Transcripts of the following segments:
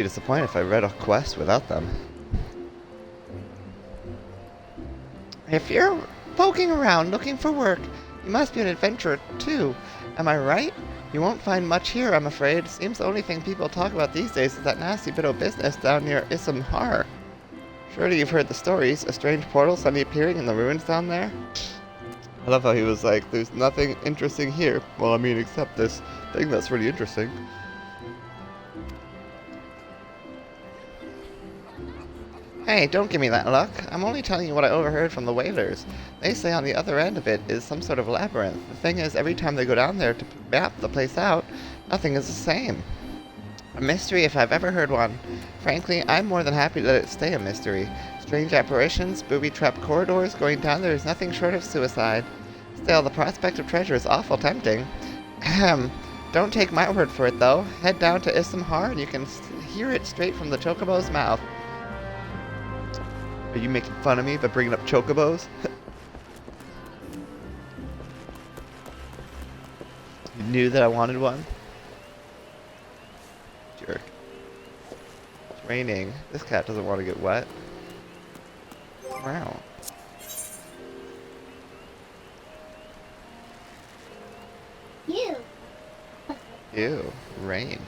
Be disappointed if I read a quest without them. If you're poking around looking for work, you must be an adventurer too. Am I right? You won't find much here, I'm afraid. Seems the only thing people talk about these days is that nasty bit of business down near Issamhar. Surely you've heard the stories. A strange portal suddenly appearing in the ruins down there? I love how he was like, there's nothing interesting here. Well, I mean, except this thing that's really interesting. Hey, don't give me that look. I'm only telling you what I overheard from the whalers. They say on the other end of it is some sort of labyrinth. The thing is, every time they go down there to map the place out, nothing is the same. A mystery if I've ever heard one. Frankly, I'm more than happy to let it stay a mystery. Strange apparitions, booby-trapped corridors, going down there is nothing short of suicide. Still, the prospect of treasure is awful tempting. Ahem. Don't take my word for it, though. Head down to Issamhar and you can hear it straight from the chocobo's mouth. Are you making fun of me by bringing up chocobos? You knew that I wanted one? Jerk. It's raining. This cat doesn't want to get wet. Wow. You. Ew. Rain.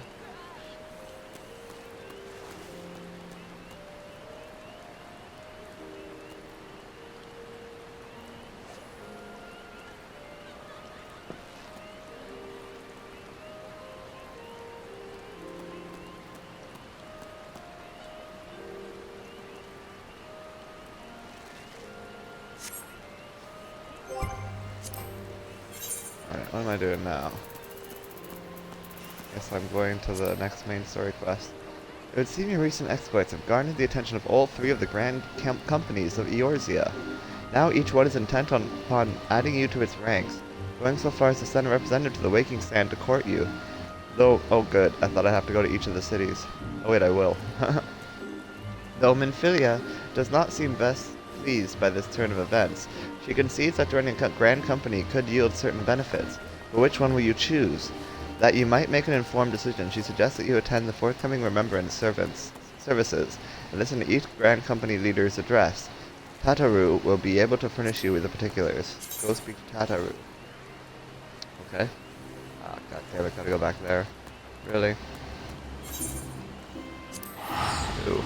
Alright, what am I doing now? Guess I'm going to the next main story quest. It would seem your recent exploits have garnered the attention of all three of the grand companies of Eorzea. Now each one is intent upon adding you to its ranks, going so far as to send a representative to the Waking Stand to court you. Though, oh good, I thought I'd have to go to each of the cities. Oh wait, I will. Though Minfilia does not seem best pleased by this turn of events, she concedes that joining a grand company could yield certain benefits. But which one will you choose? That you might make an informed decision, she suggests that you attend the forthcoming Remembrance services and listen to each grand company leader's address. Tataru will be able to furnish you with the particulars. Go speak to Tataru. Okay. Ah, god damn it, gotta go back there. Really? Ooh.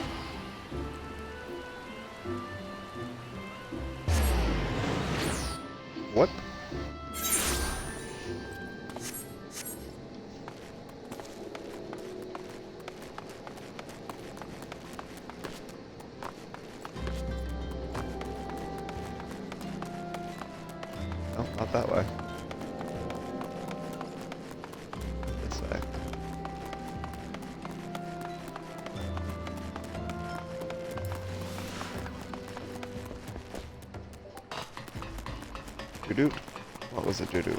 What? No, not that way. This way. Doo-doo. What was it, doo-doo?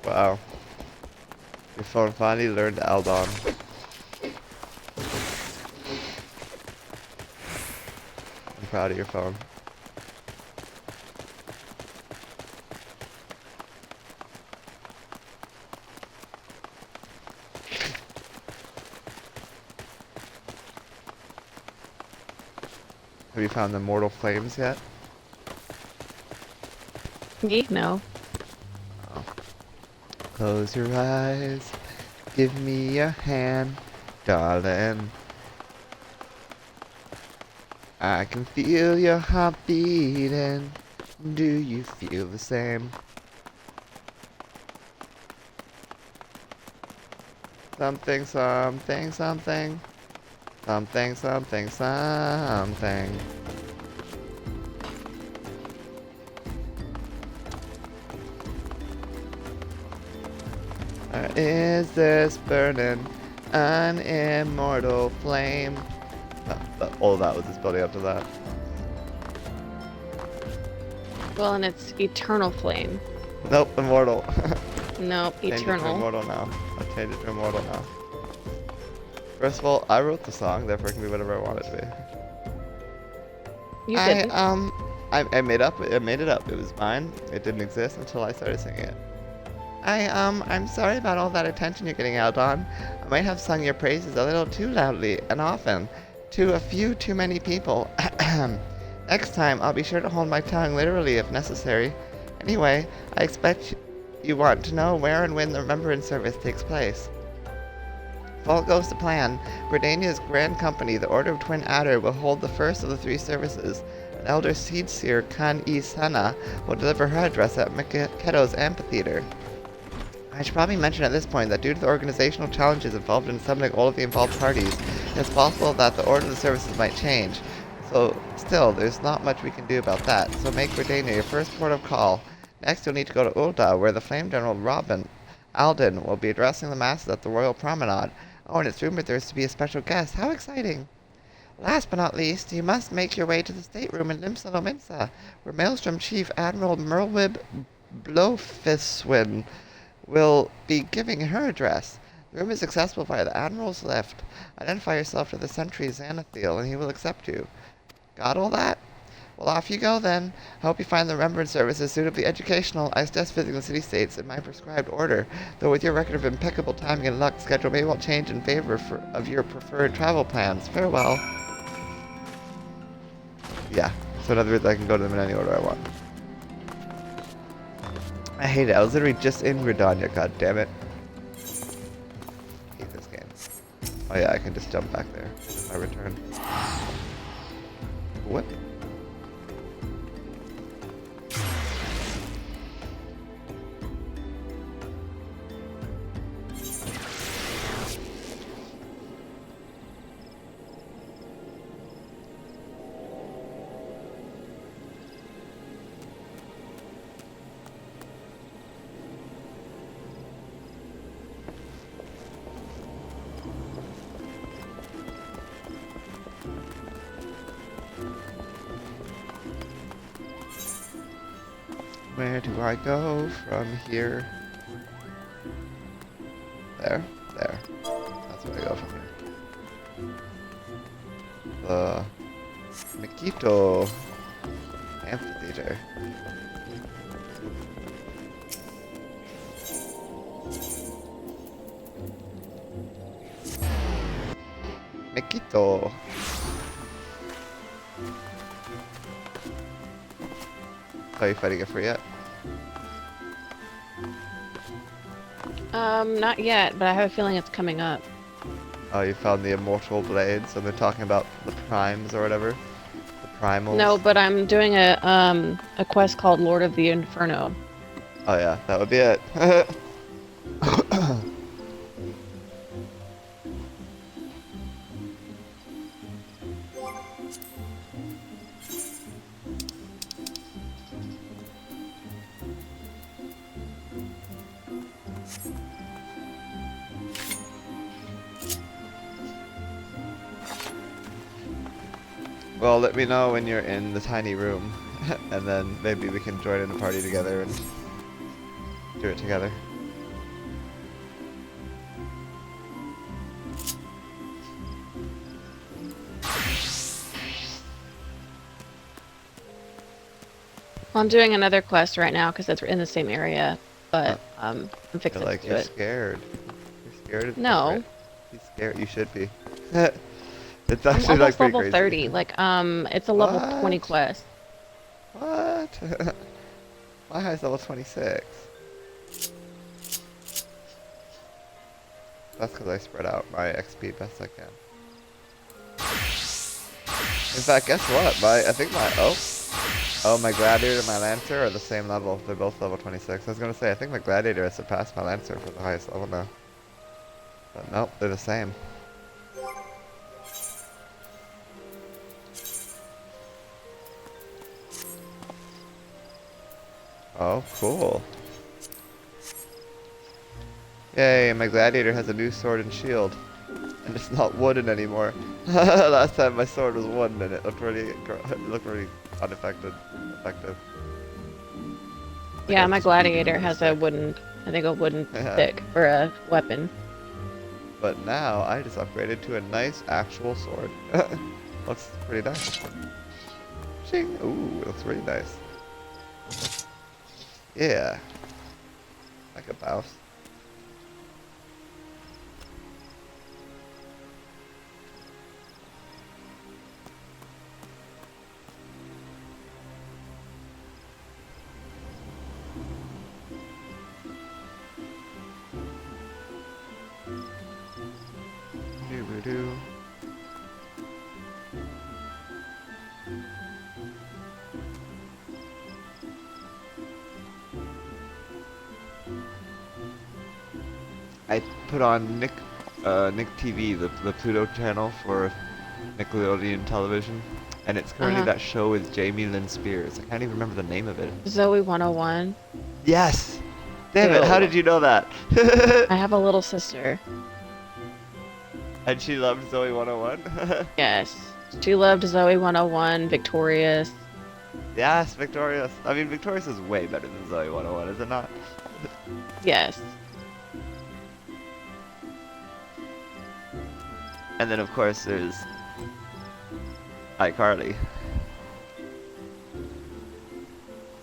Wow. Your phone finally learned Aldon. I'm proud of your phone. Have you found the mortal flames yet? Me? No. Oh. Close your eyes. Give me your hand, darling. I can feel your heart beating. Do you feel the same? Something, something, something. Something, something, something. Or is this burning an immortal flame? No, all that was just building up to that. Well, and it's eternal flame. Nope, immortal. No, Change it to eternal. immortal now. I'll change it to immortal now. First of all, I wrote the song, therefore it can be whatever I want it to be. You didn't. I made it up. It was mine. It didn't exist until I started singing it. I'm sorry about all that attention you're getting out on. I might have sung your praises a little too loudly and often to a few too many people. Next time, I'll be sure to hold my tongue literally if necessary. Anyway, I expect you want to know where and when the Remembrance Service takes place. If all goes to plan, Bredania's Grand Company, the Order of Twin Adder, will hold the first of the three services. An elder seed seer, Kan-e Sana, will deliver her address at Miketo's amphitheater. I should probably mention at this point that due to the organizational challenges involved in summoning all of the involved parties, it's possible that the order of the services might change. So, still, there's not much we can do about that, so make Bredania your first port of call. Next, you'll need to go to Ul'dah, where the Flame General Alden will be addressing the masses at the Royal Promenade. Oh, and it's rumored there's to be a special guest. How exciting! Last but not least, you must make your way to the stateroom in Limsa, where Maelstrom Chief Admiral Merlwib Blofiswin will be giving her address. The room is accessible via the Admiral's lift. Identify yourself to the sentry Xanathiel, and he will accept you. Got all that? Well, off you go then. I hope you find the Remembrance Services suitably educational. I suggest visiting the city-states in my prescribed order, though with your record of impeccable timing and luck, schedule may well change in favor of your preferred travel plans. Farewell. Yeah, so in other words, I can go to them in any order I want. I hate it. I was literally just in Gridania, god damn it. I hate this game. Oh yeah, I can just jump back there. I return. What? Where do I go from here? There? There. That's where I go from here. The Mikito Amphitheater. Mikito. Are you fighting it for yet? Not yet, but I have a feeling it's coming up. Oh, you found the immortal blades, and they're talking about the primes or whatever? The primals? No, but I'm doing a quest called Lord of the Inferno. Oh yeah, that would be it. Well, let me know when you're in the tiny room, and then maybe we can join in the party together and do it together. Well, I'm doing another quest right now because it's in the same area, but I'm fixing You're like, to do you're it. scared. You're scared? No. He's scared. You should be. It's I'm actually like almost pretty level crazy. 30. Like, it's a level 20 What? quest. What? My highest level 26. That's because I spread out my XP best I can. In fact, guess what? My Gladiator and my Lancer are the same level. They're both level 26. I was gonna say, I think my Gladiator has surpassed my Lancer for the highest level now. But nope, they're the same. Oh, cool. Yay, my Gladiator has a new sword and shield. And it's not wooden anymore. Last time my sword was wooden and it looked really unaffected. Effective. Yeah, my Gladiator has a wooden stick for a weapon. But now I just upgraded to a nice actual sword. Looks pretty nice. Ching! Ooh, it looks really nice. Yeah. Like a mouse. Doo-doo-doo. I put on Nick TV, the Pluto channel for Nickelodeon television, and it's currently that show with Jamie Lynn Spears. I can't even remember the name of it. Zoe 101. Yes! Damn it, how did you know that? I have a little sister. And she loved Zoe 101? Yes. She loved Zoe 101, Victorious. Yes, Victorious. I mean, Victorious is way better than Zoe 101, is it not? Yes. And then, of course, there's iCarly.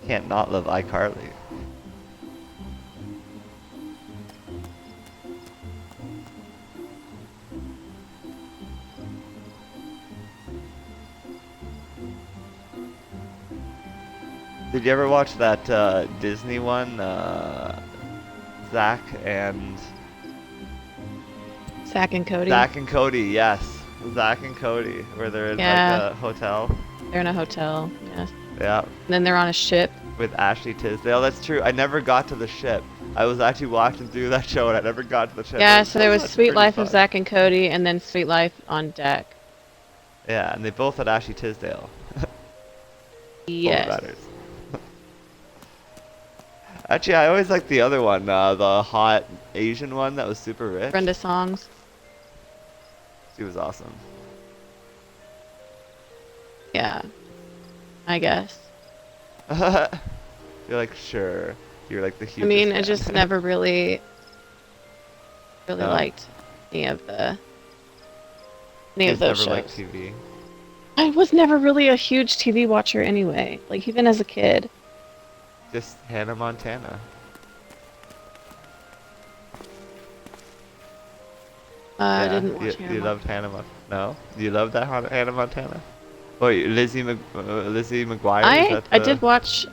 Can't not love iCarly. Did you ever watch that Disney one? Zach and Cody. Zach and Cody, yes. Zach and Cody, where they're in like a hotel. They're in a hotel, yes. Yeah. And then they're on a ship. With Ashley Tisdale, that's true. I never got to the ship. I was actually watching through that show and I never got to the ship. Yeah, so there was Sweet Life fun. of Zach and Cody, and then Sweet Life on Deck. Yeah, and they both had Ashley Tisdale. Yes. Actually, I always liked the other one, the hot Asian one that was super rich. Brenda Songs. She was awesome. Yeah. I guess. You're like, sure. You're like the hugest I mean, fan. I just never really No? liked any of those shows. Never liked TV. I was never really a huge TV watcher anyway, like even as a kid. Just Hannah Montana. I didn't watch You loved Hannah Montana? No? You loved that Hannah Montana? Wait, Lizzie McGuire? I did watch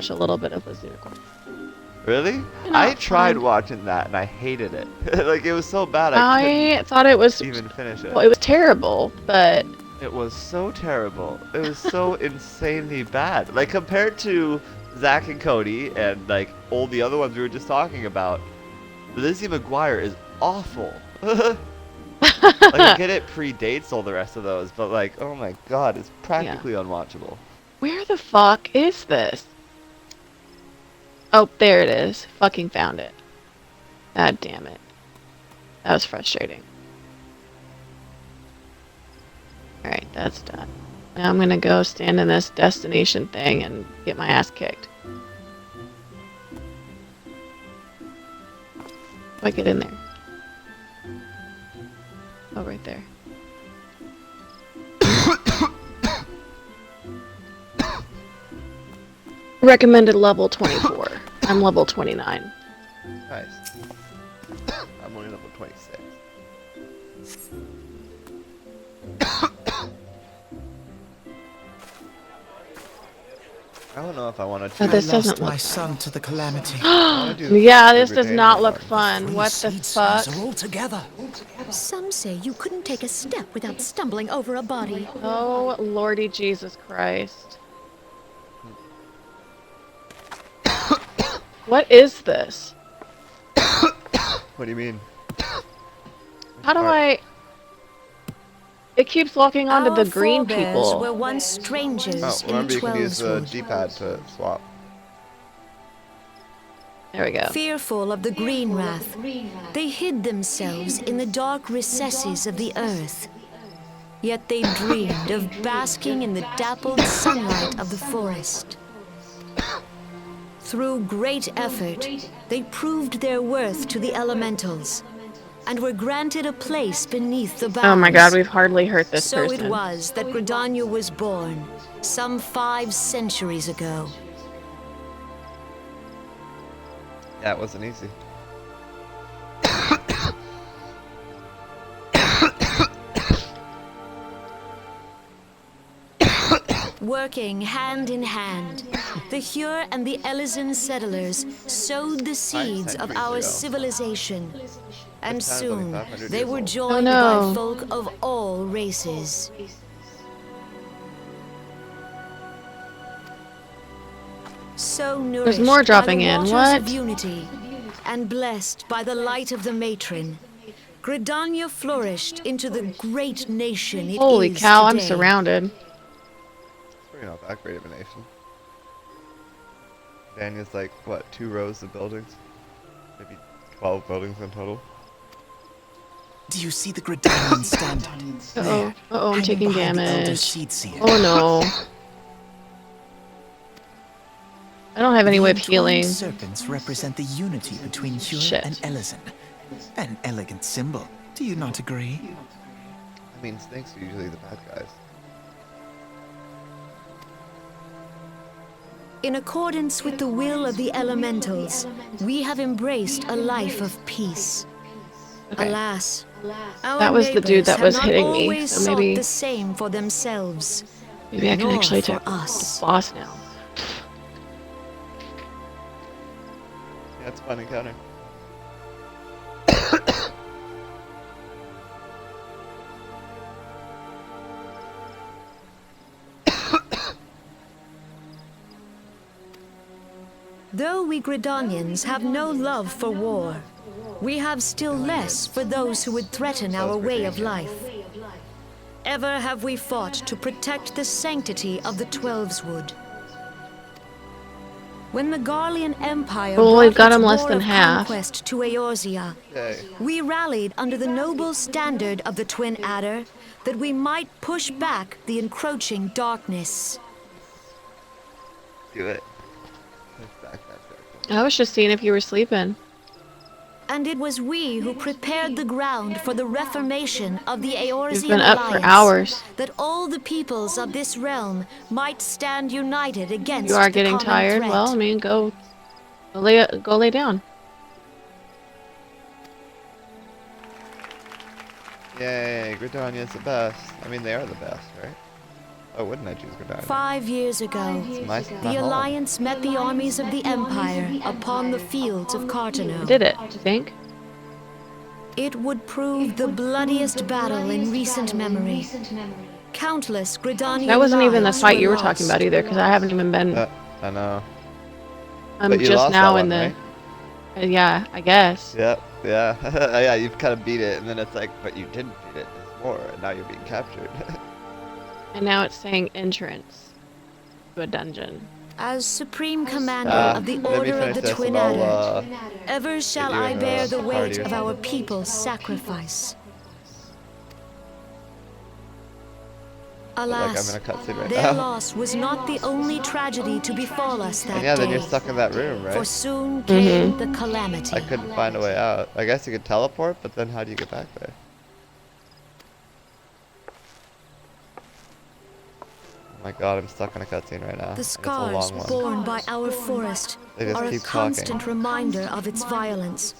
a little bit of Lizzie McGuire. Really? You know, I tried fine. watching that and I hated it. Like, it was so bad I thought it was even finish it. well, it was terrible, but It was so terrible. It was so insanely bad. Like, compared to Zach and Cody and, like, all the other ones we were just talking about, Lizzie McGuire is awful. Like, I get it predates all the rest of those, but, like, oh my god, it's practically unwatchable. where the fuck is this? Oh, there it is. Fucking found it. God damn it. That was frustrating. Alright, that's done. Now I'm gonna go stand in this destination thing and get my ass kicked. How do I get in there? Oh, right there. Recommended level 24. I'm level 29. Nice. I'm only level 26. I don't know if I want to. Oh, this I doesn't lost my look son to the calamity. Yeah, this does not look fun. What the Seed fuck? stars are all together. Some say you couldn't take a step without stumbling over a body. Oh, Lordy Jesus Christ. What is this? What do you mean? How do I... It keeps locking onto Our the green forebears people. were once strangers Oh, in remember the you can use the Twelves. D-pad to swap. There we go. Fearful of the green wrath, they hid themselves in the dark recesses of the earth. Yet they dreamed of basking in the dappled sunlight of the forest. Through great effort, they proved their worth to the elementals, and were granted a place beneath the bounds. Oh my god, we've hardly hurt this So person. it was that Gridania was born, some 5 centuries ago. That wasn't easy. Working hand in hand, the Hure and the Elysian settlers sowed the seeds of centuries our ago. civilization, and This town is only soon 500 they years were old. joined no. by folk of all races. So nourished more by dropping the in. waters What? of unity, and blessed by the light of the matron, Gridania flourished into the great nation it Holy is cow, I'm today. surrounded. It's probably not that great of a nation. Dania's like, what, 2 rows of buildings? Maybe 12 buildings in total? Do you see the Gridanian standard? Uh-oh. Uh-oh, I'm hanging taking behind the Elder damage. Seed Seer. Oh no. I don't have any way of The entwined healing. serpents represent the unity between Hure Shit. and Elysian. An elegant symbol. Do you not agree? I mean, snakes are usually the bad guys. In accordance with the will of the elementals, we have embraced a life of peace. Okay. Alas, our That was the dude that neighbors was have hitting not me, always so sought maybe- the same for themselves. Maybe I can nor actually for take the us. boss now. Yeah, it's a fun encounter. Though we Gridanians have no love for war, we have still less for those who would threaten our way of life. Ever have we fought to protect the sanctity of the Twelveswood. When the Garlean Empire Well, brought we've got its him less war than of half. conquest to Eorzea, Yay. we rallied under the noble standard of the Twin Adder that we might push back the encroaching darkness. Do it. Push back that darkness. I was just seeing if you were sleeping. And it was we who prepared the ground for the reformation of the Eorzean You've been up for Alliance, hours. that all the peoples of this realm might stand united against You are the getting common tired? threat. Well, I mean, go lay down. Yay, Gridania's the best. I mean, they are the best, right? Oh, wouldn't I choose Gridania? 5 years ago, It's my the home. Alliance met the armies of the Empire upon the fields of I Cartano. did it, I think. It would prove the bloodiest battle in recent memory. Countless Gridanian That wasn't even the lives fight you were lost. talking about either, because I haven't even been. I know. I'm but you just lost now that in one, the. Yeah, I guess. Yep, yeah. Yeah, you've kind of beat it, and then it's like, but you didn't beat it. There's more, and now you're being captured. And now it's saying entrance to a dungeon. As Supreme Commander of the let me Order of finish the this Twin and I'll, Adder, ever shall you I in bear the the party weight or of our something. people's sacrifice. Like, I'm in Alas, a cutscene right their now. loss was not the only tragedy to befall us that And yeah, then day. you're stuck in that room, For right? soon came the calamity. I couldn't find a way out. I guess you could teleport, but then how do you get back there? Oh my god, I'm stuck in a cutscene right now. The and it's a scars long one. borne by our forest They just are a keep constant talking. reminder of its violence.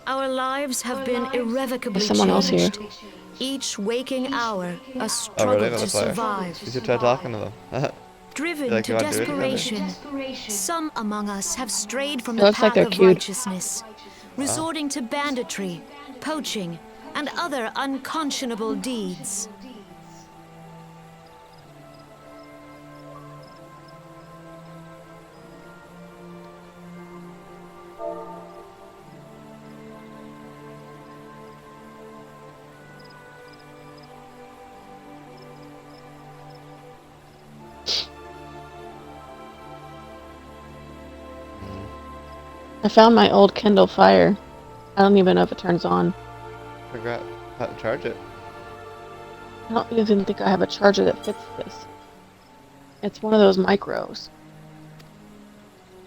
Our lives have been irrevocably There's someone else here. changed. Each waking hour, a Oh, struggle really? to That's why. survive. You should try talking to them. Driven Like to you want to do it together? desperation, some among us have strayed from It the looks like path they're of cute. righteousness, resorting to banditry, poaching, and other unconscionable deeds. I found my old Kindle Fire. I don't even know if it turns on. Figure out how to charge it. I don't even think I have a charger that fits this. It's one of those micros.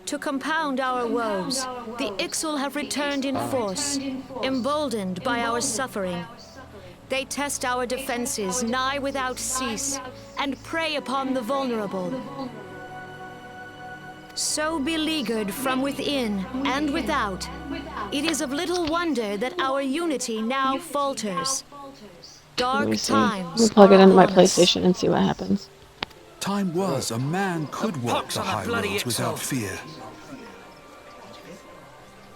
To compound our woes, the Ixal have returned in force, emboldened by our suffering. They test our defenses nigh without cease, and prey upon the vulnerable. So beleaguered from within and without, it is of little wonder that our unity now falters. Let me Dark see. I'm times gonna plug are it into my upon us. PlayStation and see what happens. Time was a man could walk the high roads without fear.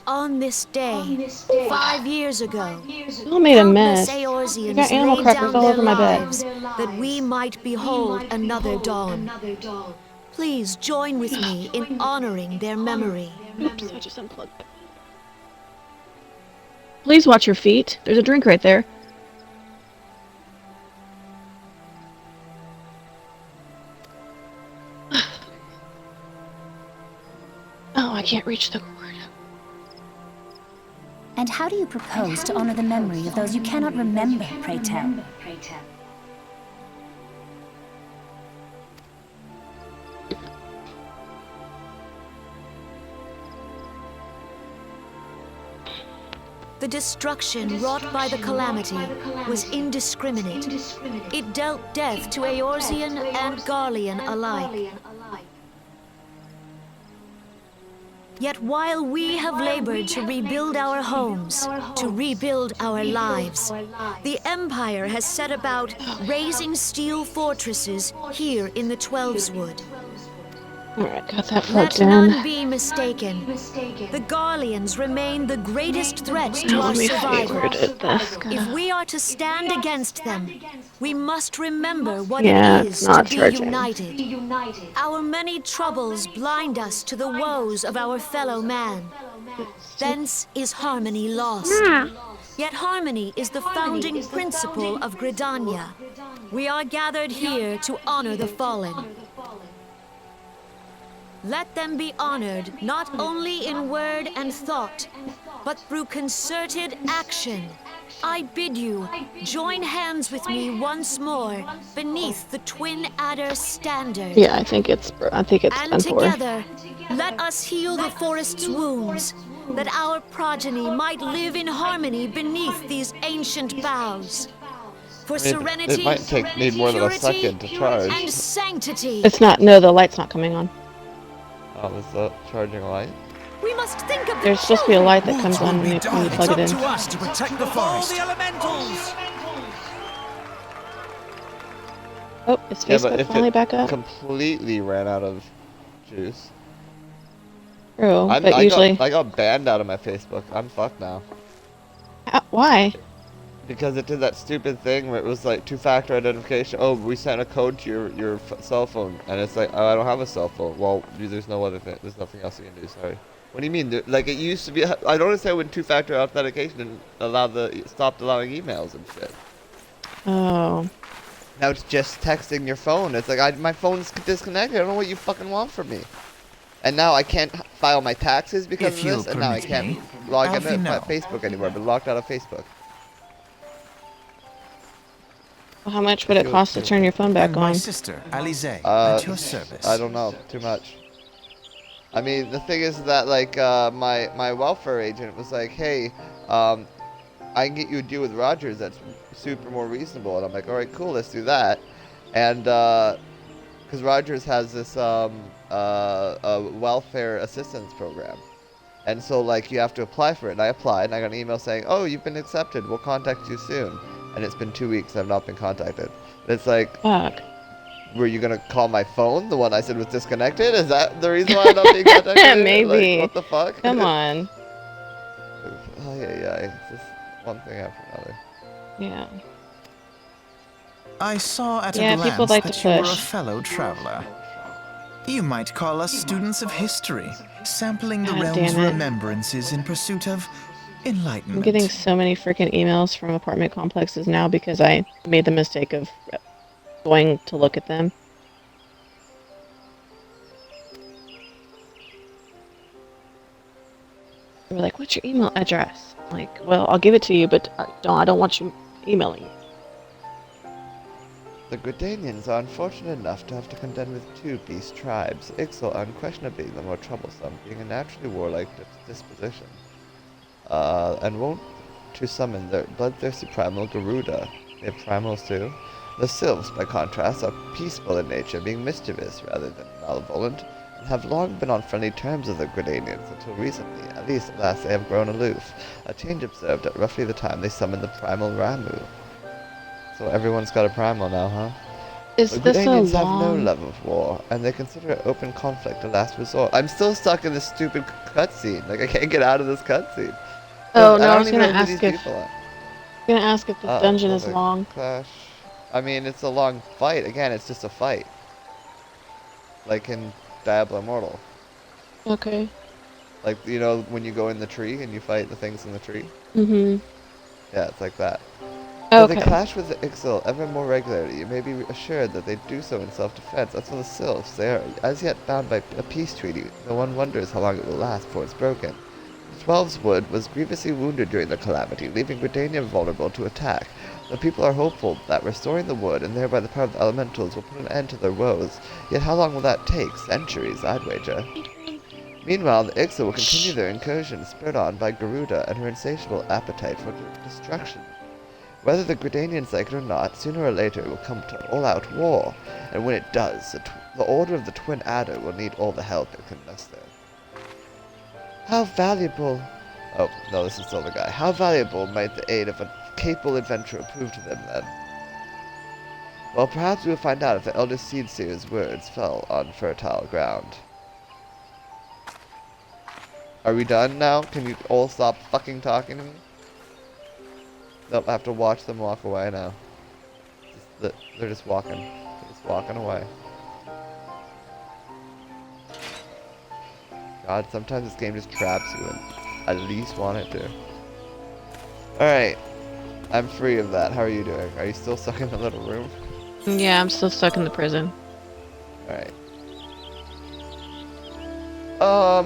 On this day, 5 years ago, You all made a countless mess. You Eorzeans got animal laid crackers down all their over my bed. lives that we might behold another dawn. Please join with me in honoring their memory. Oops, I just unplugged it. Please watch your feet. There's a drink right there. Oh, I can't reach the cord. And how do you propose to honor the memory of those you cannot remember, pray tell? The destruction wrought by the calamity was indiscriminate. It dealt death to Eorzean and Garlean alike. Yet while we have labored to rebuild our homes, to rebuild our lives, the Empire has set about raising steel fortresses here in the Twelveswood. Alright, got that Let plugged in. none be mistaken. The Garleans remain the greatest threat to Now our let me survival. favorite it. This If we are to stand against them, we must remember what Yeah, it it's is not to be charging. united. Our many troubles blind us to the woes of our fellow man. Thence is harmony lost. Yet harmony is the founding principle of Gridania. We are gathered here to honor the fallen. Let them be honored not only in word and thought, but through concerted action. I bid you, join hands with me once more beneath the Twin Adder standard. Yeah, I think it's And done for. together, let us heal the forest's wounds, that our progeny might live in harmony beneath these ancient boughs. For serenity, it might need more than a purity, second to charge. and sanctity. It's not. No, the light's not coming on. Oh, is the charging light? We must think of the There's supposed to be a light that Woods comes will on be when you done. plug it in. It's up to us to protect the forest. Oh, is Yeah, but Facebook if finally it back up? completely ran out of juice. True, I but usually... got banned out of my Facebook. I'm fucked now. Why? Because it did that stupid thing where it was like two-factor identification. Oh, we sent a code to your cell phone, and it's like, oh, I don't have a cell phone. Well, there's no other thing. There's nothing else you can do. Sorry. What do you mean? Like it used to be. I don't understand when two-factor authentication stopped allowing emails and shit. Oh. Now it's just texting your phone. It's like my phone's disconnected. I don't know what you fucking want from me. And now I can't file my taxes because If of you'll this, and now I permit can't me, log Alfie, into no. Facebook anymore. I've been locked out of Facebook. Well, how much would it cost to turn your phone back And my on? sister, Alize, at your service. I don't know. Too much. I mean, the thing is that like my welfare agent was like, hey, I can get you a deal with Rogers that's super more reasonable, and I'm like, all right, cool, let's do that. And because Rogers has this a welfare assistance program, and so like you have to apply for it. And I applied, and I got an email saying, oh, you've been accepted. We'll contact you soon. And it's been 2 weeks. I've not been contacted. It's like, Fuck. were you gonna call my phone? The one I said was disconnected? Is that the reason why I'm not being contacted? Maybe. Like, what the fuck? Come on. Oh yeah. It's just one thing after another. Yeah. I saw at Yeah, a glance people like that to you were a push. fellow traveler. You might call us students of history, sampling the God realm's damn it. remembrances in pursuit of I'm enlightenment. getting so many freaking emails from apartment complexes now because I made the mistake of going to look at them. They were like, what's your email address? I'm like, well, I'll give it to you, but I don't want you emailing me. The Gridanians are unfortunate enough to have to contend with two beast tribes, Ixal unquestionably the more troublesome, being a naturally warlike disposition. And wont to summon their bloodthirsty primal Garuda. They have primals too. The Sylphs, by contrast, are peaceful in nature, being mischievous rather than malevolent, and have long been on friendly terms with the Gridanians until recently. At least, alas, they have grown aloof. A change observed at roughly the time they summoned the primal Ramu. So everyone's got a primal now, huh? Is The this a Gridanians have no long... love of war, and they consider open conflict a last resort. I'm still stuck in this stupid cutscene. Like, I can't get out of this cutscene. Oh, no, I don't was even gonna know who ask these if... people are. gonna ask if this dungeon is Perfect. long. Clash. I mean, it's a long fight. Again, it's just a fight. Like in Diablo Immortal. Okay. Like, you know, when you go in the tree and you fight the things in the tree? Mm-hmm. Yeah, it's like that. Though they Okay. clash with the Ixil ever more regularly, you may be assured that they do so in self-defense. As for the Sylphs, they are as yet bound by a peace treaty. No one wonders how long it will last before it's broken. The Twelves Wood was grievously wounded during the calamity, leaving Gridania vulnerable to attack. The people are hopeful that restoring the wood, and thereby the power of the elementals, will put an end to their woes. Yet how long will that take? Centuries, I'd wager. Meanwhile, the Ixil will continue their incursion, spurred on by Garuda and her insatiable appetite for destruction. Whether the Gridanians like it or not, sooner or later it will come to all-out war, and when it does, the Order of the Twin Adder will need all the help it can muster. How valuable... Oh, no, this is still the guy. How valuable might the aid of a capable adventurer prove to them, then? Well, perhaps we will find out if the Elder Seedseer's words fell on fertile ground. Are we done now? Can you all stop fucking talking to me? Nope, I have to watch them walk away now. They're just walking. They're just walking away. God, sometimes this game just traps you and I at least want it to. Alright. I'm free of that. How are you doing? Are you still stuck in the little room? Yeah, I'm still stuck in the prison. Alright.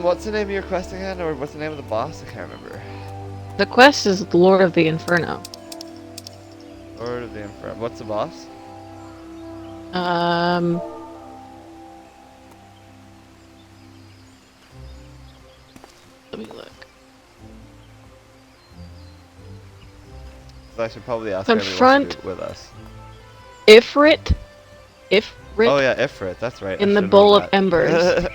What's the name of your quest again? Or what's the name of the boss? I can't remember. The quest is Lord of the Inferno. Lord of the Inferno. What's the boss? Let me look. So I should probably ask everyone to Confront do it with us. Ifrit. Ifrit Oh yeah, Ifrit. That's right. in I the should've bowl known of that. embers.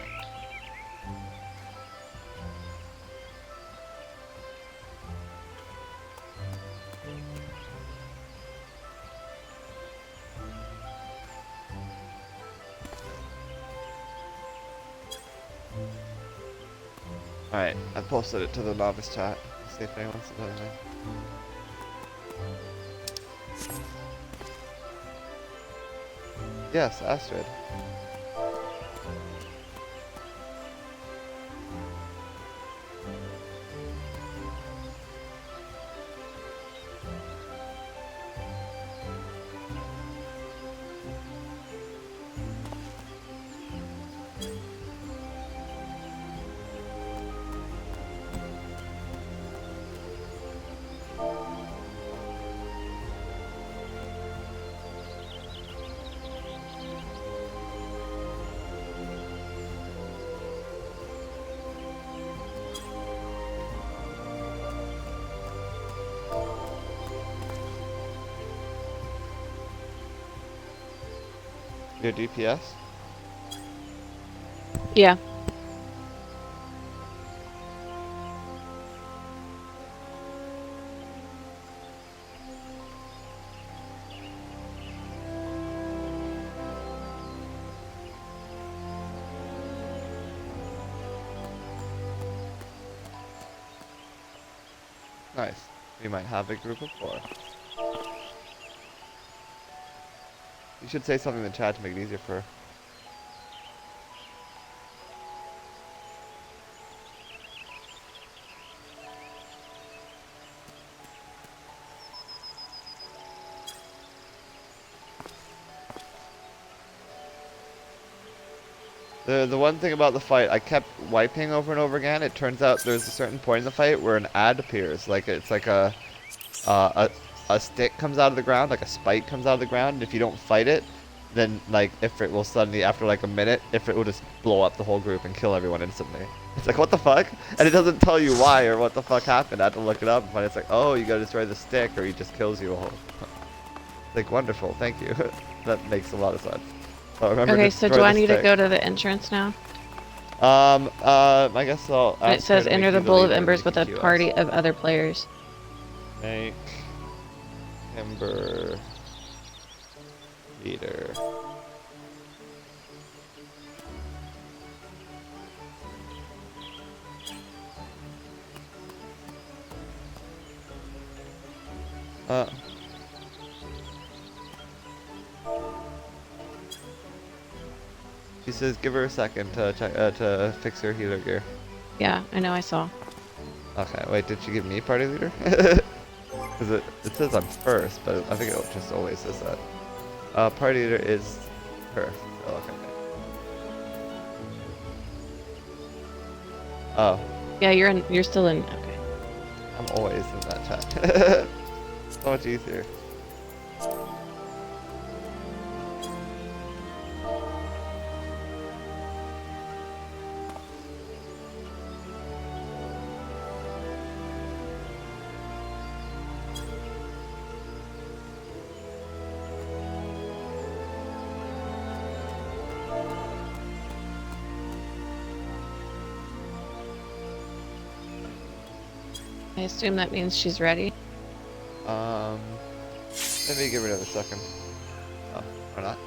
Alright, I posted it to the novice chat. See if anyone says anything. Yes, Astrid. Your DPS? Yeah. Nice. We might have a group of 4. You should say something in the chat to make it easier for her. The one thing about the fight, I kept wiping over and over again. It turns out there's a certain point in the fight where an ad appears. Like it's like a stick comes out of the ground, like a spike comes out of the ground, and if you don't fight it, then like if it will suddenly after like a minute, if it will just blow up the whole group and kill everyone instantly. It's like what the fuck? And it doesn't tell you why or what the fuck happened. I had to look it up and find it's like, oh, you gotta destroy the stick or he just kills you all. Like wonderful, thank you. That makes a lot of sense. So remember Okay, to so destroy do I the need to stick. go to the entrance now? I guess I'll And it ask her says to make enter the you bowl of leader and embers we with can a QS. party of other players. Make Kimber leader. She says give her a second to check to fix her healer gear. Yeah, I know, I saw. Okay, wait, did she give me party leader? Because it says I'm first, but I think it just always says that. Party leader is her. Oh, okay. Oh, Yeah, you're still in. Okay. I'm always in that chat. So much easier. I assume that means she's ready. Let me give her another second. Oh, or not.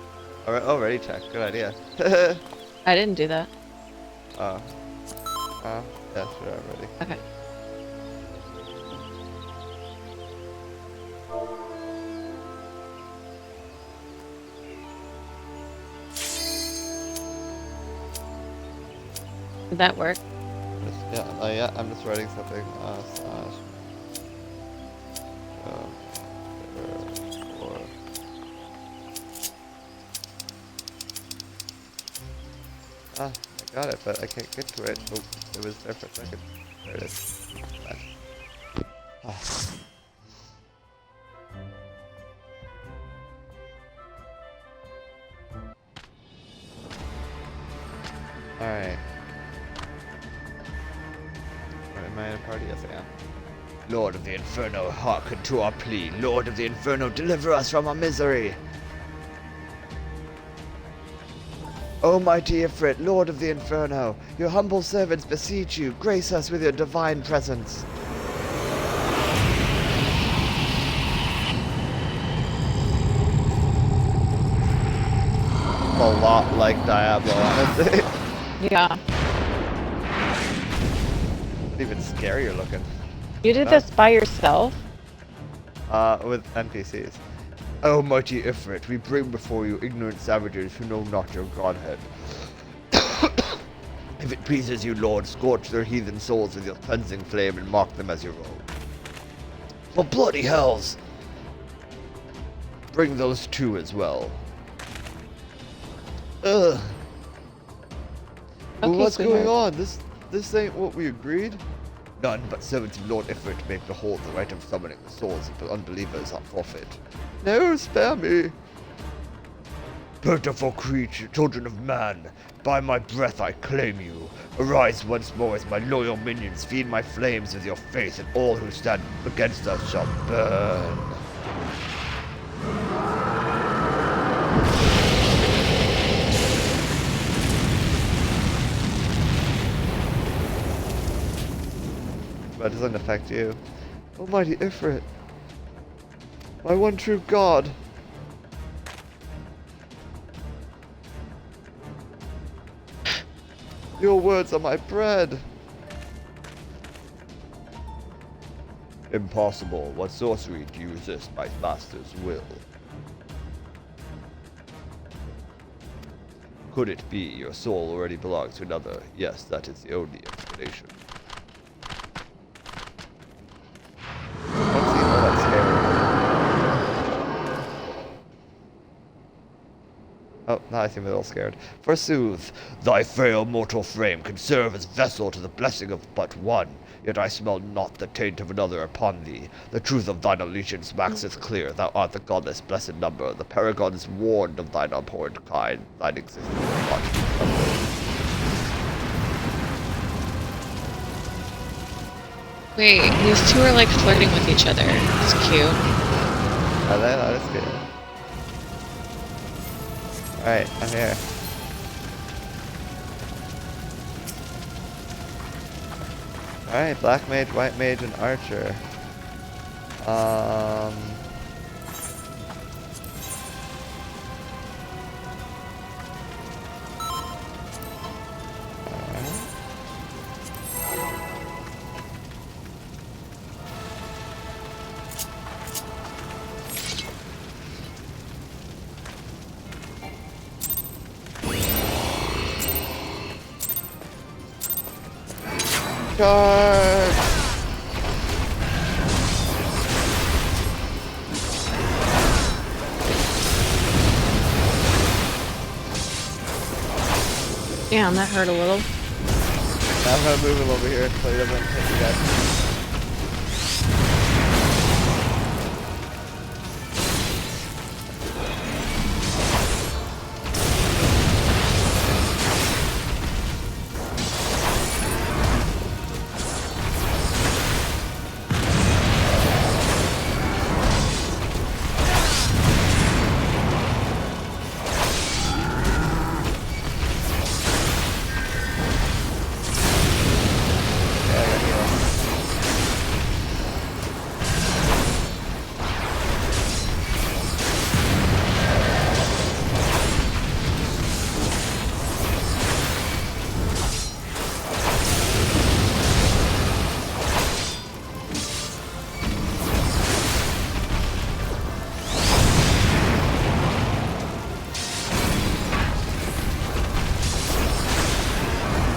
Alright, already check. Good idea. I didn't do that. Oh. Oh, yeah, sure, I'm ready. Okay. Did that work? Yeah, I'm just writing something. Slash. Or. I got it, but I can't get to it. Oh, it was there for a second. There it is. Slash. Ah. Alright. Am I in a party? Yes, I am. Lord of the Inferno, hearken to our plea. Lord of the Inferno, deliver us from our misery. O mighty Ifrit, Lord of the Inferno, your humble servants beseech you, grace us with your divine presence. A lot like Diablo, honestly. Yeah. Even scarier looking. You did this by yourself? With NPCs. O mighty Ifrit, we bring before you ignorant savages who know not your godhead. If it pleases you, Lord, scorch their heathen souls with your cleansing flame and mark them as your own. For bloody hells! Bring those two as well. Ugh. Well, Okay, what's going sweetheart. on? This ain't what we agreed? None but servants of Lord Ifrit make behold the right of summoning the souls of the unbelievers on forfeit. No, spare me. Pitiful creature, children of man, by my breath I claim you. Arise once more as my loyal minions, feed my flames with your faith, and all who stand against us shall burn. But it doesn't affect you. Almighty Ifrit, my one true God. Your words are my bread. Impossible. What sorcery do you resist my master's will? Could it be your soul already belongs to another? Yes, that is the only explanation. Don't seem all that scary. Oh, now I seem a little scared. Forsooth, thy frail mortal frame can serve as vessel to the blessing of but one, yet I smell not the taint of another upon thee. The truth of thine allegiance waxeth clear. Thou art the godless blessed number. The paragons warned of thine abhorrent kind. Thine existence is not troubled. Wait, these two are like flirting with each other. It's cute. Are they? That is good. Alright, I'm here. Alright, black mage, white mage, and archer. Alright. Charge! Damn, that hurt a little. Now I'm gonna move him over here so he doesn't hit you guys.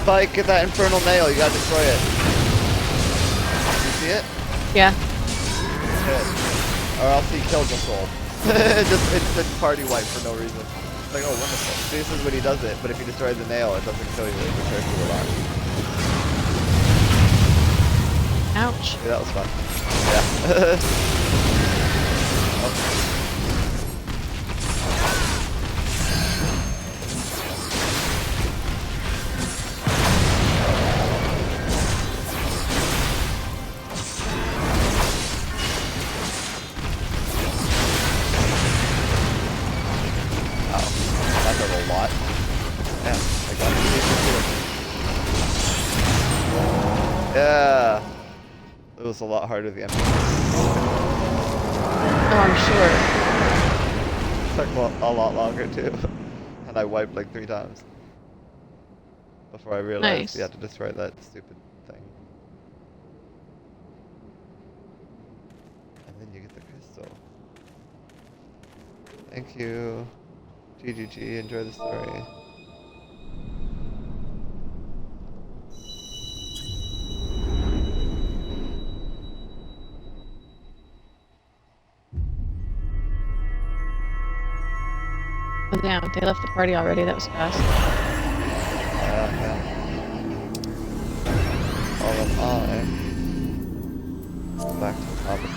Spike, get that infernal nail, you gotta destroy it. You see it? Yeah. Good. Or else he killed the soul. Just instant party wipe for no reason. It's like, oh wonderful. See, this is when he does it, but if you destroy the nail, it doesn't kill you, it returns to the lock. Ouch. Yeah, that was fun. Yeah. Oh. Yeah, it was a lot harder the end. Oh, I'm sure. Took a lot longer too, and I wiped like 3 times before I realized you had to destroy that stupid thing. And then you get the crystal. Thank you. GGG, enjoy the story. Oh, damn, they left the party already. That was fast. Yeah. All of I. Back to the top of the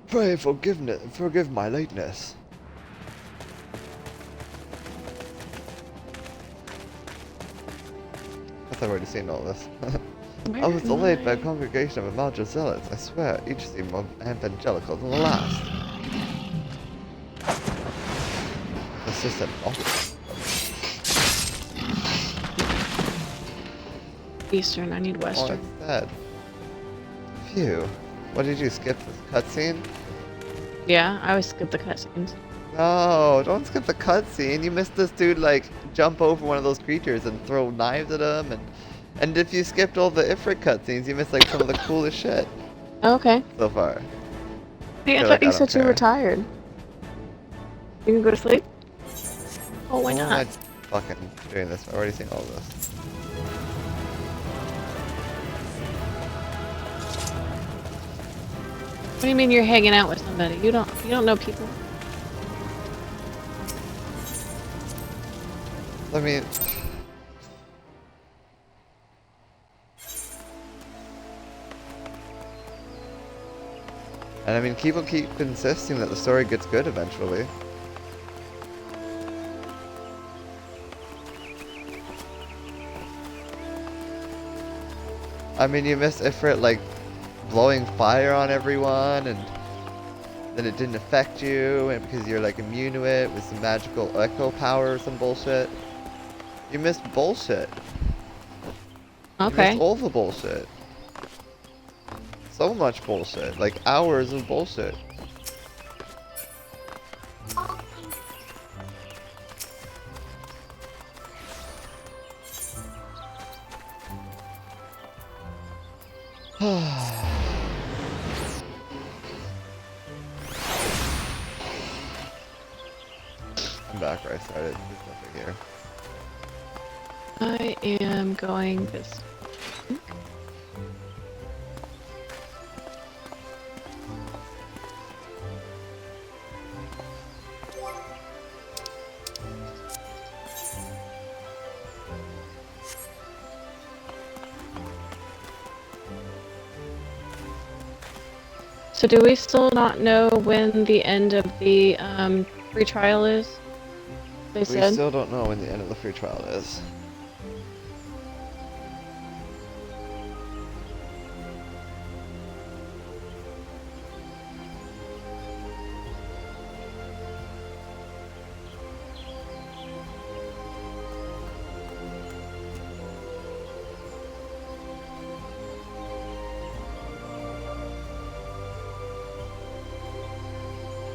Pray forgive my lateness. I thought I've already seen all this. I was delayed by a congregation of Imago zealots. I swear, each seemed more evangelical than the last. Assistant officer. Eastern, I need Western. Oh, dead. Phew. What did you skip this cutscene? Yeah, I always skip the cutscenes. No, don't skip the cutscene. You missed this dude like jump over one of those creatures and throw knives at him, and if you skipped all the Ifrit cutscenes, you missed like some of the coolest shit Okay. so far. Hey, I Feel thought like you I said don't you were care. tired. You can go to sleep? Oh, why Why am not? I fucking doing this? I've already seen all this. What do you mean you're hanging out with somebody? You don't know people. I mean, and I mean, people keep insisting that the story gets good eventually. I mean, you missed Ifrit, like, blowing fire on everyone, and then it didn't affect you, and because you're, like, immune to it with some magical echo power or some bullshit. You missed bullshit. You Okay. missed all the bullshit. So much bullshit. Like, hours of bullshit. I'm back where I started. There's nothing here. I am going this. So do we still not know when the end of the free trial is? They We said. still don't know when the end of the free trial is.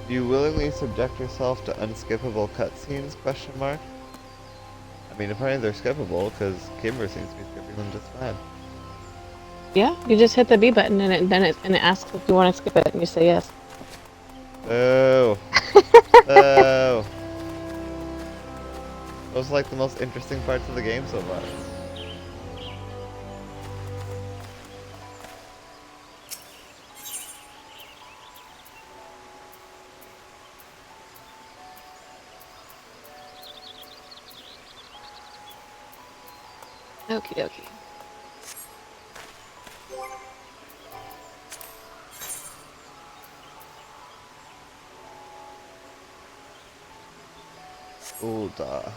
Do you willingly subject yourself to unskippable cutscenes? Question mark. I mean, apparently they're skippable because Kimber seems to be skipping them just fine. Yeah, you just hit the B button and it asks if you want to skip it, and you say yes. Boo! Boo! Those are like the most interesting parts of the game so far. Okie dokie. Ulda.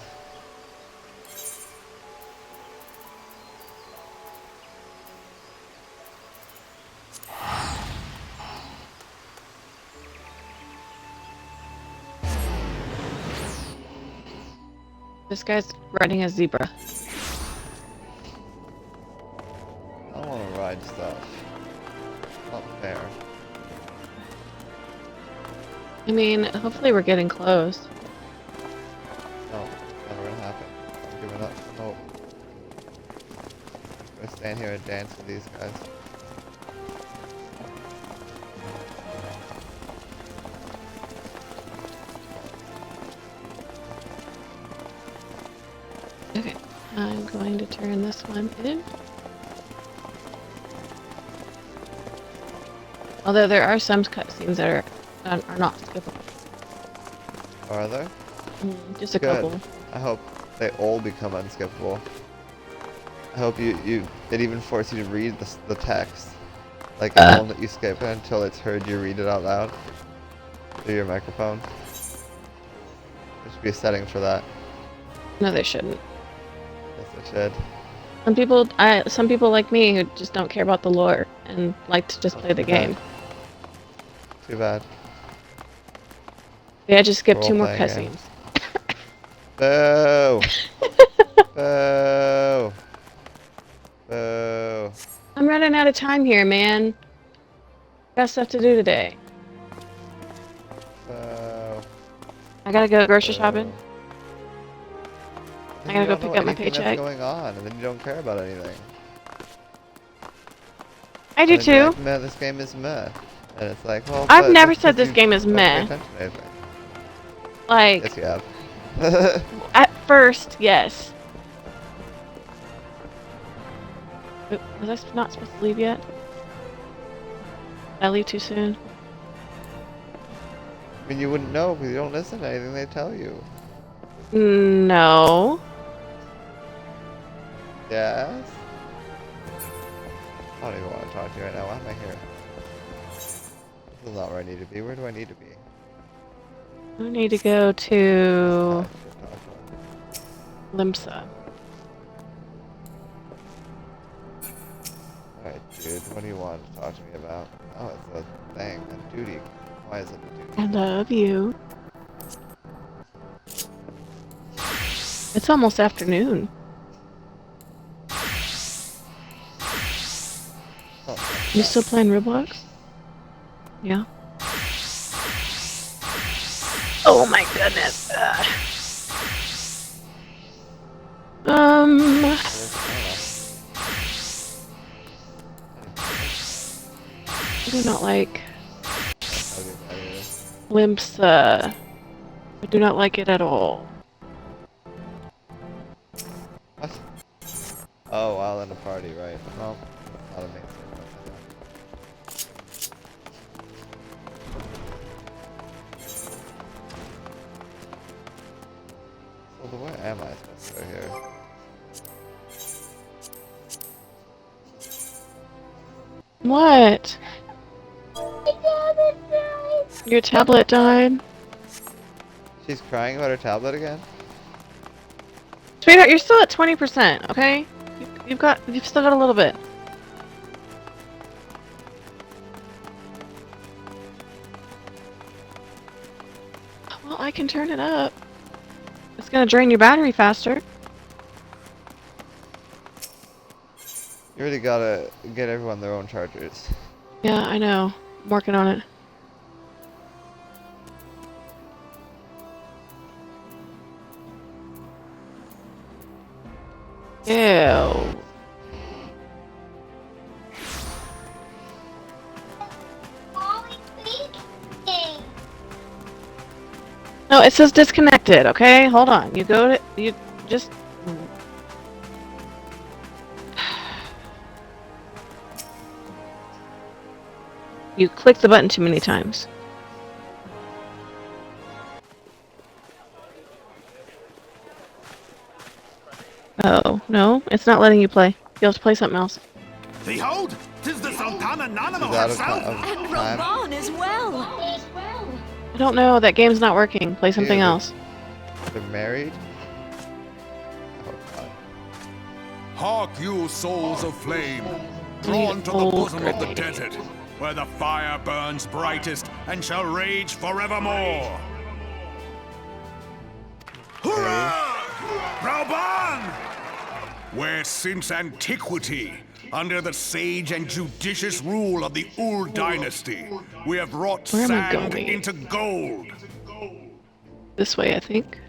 This guy's riding a zebra. I don't want to ride stuff. Not fair. I mean, hopefully we're getting close. No, it's never gonna happen. I'm giving up hope. I'm gonna stand here and dance with these guys. Okay, I'm going to turn this one in. Although there are some cutscenes that are not skippable. Are there? Just a Good. couple. I hope they all become unskippable. I hope it even forces you to read the text. Like, it won't let you skip it until it's heard you read it out loud through your microphone. There should be a setting for that. No, they shouldn't. Yes, it should. Some people like me who just don't care about the lore and like to just play the game. Too bad. Yeah, just skip 2 more Role-playing game. cutscenes. Boo! Boo! Boo! I'm running out of time here, man. Got stuff to do today. Boo! I gotta go grocery Boo. shopping. I gotta go pick up my paycheck. That's going on, and then you don't care about anything. I do And then you're too. like, meh, this game is meh. And it's like, well, I've but never that's said 'cause this you game is don't pay meh. attention to anything. Like, Yes, you have. at first, yes. Oop, was I not supposed to leave yet? Did I leave too soon? I mean, you wouldn't know because you don't listen to anything they tell you. No. Yes? I don't even want to talk to you right now. Why am I here? This is not where I need to be. Where do I need to be? I need to go to I should talk to him. Limsa. Dude, what do you want to talk to me about? Oh, it's a thing, a duty. Why is it a duty? I love you. It's almost afternoon. Oh, You still playing Roblox? Yeah. Oh my goodness. I do not like limps. I do not like it at all. what? Oh, while in a party, right. Well, not a main circuit. So where am I supposed to go here? What? Your tablet died? She's crying about her tablet again? Sweetheart, you're still at 20%, okay? You've still got a little bit. Well, I can turn it up. It's gonna drain your battery faster. You really gotta get everyone their own chargers. Yeah, I know. I'm working on it. Ew. No, it says disconnected, okay? Hold on. You go to... You just... You click the button too many times. Oh, no? It's not letting you play. You have to play something else. Behold, 'tis the Sultana Nanamo She's out of herself! And time. Raban as well. I don't know. That game's not working. Play something Ew. else. They're married? Oh god. Hark you, souls of flame, need drawn to the old bosom of the grenade. desert, where the fire burns brightest and shall rage forevermore. Hurrah! Rauban! Where since antiquity, under the sage and judicious rule of the Ur dynasty, we have wrought Where am I sand going? into gold. This way, I think.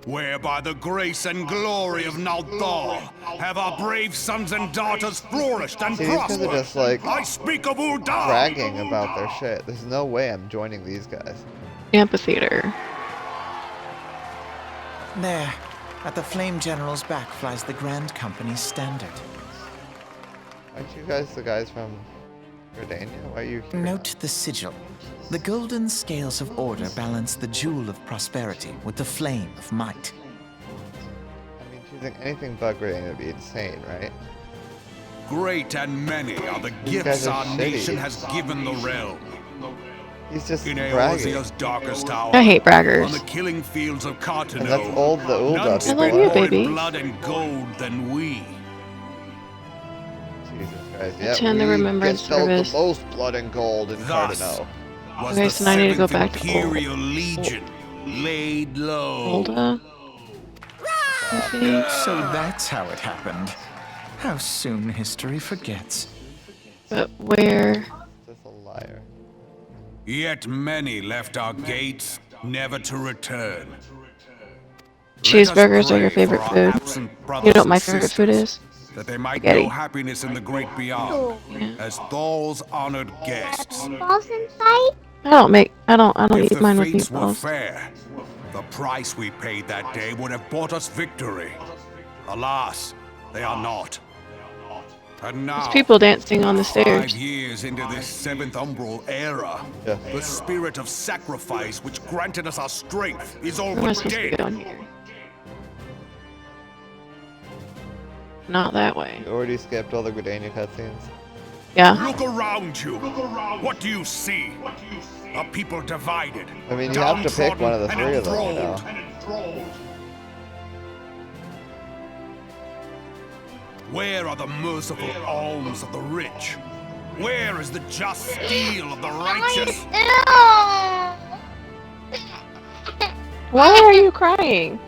Where by the grace and glory of Nalthal have our brave sons and daughters flourished and See, these guys prospered. are just like I speak of Ul'dah! bragging about their shit. There's no way I'm joining these guys. Amphitheater. There, at the Flame General's back flies the Grand Company's standard. Aren't you guys the guys from Gridania? Why are you here? Note the sigil. The golden scales of order balance the jewel of prosperity with the flame of might. I mean, choosing anything but Gridania would be insane, right? Great and many are the These gifts guys are our shitty. nation has given the realm. He's just In bragging. Eorzea's darkest hour, I hate braggers. on the killing fields of Cartano, And that's all the Ul'dah none people I love spent you, are. more in baby. blood and gold than we. Jesus Christ. Yeah, Attend the remembrance get sold service. the most blood and gold in Thus, Cardinal. was Okay, the so now I need to go 7th back to Imperial Legion laid low. Olda. I think. So that's how it happened. How soon history forgets. But where? Just a liar. Yet many left our gates, never to return. Cheeseburgers are your Let us pray favorite for our food. absent brothers You know what my and favorite food sisters, is? that they might Spaghetti. know happiness in the great beyond, Yeah. as Thal's honored guests. I don't If eat the mine with fates were meatballs. fair, the price we paid that day would have bought us victory. Alas, they are not. And now, There's people dancing on the 5 stairs. years into this 7th Umbral era, Yeah. the spirit of sacrifice which granted us our strength is all Where am I but supposed to dead. go in here? Not that way. You already skipped all the Gridania cutscenes. Yeah. Look around you. What do you see? A people divided. I mean, you have to pick one of the downtrodden three of them, you and enthralled. Where are the merciful alms of the rich? Where is the just steel of the righteous? Why are you crying?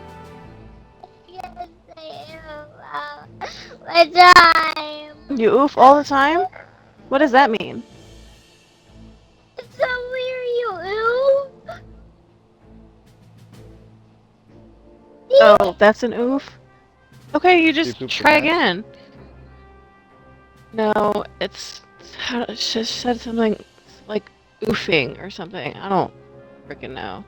My time. You oof all the time? What does that mean? Is that where you oof? Oh, that's an oof? Okay, you just pooped try again? again. No, it just said something like oofing or something. I don't freaking know.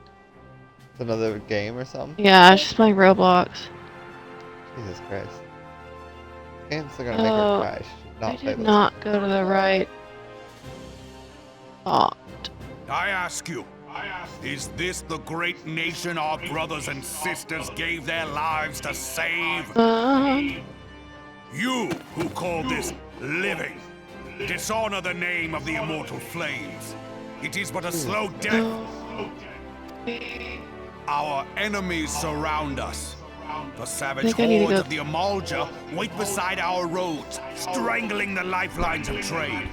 It's another game or something? Yeah, I was just playing Roblox. Jesus Christ. Games are gonna make her Oh, cry. She should I not play did those. not go to the right spot. I ask you, is this the great nation our brothers and sisters gave their lives to save? You who call this living, dishonor the name of the immortal flames. It is but a slow death. Our enemies surround us. The savage think I need to hordes go- of the Amalja wait beside our roads, strangling the lifelines of trade.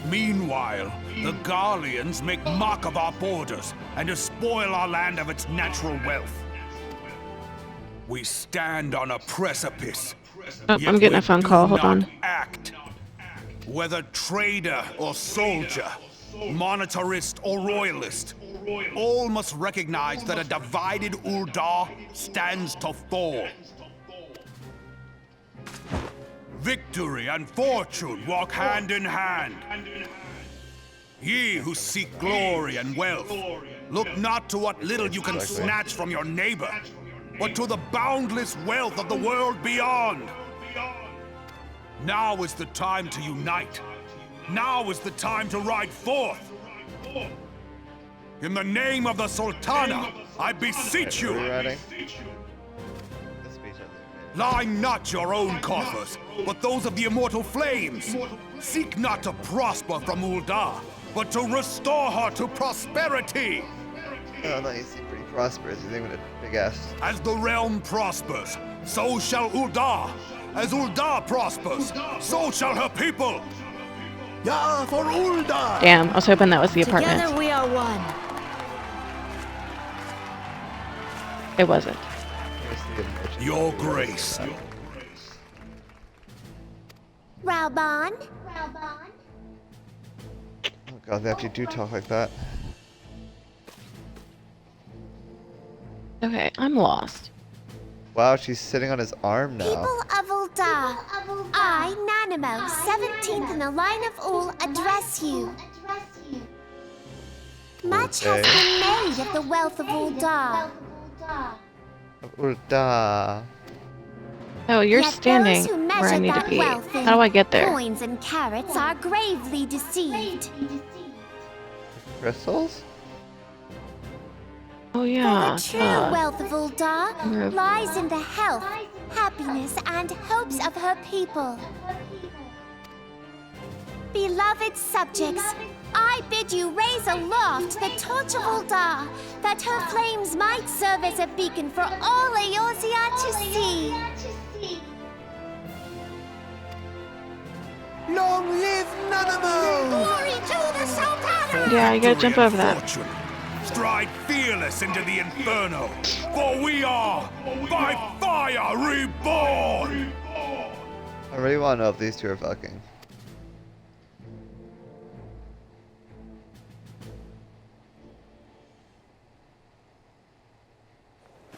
Meanwhile, the Garleans make mock of our borders and despoil our land of its natural wealth. We stand on a precipice. Oh, yet I'm getting we a phone do call. Hold not on. Act. Whether trader or soldier, monetarist or royalist, all must recognize that a divided Uldar stands to fall. Victory and fortune walk hand in hand. Ye who seek glory and wealth, look not to what little you can snatch from your neighbor, but to the boundless wealth of the world beyond. Now is the time to unite. Now is the time to ride forth. In the name of the Sultana, I beseech Are we you, ready? This speech has been line not your own coffers, but those of the immortal flames. Seek not to prosper from Uldar, but to restore her to prosperity. made. Oh, no, you seem pretty prosperous. You think with a big ass. As the realm prospers, so shall Uldar. As Uldar prospers, so shall her people. Yeah, for Ulda! Damn, I was hoping that was the apartment. Together we are one. It wasn't. Here's the emotion. Your grace. Raubon? Oh god, they actually do talk like that. Okay, I'm lost. Wow, she's sitting on his arm now. People of Uldar, I, Nanimo, 17th in the line of Ul, address you. Much has been made of the wealth of Uldar. Ulda. Oh, you're Yet standing those who where I measure need to that be. wealth in How do I get there? coins and carats are gravely deceived. Crystals? Oh For yeah. the true wealth of Uldar Rip. lies in the health, happiness, and hopes of her people. Beloved subjects, I bid you raise aloft the torch of Uldar, that her flames might serve as a beacon for all Eorzea to see. Long live Nanamo! Glory to the Sultana! Yeah, you gotta Victory jump and over that. fortune. Stride fearless into the inferno, for we are by fire reborn. I really want to know if these two are fucking.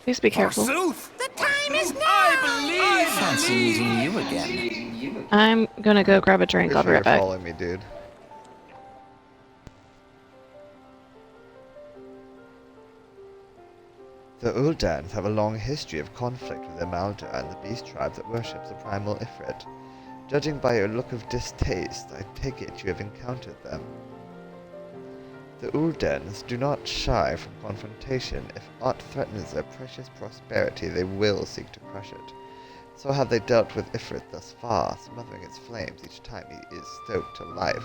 Please be careful. Forsooth, The time is now! Fancy meeting you again. I'm gonna go grab a drink. I'll be Pretty sure right you're back. following me, dude. The Uldans have a long history of conflict with Amalda and the beast tribe that worships the primal Ifrit. Judging by your look of distaste, I take it you have encountered them. The Uldans do not shy from confrontation. If aught threatens their precious prosperity, they will seek to crush it. So have they dealt with Ifrit thus far, smothering its flames each time he is stoked to life.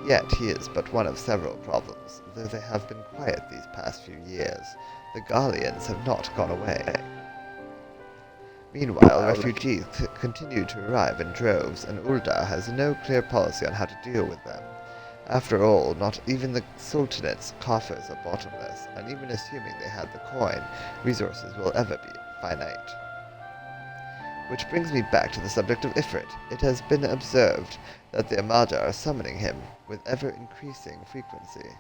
Yet he is but one of several problems, though they have been quiet these past few years. The Garleans have not gone away. Meanwhile, refugees continue to arrive in droves, and Ul'dah has no clear policy on how to deal with them. After all, not even the Sultanate's coffers are bottomless, and even assuming they had the coin, resources will ever be finite. Which brings me back to the subject of Ifrit. It has been observed that the Armada are summoning him with ever-increasing frequency.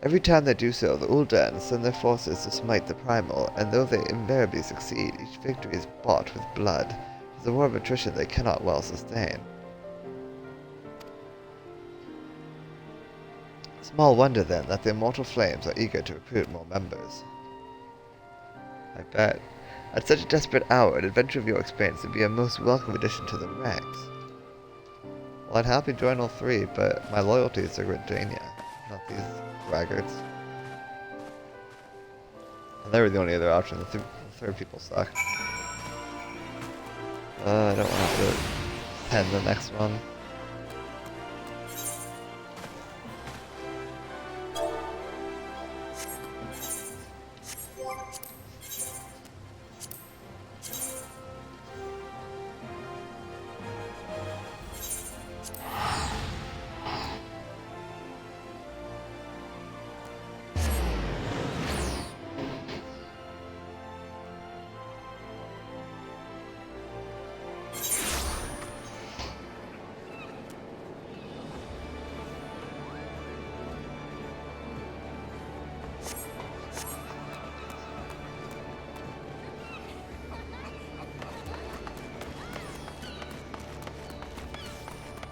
Every time they do so, the Uldans send their forces to smite the Primal, and though they invariably succeed, each victory is bought with blood. It is a war of attrition they cannot well sustain. Small wonder, then, that the Immortal Flames are eager to recruit more members. I bet. At such a desperate hour, an adventure of your experience would be a most welcome addition to the ranks. Well, I'd happily join all three, but my loyalty is to Gridania, not these braggarts. And they were the only other option. The third people suck. I don't want to pen the next one.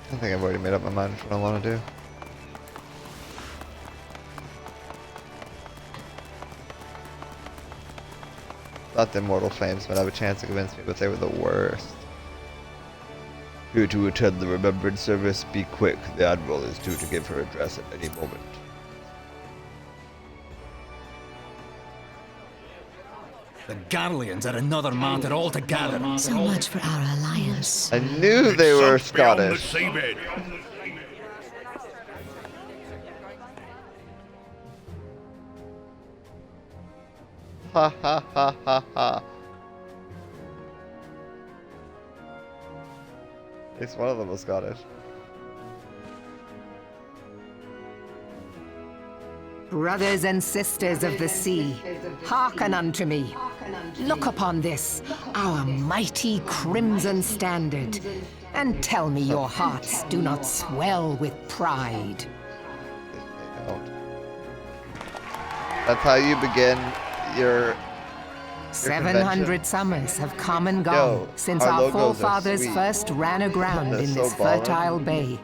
I think I've already made up my mind for what I want to do. Thought the Immortal Flames might have a chance to convince me, but they were the worst. Here to attend the remembrance service, be quick. The Admiral is due to give her address at any moment. The Garleans are another matter altogether. So much for our alliance. I knew they were Scottish. Ha ha ha ha ha. At least one of them was Scottish. Brothers and sisters of the sea, hearken unto me. Look upon this, our mighty crimson standard, and tell me your hearts do not swell with pride. They don't. That's how you begin your 700 convention. summers have come and gone since our forefathers first ran aground in this fertile bay.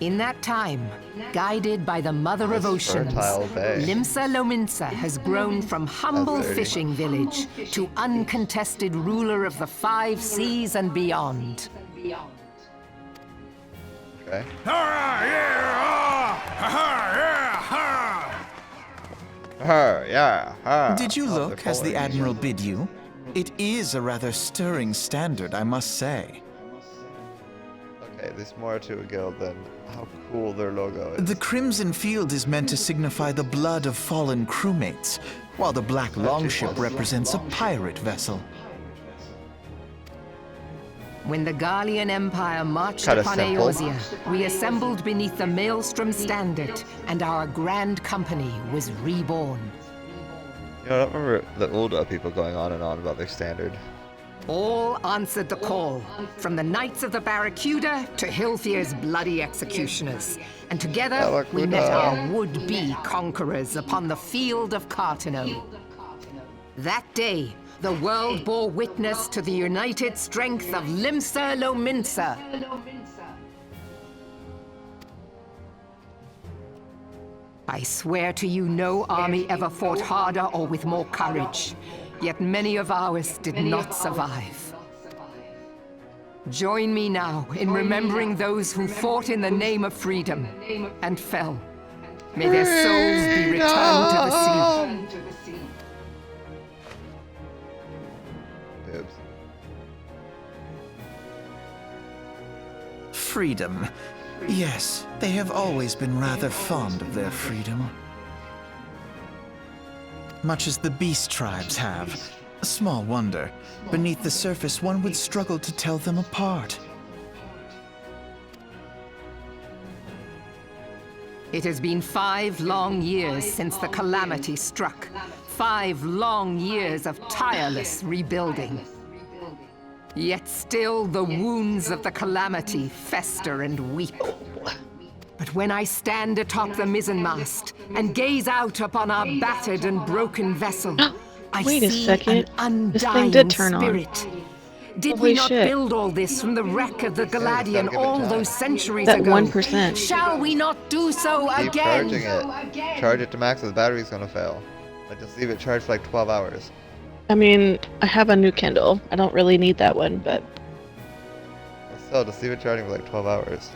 In that time, guided by the Mother of Oceans, Limsa Lominsa has grown from humble fishing village to uncontested ruler of the 5 seas and beyond. Okay. Did you look as the Admiral bid you? It is a rather stirring standard, I must say. Okay, there's more to a guild than how cool their logo is. The crimson field is meant to signify the blood of fallen crewmates, while the black longship represents a pirate vessel. When the Garlean Empire marched upon Eorzea, we assembled beneath the Maelstrom standard, and our grand company was reborn. You know, I don't remember the older people going on and on about their standard. All answered the call, from the Knights of the Barracuda to Hilfir's bloody executioners. And together we met our would-be conquerors upon the field of Cartano. That day, the world bore witness to the united strength of Limsa Lominsa. I swear to you, no army ever fought harder or with more courage. Yet many of ours did not survive. Join me now in remembering those who fought in the name of freedom and fell. May their souls be returned to the sea. Freedom. Yes, they have always been rather fond of their freedom. Much as the beast tribes have. Small wonder. Beneath the surface, one would struggle to tell them apart. It has been 5 long years since the calamity struck. 5 long years of tireless rebuilding. Yet still the wounds of the calamity fester and weep. But when I stand atop the mizzenmast and gaze out upon our battered and broken vessel, I Wait a see second. an This thing undying did turn on. spirit. Did Holy we not shit. build all this from the wreck of the Galadian give it all time. those centuries That ago? 1%. Shall we not do so Keep again? charging it. Charge it to max or the battery's gonna fail. Like, just leave it charged for like 12 hours. I mean, I have a new Kindle. I don't really need that one, but But still, just leave it charging for like 12 hours.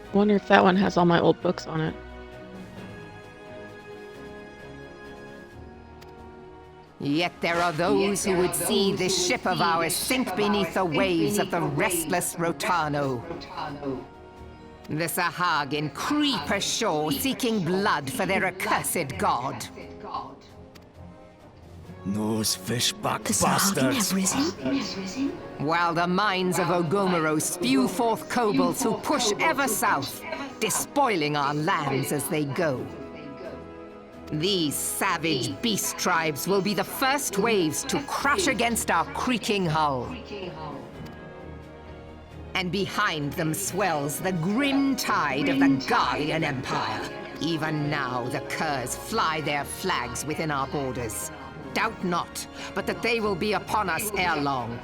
I wonder if that one has all my old books on it. Yet there are those who would see this ship of ours sink beneath the waves of the restless Rotano. The Sahagin creep ashore seeking blood for their accursed god. Those fishback The Sahagin have bastards. risen? While the mines of Ogomoro spew forth kobolds who push ever south, despoiling our lands as they go. These savage beast tribes will be the first waves to crash against our creaking hull. And behind them swells the grim tide of the Garlean Empire. Even now, the Curs fly their flags within our borders. Doubt not, but that they will be upon us ere long.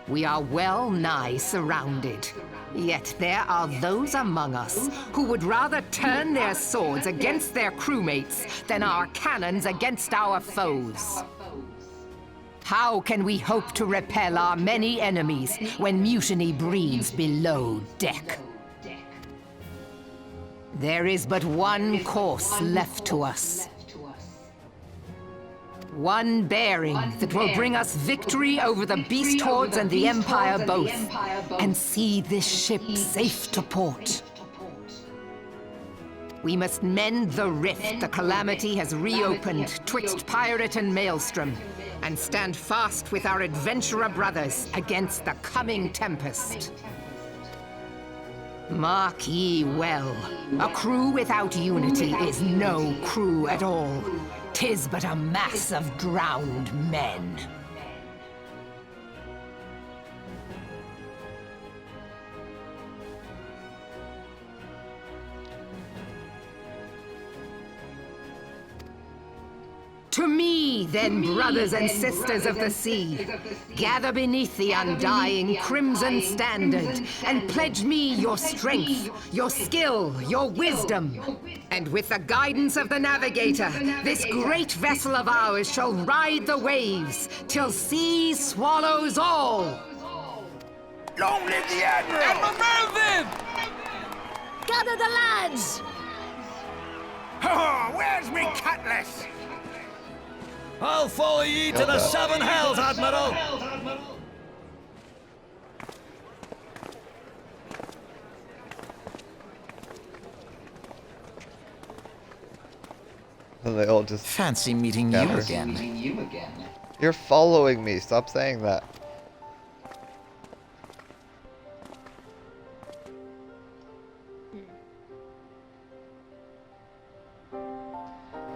We are well nigh surrounded. Yet there are those among us who would rather turn their swords against their crewmates than our cannons against our foes. How can we hope to repel our many enemies when mutiny breeds below deck? There is but one course left to us. One bearing that will bring us victory over the beast hordes and the Empire both, and see this ship safe to port. We must mend the rift the calamity has reopened twixt pirate and maelstrom, and stand fast with our adventurer brothers against the coming tempest. Mark ye well, a crew without unity is no crew at all. 'Tis but a mass of drowned men. To me, then, brothers and sisters of the sea, gather beneath the undying crimson standard, and pledge me your strength, your skill, your wisdom. And with the guidance of the navigator, this great vessel of ours shall ride the waves, till sea swallows all. Long live the Admiral! Admiral Gather the lads! Oh, where's me cutlass? I'll follow ye to the 7 hells, Admiral! And they all just... Fancy meeting you Gather. again. You're following me. Stop saying that.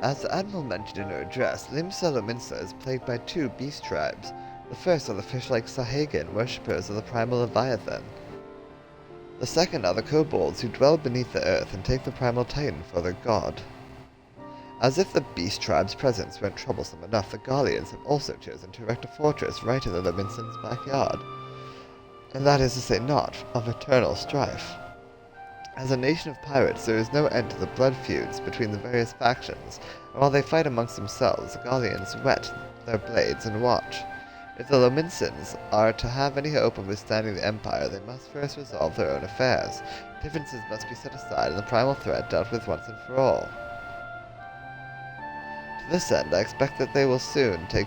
As the Admiral mentioned in her address, Limsala Minsa is plagued by 2 beast tribes. The first are the fish-like Sahagin, worshippers of the primal Leviathan. The second are the kobolds, who dwell beneath the earth and take the primal Titan for their god. As if the beast tribe's presence weren't troublesome enough, the Garleans have also chosen to erect a fortress right in the Minson's backyard. And that is to say not of eternal strife. As a nation of pirates, there is no end to the blood feuds between the various factions, and while they fight amongst themselves, the Garleans whet their blades and watch. If the Lominsons are to have any hope of withstanding the Empire, they must first resolve their own affairs. Differences must be set aside and the primal threat dealt with once and for all. To this end, I expect that they will soon take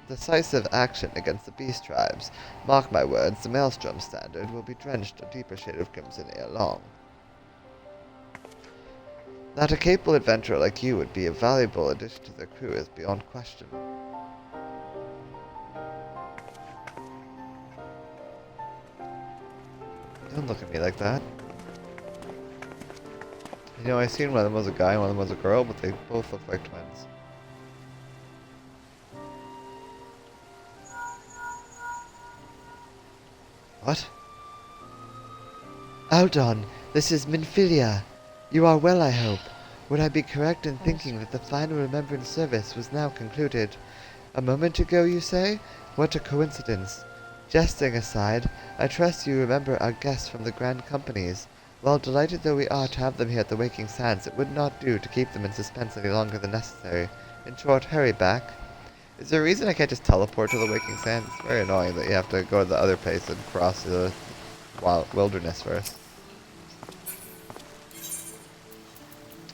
decisive action against the beast tribes. Mark my words, the Maelstrom Standard will be drenched a deeper shade of crimson ere long. That a capable adventurer like you would be a valuable addition to their crew is beyond question. Don't look at me like that. You know, I seen one of them was a guy and one of them was a girl, but they both look like twins. What? Aldon, this is Minfilia. You are well, I hope. Would I be correct in thinking that the final remembrance service was now concluded? A moment ago, you say? What a coincidence. Jesting aside, I trust you remember our guests from the Grand Companies. While delighted though we are to have them here at the Waking Sands, it would not do to keep them in suspense any longer than necessary. In short, hurry back. Is there a reason I can't just teleport to the Waking Sands? It's very annoying that you have to go to the other place and cross the wilderness first.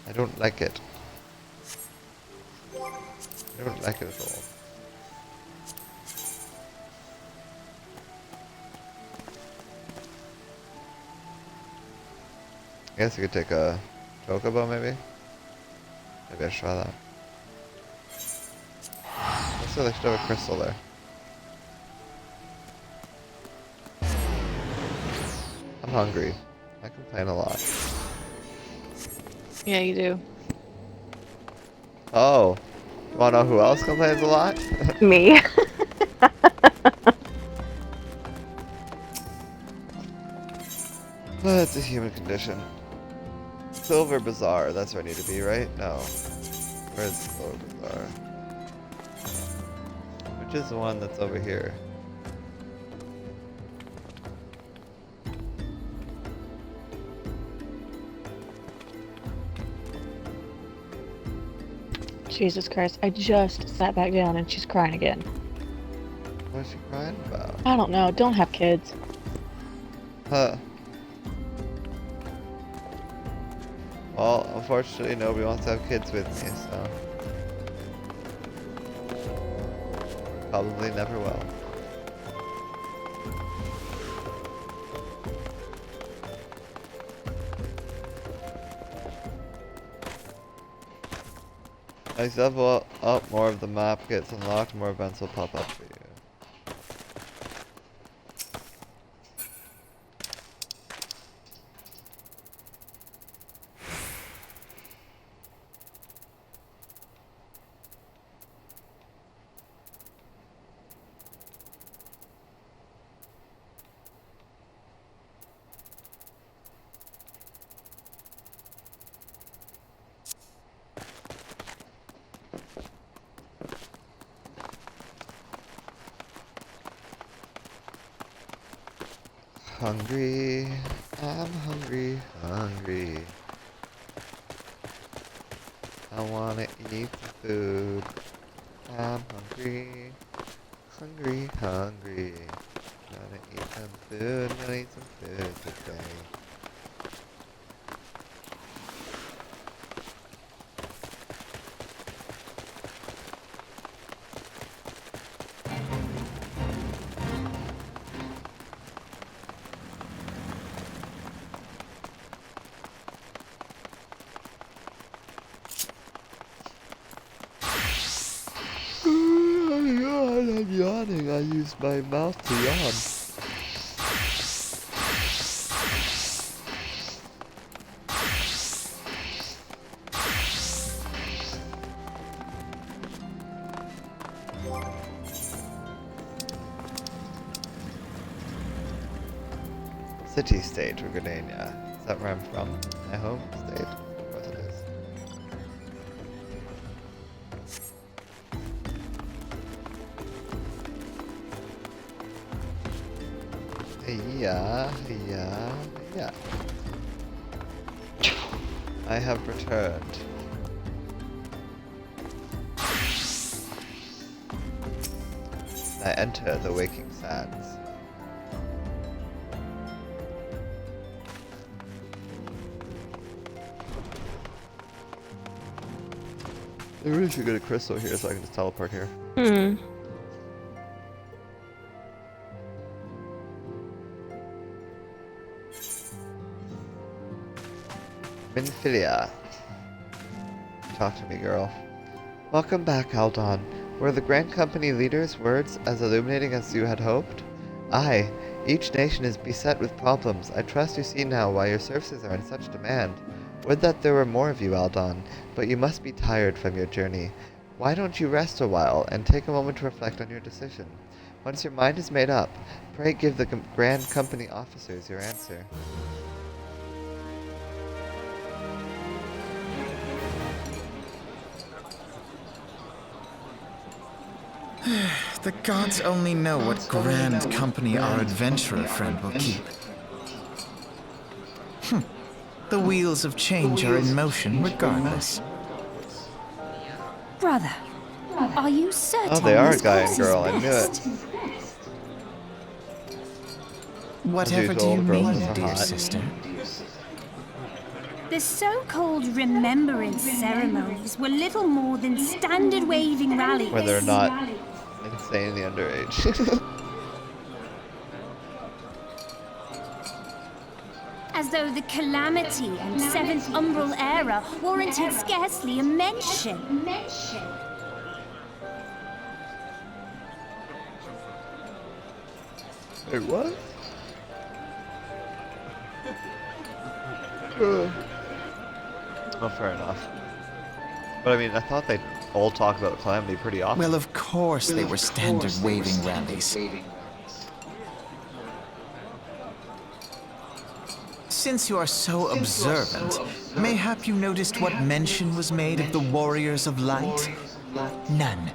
I don't like it. I don't like it at all. I guess you could take a chocobo, maybe? Maybe I should try that. Looks like they should have a crystal there. I'm hungry. I complain a lot. Yeah, you do. Oh. You wanna know who else complains a lot? Me. It's a human condition. Silver Bazaar, that's where I need to be, right? No. Where's Silver Bazaar? Which is the one that's over here? Jesus Christ, I just sat back down and she's crying again. What's she crying about? I don't know, don't have kids. Huh. Well, unfortunately nobody wants to have kids with me, so... Probably never will. As you level up, more of the map gets unlocked, more events will pop up for you. Hungry, I'm hungry, hungry. I wanna eat some food. I'm hungry, hungry, hungry. Gonna eat some food, gonna eat some food today. I'm yawning. I used my mouth to yawn. City state, Rugadania. Is that where I'm from? My home state? Of course it is. Yeah. I have returned. I enter the waking sands. I really should get a crystal here so I can just teleport here. Minfilia. Talk to me, girl. Welcome back, Aldon. Were the Grand Company leader's words as illuminating as you had hoped? Aye. Each nation is beset with problems. I trust you see now why your services are in such demand. Would that there were more of you, Aldon, but you must be tired from your journey. Why don't you rest a while and take a moment to reflect on your decision? Once your mind is made up, pray give the Grand Company officers your answer. The gods only know what grand company our adventurer friend will keep. The wheels of change are in motion regardless. Brother, are you certain? Oh, they are this guy and course girl, is I knew it. Whatever do you girls mean, are dear hot. sister? The so-called remembrance ceremonies were little more than standard waving rallies. Where they're not insanely underage. As though the calamity and Seventh Umbral era warranted scarcely a mention. Wait, what? Oh, fair enough. But I mean, I thought they'd all talk about Calamity pretty often. Well, of course they were standard waving rallies. Since you are so observant, mayhap you noticed what mention was made of the Warriors of Light? None.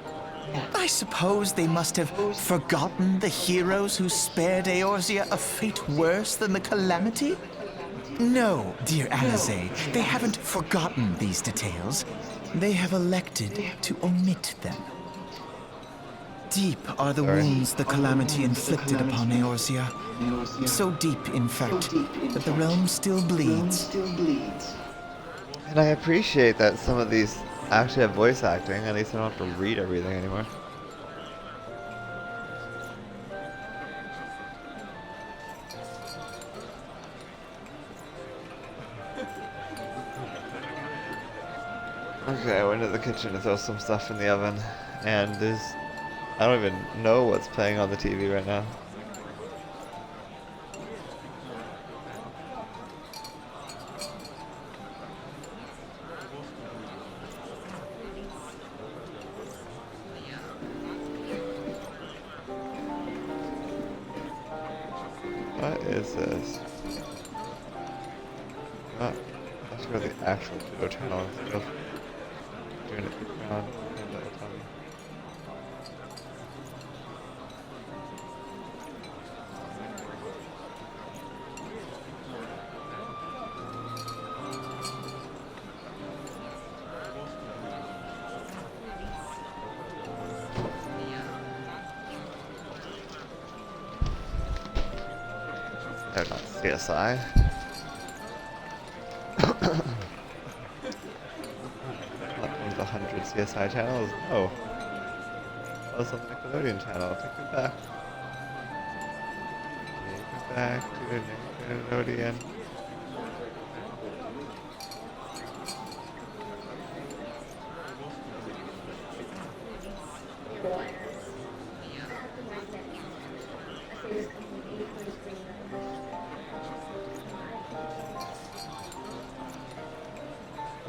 I suppose they must have forgotten the heroes who spared Eorzea a fate worse than the Calamity? No, dear Alize, they haven't forgotten these details. They have elected to omit them. Deep are the wounds the Calamity inflicted upon Eorzea. So deep, in fact, that the realm still bleeds. And I appreciate that some of these actually have voice acting. At least I don't have to read everything anymore. Okay, I went to the kitchen to throw some stuff in the oven, and I don't even know what's playing on the TV right now. What is this? Oh, that's where the actual video channel is. Doing it around and that'll tell me. They're not CSI. One of the 100 CSI channels? No. That was on the Nickelodeon channel. Take me back. Take me back to Nickelodeon.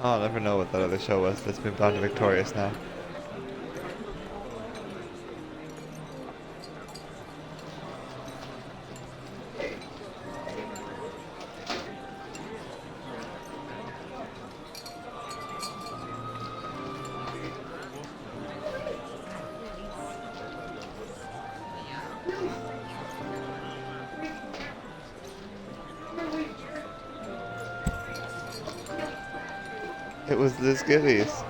Oh, I'll never know what that other show was that's moved on to Victorious now. It was the Skivvies.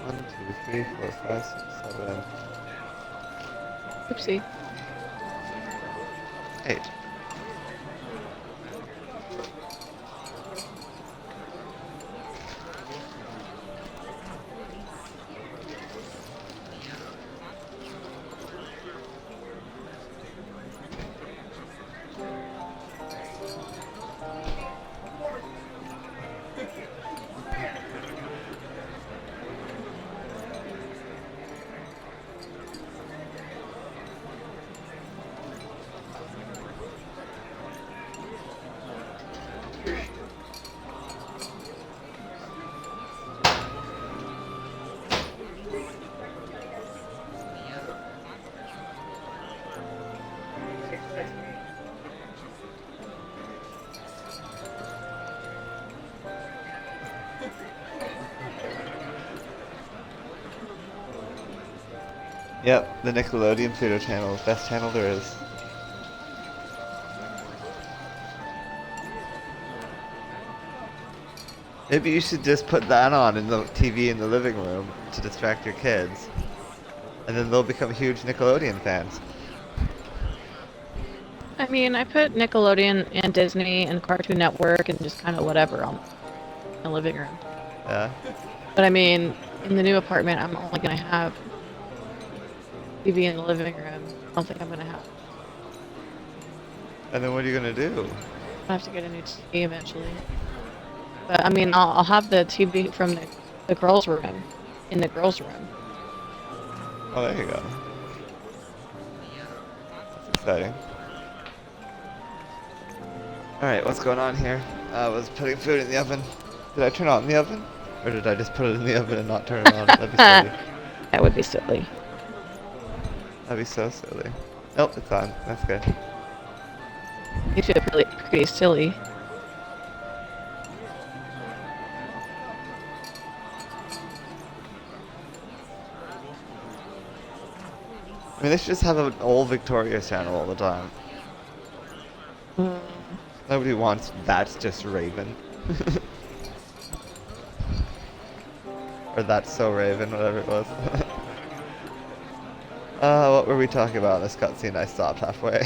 1, 2, 3, 4, 5, 6, 7. Oopsie. 8. Yep, the Nickelodeon Pluto channel, best channel there is. Maybe you should just put that on in the TV in the living room to distract your kids. And then they'll become huge Nickelodeon fans. I mean, I put Nickelodeon and Disney and Cartoon Network and just kind of whatever on the living room. Yeah. But I mean, in the new apartment, I'm only gonna have TV in the living room. I don't think I'm gonna have. And then what are you gonna do? I have to get a new TV eventually. But I mean, I'll have the TV from the girls' room in the girls' room. Oh, there you go. That's exciting. Alright, what's going on here? I was putting food in the oven. Did I turn on the oven? Or did I just put it in the oven and not turn it on? That'd be silly. That would be silly. That'd be so silly. Nope, it's on. That's good. You feel pretty silly. I mean, they should just have an old Victoria's channel all the time. Nobody wants That's Just Raven. Or That's So Raven, whatever it was. What were we talking about in this cutscene? I stopped halfway.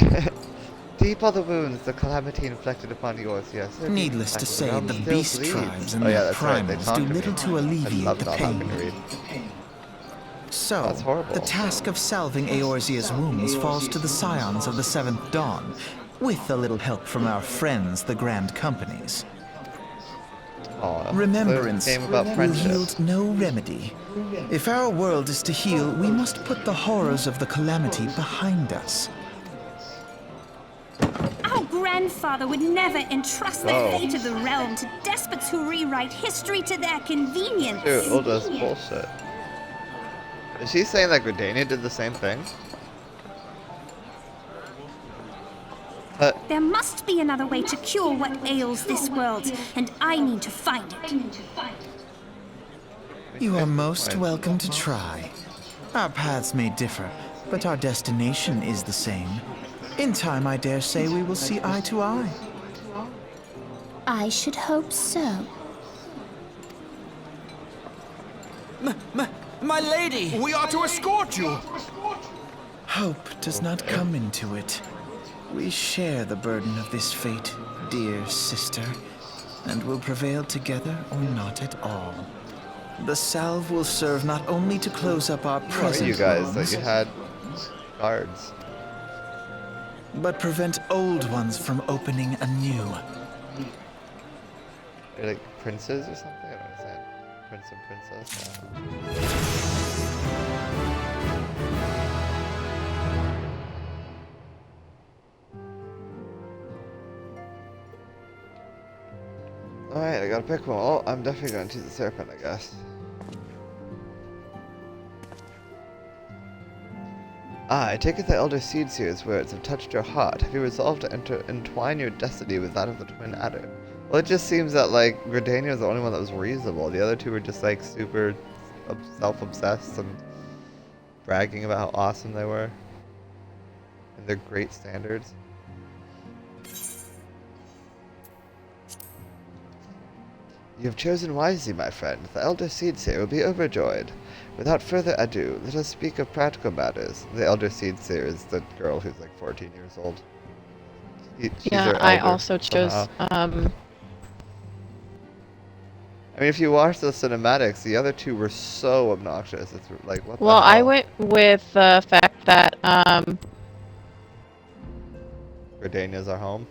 Deep are the wounds the calamity inflicted upon yours, yes. Needless to say, the beast tribes and their primals do little to alleviate the pain. So, the task of salving Eorzea's wounds falls to the scions of the Seventh Dawn, with a little help from our friends, the Grand Companies. Remembrance will yield no remedy. If our world is to heal, we must put the horrors of the calamity behind us. Our grandfather would never entrust the fate of the realm to despots who rewrite history to their convenience. Dude, all this bullshit. Is she saying that Gridania did the same thing? There must be another way to cure what ails this world, and I need to find it. You are most welcome to try. Our paths may differ, but our destination is the same. In time, I dare say we will see eye to eye. I should hope so. My lady! We are to escort you! Hope does not come into it. We share the burden of this fate, dear sister, and will prevail together or not at all. The salve will serve not only to close up our present you guys wounds, that you had guards, but prevent old ones from opening anew. They're like princes or something? I don't understand. Prince and princess. Alright, I gotta pick one. Oh, I'm definitely going to choose the serpent, I guess. I take it the Elder Seedseer's words have touched your heart. Have you resolved to entwine your destiny with that of the Twin Adder? Well, it just seems that, like, Gridania was the only one that was reasonable. The other two were just, like, super self-obsessed and bragging about how awesome they were. And their great standards. You have chosen wisely, my friend. The Elder Seedseer will be overjoyed. Without further ado, let us speak of practical matters. The elder seed seer is the girl who's like 14 years old. She's Yeah, our I elder also chose. somehow. I mean, if you watch the cinematics, the other two were so obnoxious. It's like, what the hell? Well, I went with the fact that Gridania's our home.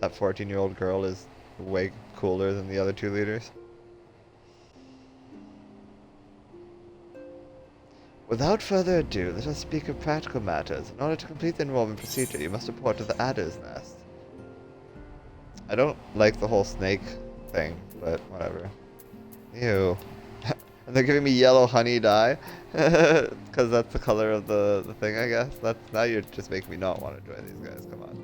That 14-year-old girl is way cooler than the other two leaders. Without further ado, let us speak of practical matters. In order to complete the enrollment procedure, you must report to the Adder's Nest. I don't like the whole snake thing, but whatever. Ew. And they're giving me yellow honey dye, because that's the color of the thing, I guess. Now you're just making me not want to join these guys, come on.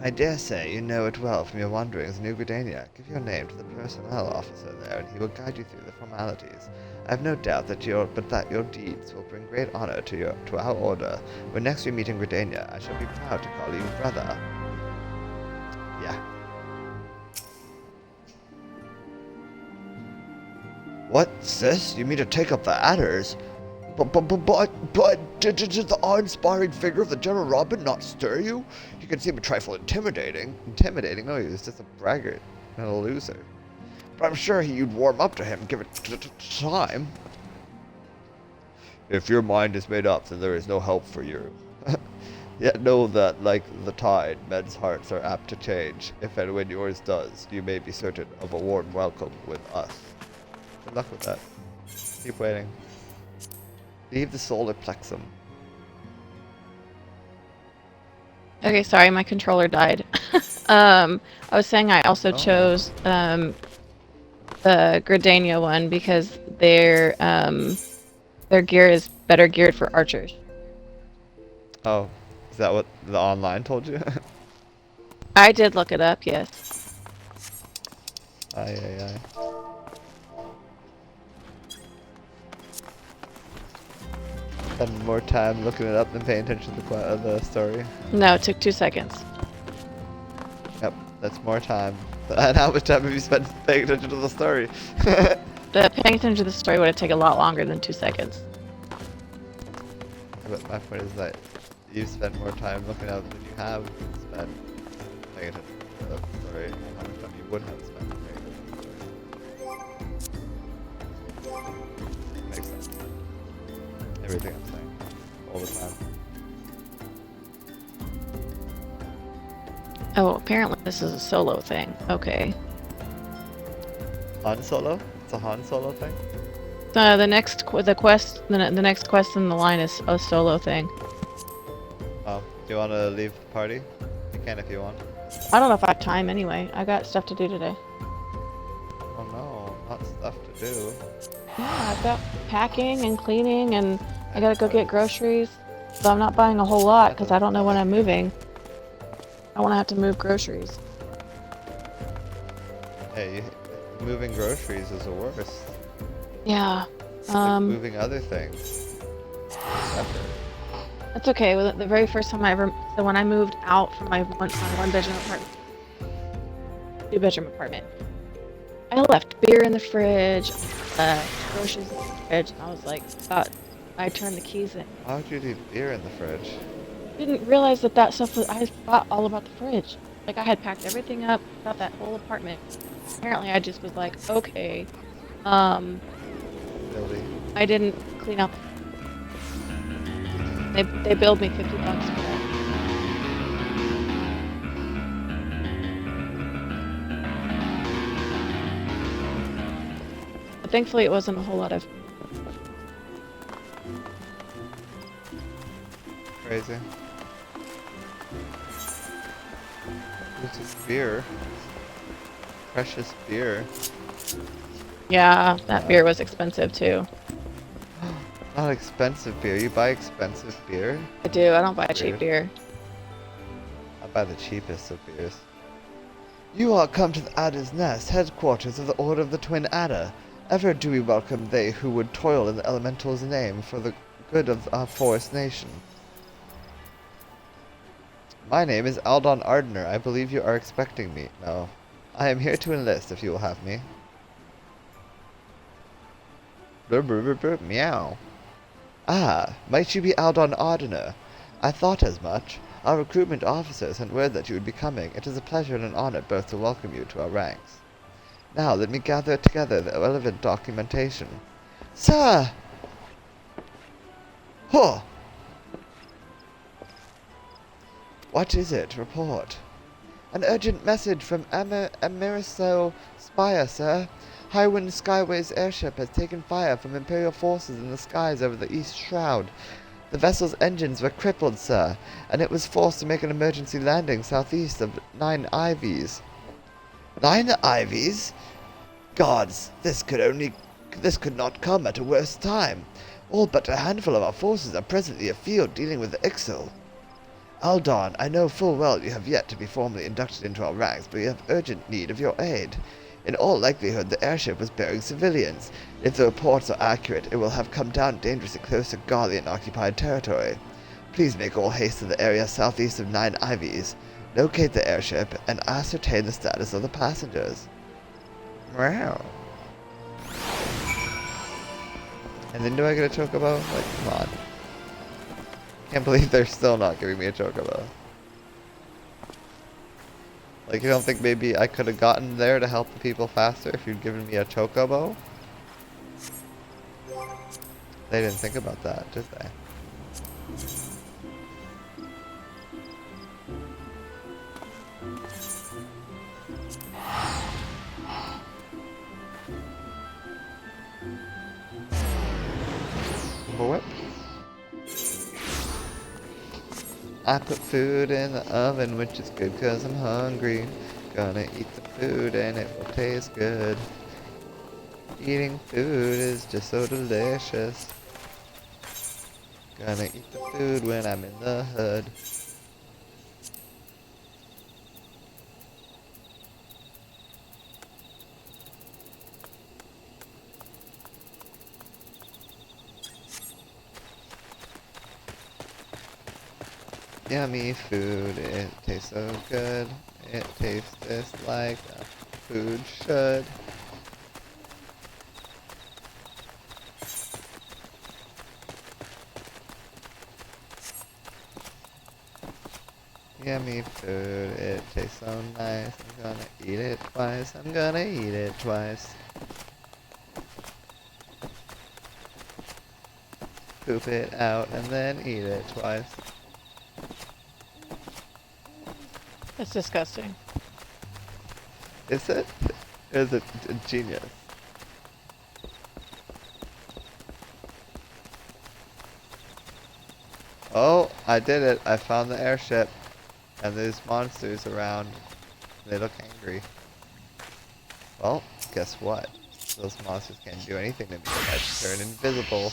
I dare say you know it well from your wanderings in New Gridania. Give your name to the personnel officer there, and he will guide you through the formalities. I have no doubt that your deeds will bring great honor to our order. When next we meet in Gridania, I shall be proud to call you brother. Yeah. What, sis? You mean to take up the adders? But did the awe-inspiring figure of the General Robin not stir you? He can seem a trifle intimidating. Intimidating? No, he was just a braggart and a loser. But I'm sure you'd warm up to him, give it time. If your mind is made up, then there is no help for you. Yet know that, like the tide, men's hearts are apt to change. If and when yours does, you may be certain of a warm welcome with us. Good luck with that. Keep waiting. Leave the solar plexum. Okay, sorry, my controller died. I was saying I also chose the Gridania one because their gear is better geared for archers. Oh, is that what the online told you? I did look it up, yes. Aye. Spend more time looking it up than paying attention to the story. No, it took 2 seconds. Yep, that's more time. And how much time have you spent paying attention to the story? Paying attention to the story would have taken a lot longer than 2 seconds. But my point is that you've spent more time looking at it than you have spent paying attention to the story. How much time you would have spent paying attention to the story. Makes sense. Everything I'm saying. All the time. Oh, apparently this is a solo thing. Okay. Han Solo? It's a Han Solo thing? The next quest in the line is a solo thing. Oh, do you want to leave the party? You can if you want. I don't know if I have time anyway. I got stuff to do today. Oh no, not stuff to do. Yeah, I've got packing and cleaning, and I gotta go get groceries. So I'm not buying a whole lot because I don't know when I'm moving. I want to have to move groceries. Hey, moving groceries is the worst. Yeah. It's like moving other things. That's okay. Well, the very first time so when I moved out from my one-bedroom apartment, 2-bedroom apartment, I left beer in the fridge, groceries in the fridge, and I was like, I turned the keys in. Why would you leave beer in the fridge? Didn't realize that stuff was, I thought all about the fridge. Like, I had packed everything up about that whole apartment. Apparently I just was like, okay, Really? I didn't clean up. They billed me $50 for that. But thankfully it wasn't a whole lot of. Crazy. This is beer. Precious beer. Yeah, that beer was expensive too. Not expensive beer. You buy expensive beer? I do. I don't buy cheap beer. I buy the cheapest of beers. You are come to the Adder's Nest, headquarters of the Order of the Twin Adder. Ever do we welcome they who would toil in the Elemental's name for the good of our forest nation. My name is Aldon Ardener. I believe you are expecting me. No. I am here to enlist if you will have me. Brr, brr, brr, brr, meow. Ah, might you be Aldon Ardener? I thought as much. Our recruitment officer sent word that you would be coming. It is a pleasure and an honor both to welcome you to our ranks. Now let me gather together the relevant documentation. Sir! Huh! What is it? Report. An urgent message from Ameriso Spire, sir. Highwind Skyway's airship has taken fire from Imperial forces in the skies over the East Shroud. The vessel's engines were crippled, sir, and it was forced to make an emergency landing southeast of 99geek. 99geek? Gods, this could not come at a worse time. All but a handful of our forces are presently afield dealing with the Ixil. Aldon, I know full well you have yet to be formally inducted into our ranks, but we have urgent need of your aid. In all likelihood, the airship was bearing civilians. If the reports are accurate, it will have come down dangerously close to Garlean-occupied territory. Please make all haste to the area southeast of 99geek. Locate the airship and ascertain the status of the passengers. Wow. And then do I get a chocobo? Like, come on. Can't believe they're still not giving me a chocobo. Like, you don't think maybe I could have gotten there to help the people faster if you'd given me a chocobo? They didn't think about that, did they? What? I put food in the oven, which is good cause I'm hungry. Gonna eat the food and it will taste good. Eating food is just so delicious. Gonna eat the food when I'm in the hood. Yummy food, it tastes so good. It tastes just like a food should. Yummy food, it tastes so nice. I'm gonna eat it twice. I'm gonna eat it twice. Poop it out and then eat it twice. That's disgusting. Is it? Is it genius? Oh, I did it. I found the airship. And there's monsters around. They look angry. Well, guess what? Those monsters can't do anything to me if I turn invisible.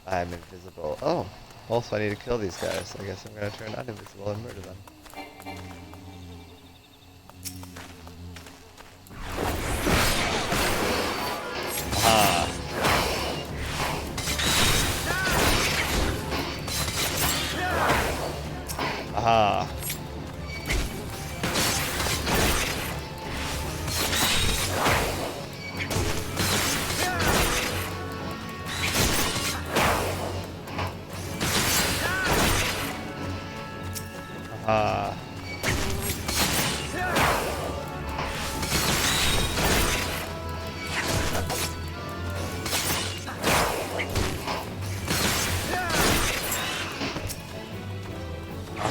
I'm invisible. Oh, also I need to kill these guys. I guess I'm gonna turn uninvisible and murder them. Ah. Aha. Aha.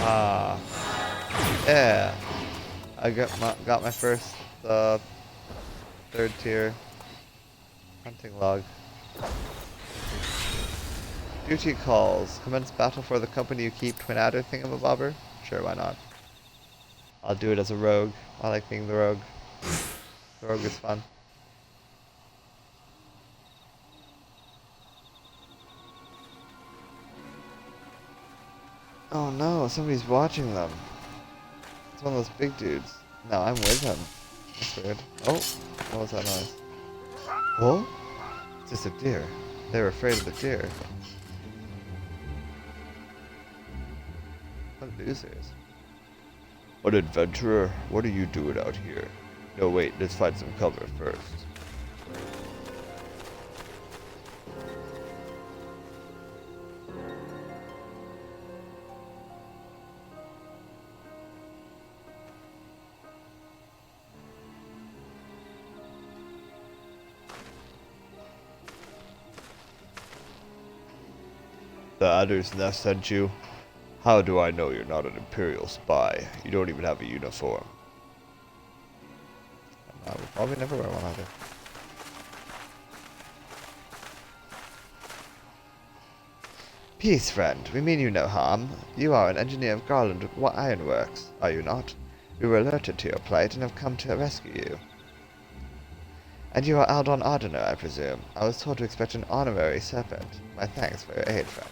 Ah, yeah. I got my first third tier hunting log. Duty calls. Commence battle for the company you keep. Twin adder thingamabobber? Sure, why not? I'll do it as a rogue. I like being the rogue. The rogue is fun. Oh no, somebody's watching them. It's one of those big dudes. No, I'm with him. That's weird. Oh, what was that noise? Oh? It's just a deer. They were afraid of the deer. What losers. An adventurer, what are you doing out here? No, wait, let's find some cover first. The Adder's Nest sent you? How do I know you're not an Imperial spy? You don't even have a uniform. I will probably never wear one either. Peace, friend. We mean you no harm. You are an engineer of Garland Ironworks, are you not? We were alerted to your plight and have come to rescue you. And you are Aldon Ardener, I presume. I was told to expect an honorary serpent. My thanks for your aid, friend.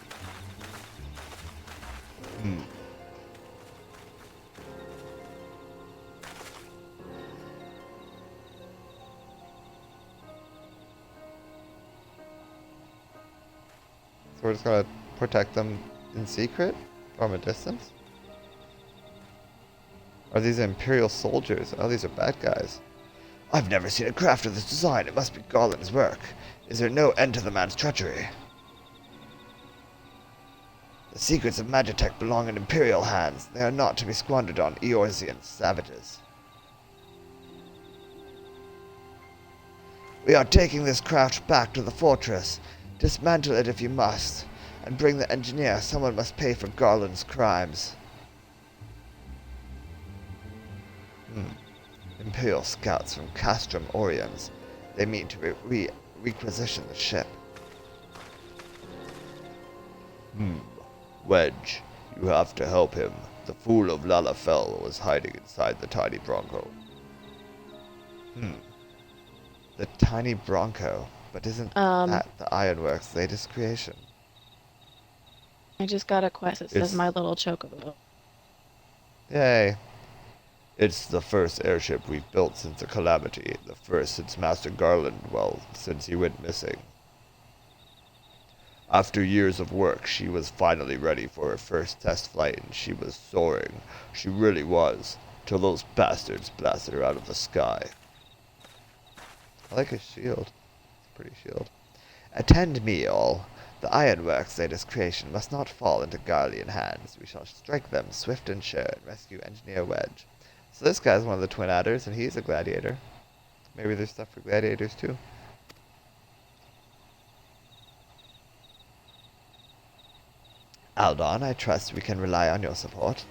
So we're just gonna protect them in secret from a distance? Are these Imperial soldiers? Oh, these are bad guys. I've never seen a craft of this design. It must be Garland's work. Is there no end to the man's treachery? The secrets of Magitech belong in Imperial hands. They are not to be squandered on Eorzean savages. We are taking this craft back to the fortress. Dismantle it if you must, and bring the engineer. Someone must pay for Garland's crimes. Imperial scouts from Castrum Oriens. They mean to requisition the ship. Wedge, you have to help him. The fool of Lalafell was hiding inside the tiny Bronco. The tiny Bronco? But isn't that the Ironworks' latest creation? I just got a quest that says my little chocobo. Yay. It's the first airship we've built since the Calamity. The first since Master Garland, well, since he went missing. After years of work, she was finally ready for her first test flight, and she was soaring. She really was, till those bastards blasted her out of the sky. I like his shield. It's a pretty shield. Attend me, all. The Ironworks' latest creation must not fall into Garlean hands. We shall strike them swift and sure and rescue Engineer Wedge. So this guy's one of the Twin Adders, and he's a gladiator. Maybe there's stuff for gladiators, too. Aldon, I trust we can rely on your support.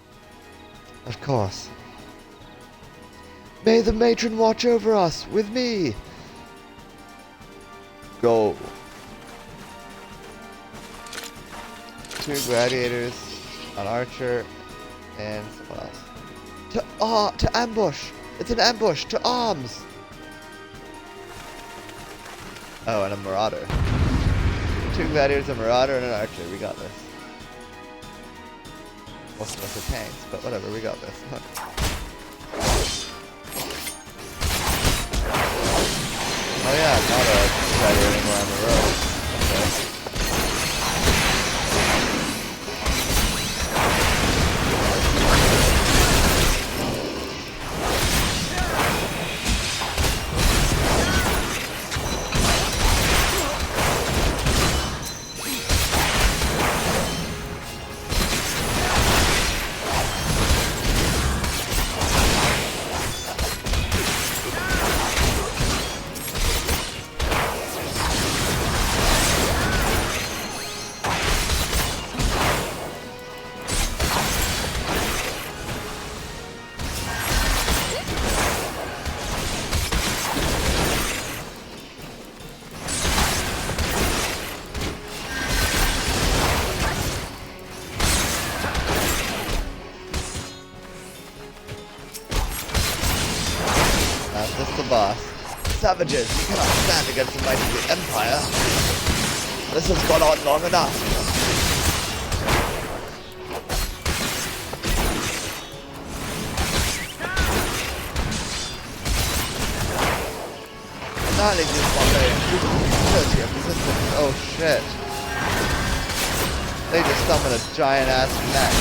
Of course. May the matron watch over us, with me! Go. 2 gladiators, an archer, and someone else. To ambush! It's an ambush! To arms! Oh, and a marauder. 2 gladiators, a marauder, and an archer. We got this. Most of us are tanks, but whatever, we got this. Oh yeah, not a gladiator anymore on the road. Okay. Boss. Savages, you cannot stand against the might of the Empire. This has gone on long enough. Annihilate these barbarians. ability of resistance. Oh shit. They just summoned a giant ass mech.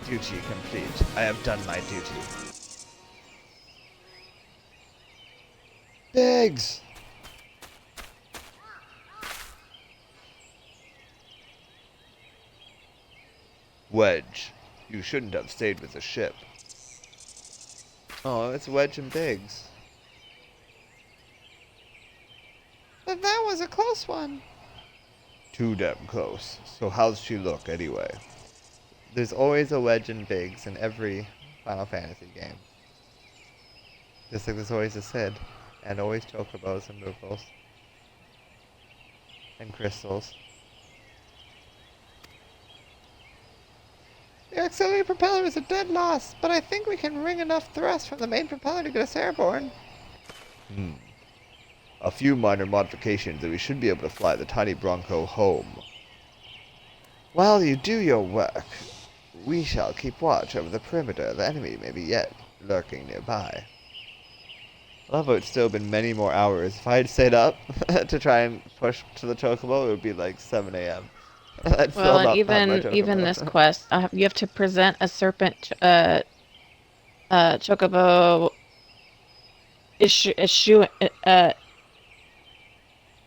Duty complete. I have done my duty. Biggs! Wedge, you shouldn't have stayed with the ship. Oh, it's Wedge and Biggs. But that was a close one. Too damn close. So how's she look anyway? There's always a Wedge and Biggs in every Final Fantasy game. Just like there's always a Cid, and always chocobos and moogles. And crystals. The auxiliary propeller is a dead loss, but I think we can wring enough thrust from the main propeller to get us airborne. A few minor modifications and we should be able to fly the tiny Bronco home. While you do your work, we shall keep watch over the perimeter. The enemy may be yet lurking nearby. I love how it's still been many more hours. If I had stayed up to try and push to the chocobo, it would be like 7 a.m. Well, and even this quest, you have to present a serpent chocobo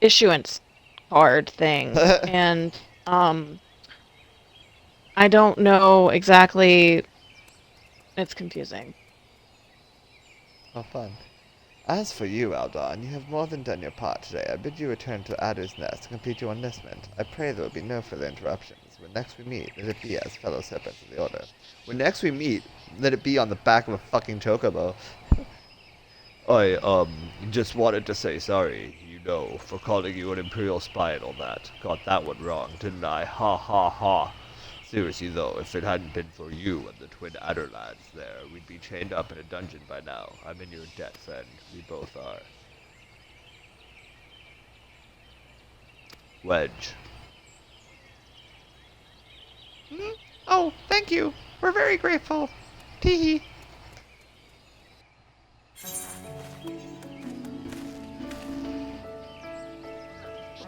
issuance card thing, and I don't know exactly. It's confusing. Oh, fun. As for you, Aldon, you have more than done your part today. I bid you return to Adder's Nest to complete your enlistment. I pray there will be no further interruptions. When next we meet, let it be as fellow serpents of the Order. When next we meet, let it be on the back of a fucking chocobo. I, just wanted to say sorry, you know, for calling you an Imperial spy and all that. Got that one wrong, didn't I? Ha ha ha. Seriously though, if it hadn't been for you and the twin adder lads there, we'd be chained up in a dungeon by now. I'm in your debt, friend. We both are. Wedge. Oh, thank you. We're very grateful. Teehee.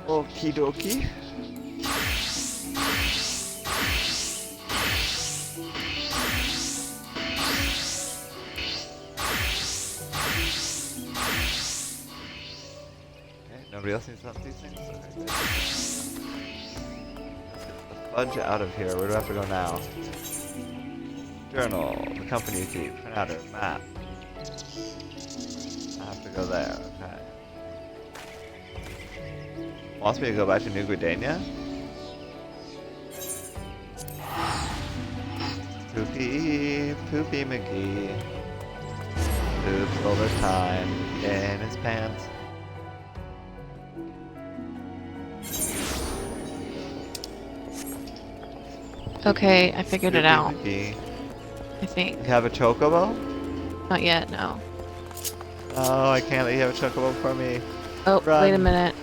Okie dokie. Nobody else needs up these things? Okay. Let's get the fudge out of here. Where do I have to go now? Journal, the company keep, print out a map. I have to go there, okay. Wants me to go back to New Gridania? Poopy McGee. Poops all the time in his pants. Okay, I figured it out. McGee. I think. You have a chocobo? Not yet, no. Oh, I can't let you have a chocobo for me. Oh, Run. wait a minute.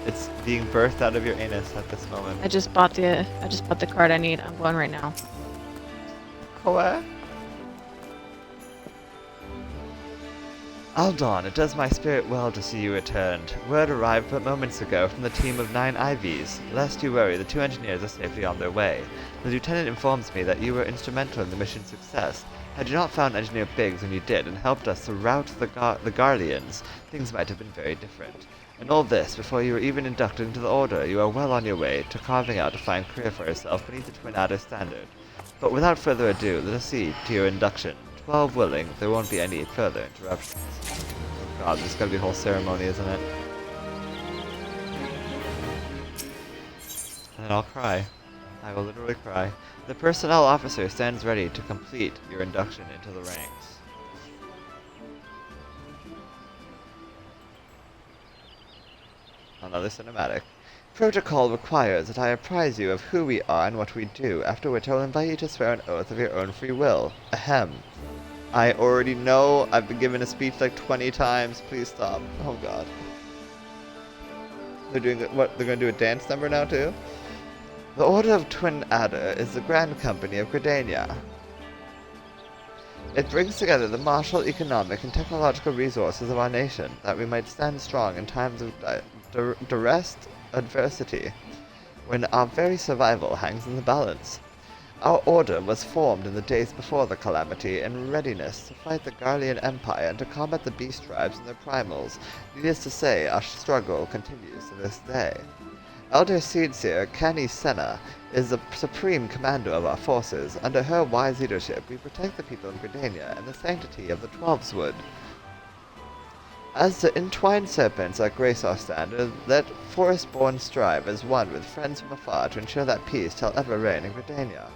It's being birthed out of your anus at this moment. I just bought the card I need. I'm going right now. What? Aldon, it does my spirit well to see you returned. Word arrived but moments ago from the team of 9 IVs. Lest you worry, the 2 engineers are safely on their way. The lieutenant informs me that you were instrumental in the mission's success. Had you not found Engineer Biggs when you did and helped us to rout the Guardians, things might have been very different. And all this before you were even inducted into the Order. You are well on your way to carving out a fine career for yourself beneath the Twin Adder standard. But without further ado, let us see to your induction. 12 willing, there won't be any further interruptions. Oh god, there's gotta be a whole ceremony, isn't it? And then I'll cry. I will literally cry. The personnel officer stands ready to complete your induction into the ranks. Another cinematic. Protocol requires that I apprise you of who we are and what we do, after which I will invite you to swear an oath of your own free will. Ahem. I already know. I've been given a speech like 20 times. Please stop. Oh god. They're doing what? They're gonna do a dance number now too? The Order of Twin Adder is the Grand Company of Gridania. It brings together the martial, economic, and technological resources of our nation, that we might stand strong in times of duress adversity, when our very survival hangs in the balance. Our order was formed in the days before the calamity in readiness to fight the Garlean Empire and to combat the beast tribes and their primals. Needless to say, our struggle continues to this day. Elder Seedseer Kani Senna is the supreme commander of our forces. Under her wise leadership, we protect the people of Gridania and the sanctity of the Twelveswood. As the entwined serpents that grace our standard, let forest-born strive as one with friends from afar to ensure that peace shall ever reign in Gridania.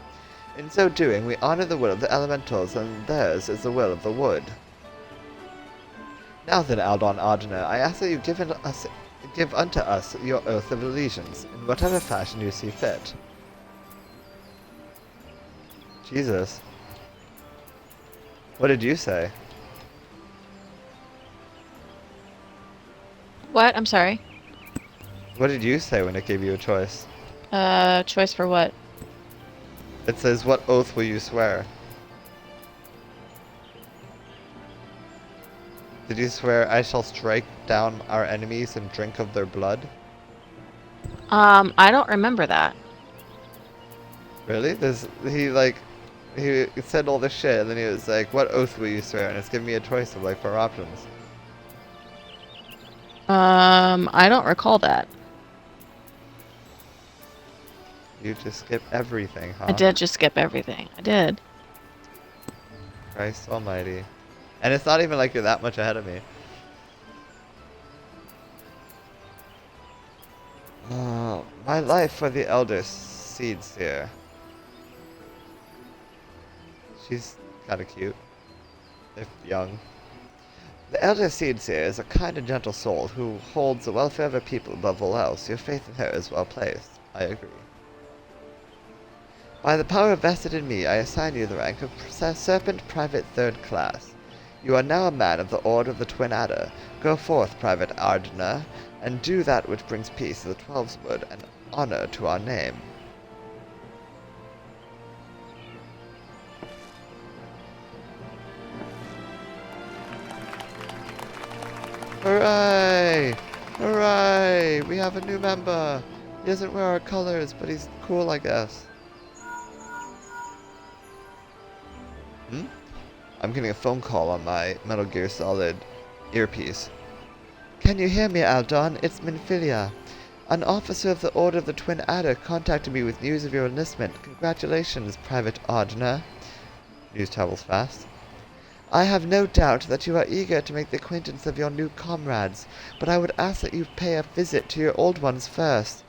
In so doing, we honor the will of the elementals, and theirs is the will of the wood. Now then, Aldon Ardner, I ask that you give unto us your oath of allegiance, in whatever fashion you see fit. Jesus. What did you say? What? I'm sorry. What did you say when it gave you a choice? Choice for what? It says, what oath will you swear? Did you swear, I shall strike down our enemies and drink of their blood? I don't remember that. Really? He said all this shit, and then he was like, what oath will you swear? And it's giving me a choice of like 4 options. I don't recall that. You just skip everything, huh? I did just skip everything. I did. Christ almighty. And it's not even like you're that much ahead of me. My life for the elder Seedseer. She's kinda cute. If young. The elder Seedseer is a kind and gentle soul who holds the welfare of her people above all else. Your faith in her is well placed. I agree. By the power vested in me, I assign you the rank of Serpent Private 3rd Class. You are now a man of the Order of the Twin Adder. Go forth, Private Ardner, and do that which brings peace to the Twelveswood and honor to our name. Hooray! Hooray! We have a new member! He doesn't wear our colors, but he's cool, I guess. I'm getting a phone call on my Metal Gear Solid earpiece. Can you hear me, Aldon? It's Minfilia. An officer of the Order of the Twin Adder contacted me with news of your enlistment. Congratulations, Private Ardner. News travels fast. I have no doubt that you are eager to make the acquaintance of your new comrades, but I would ask that you pay a visit to your old ones first.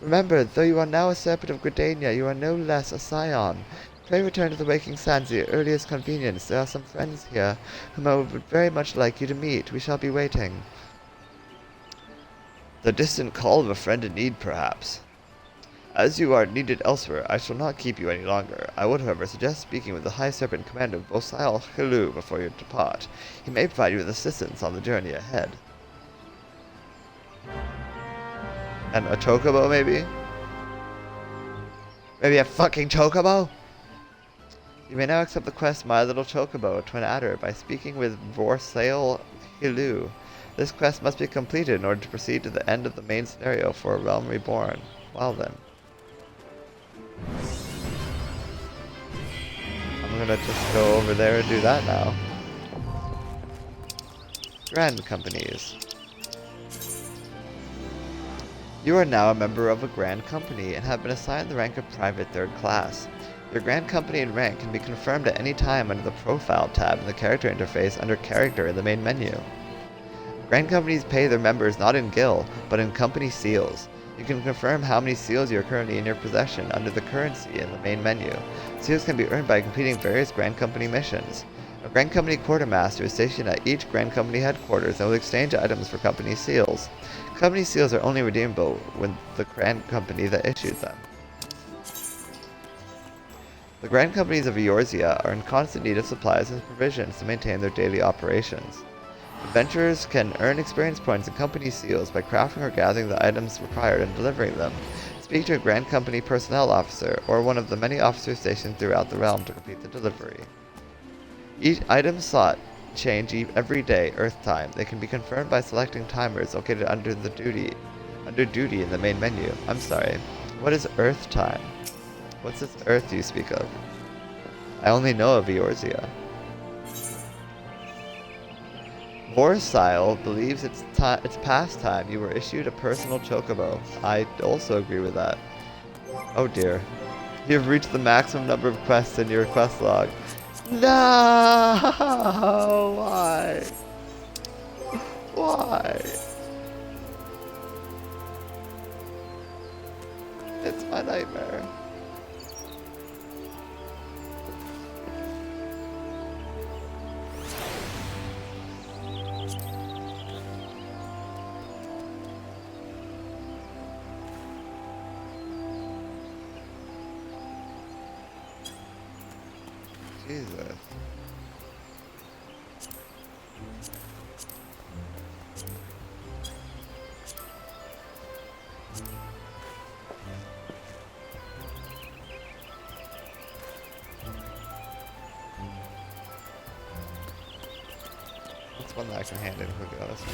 Remember, though you are now a Serpent of Gridania, you are no less a Scion. Pray return to the Waking Sands at your earliest convenience. There are some friends here whom I would very much like you to meet. We shall be waiting. The distant call of a friend in need, perhaps. As you are needed elsewhere, I shall not keep you any longer. I would, however, suggest speaking with the High Serpent Commander Vosail Hilu before you depart. He may provide you with assistance on the journey ahead. And a chocobo, maybe? Maybe a fucking chocobo? You may now accept the quest My Little Chocobo, Twin Adder, by speaking with Vorsail Hilu. This quest must be completed in order to proceed to the end of the main scenario for A Realm Reborn. Well then. I'm gonna just go over there and do that now. Grand Companies. You are now a member of a Grand Company and have been assigned the rank of Private 3rd Class. Your Grand Company and rank can be confirmed at any time under the Profile tab in the character interface under Character in the main menu. Grand Companies pay their members not in gil, but in company seals. You can confirm how many seals you are currently in your possession under the currency in the main menu. Seals can be earned by completing various Grand Company missions. A Grand Company Quartermaster is stationed at each Grand Company headquarters and will exchange items for company seals. Company seals are only redeemable with the Grand Company that issued them. The Grand Companies of Eorzea are in constant need of supplies and provisions to maintain their daily operations. Adventurers can earn experience points and company seals by crafting or gathering the items required and delivering them. Speak to a Grand Company personnel officer or one of the many officers stationed throughout the realm to complete the delivery. Each item sought change every day, Earth time. They can be confirmed by selecting timers located under duty in the main menu. I'm sorry, what is Earth time? What's this Earth you speak of? I only know of Eorzea. Vorsail believes it's past time you were issued a personal chocobo. I also agree with that. Oh dear. You have reached the maximum number of quests in your quest log. No! Why? Why? It's my nightmare. Jesus. That's one that I can hand in quickly, honestly.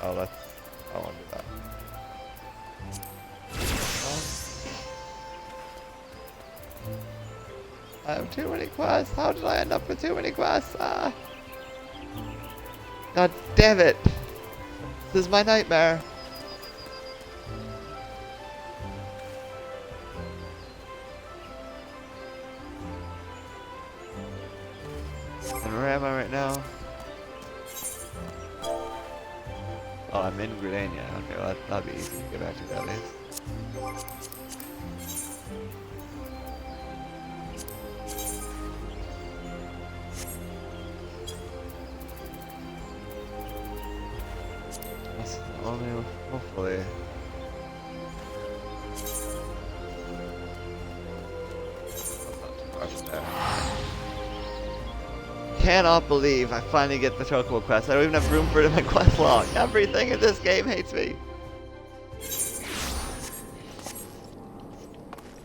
Oh, that's... I won't do that. I have too many quests. How did I end up with too many quests? Ah. God damn it. This is my nightmare. And where am I right now? Oh, I'm in Gridania. Okay, well that'll be easy to get back to at least. Hopefully. Cannot believe I finally get the Chocobo quest. I don't even have room for it in my quest log. Everything in this game hates me.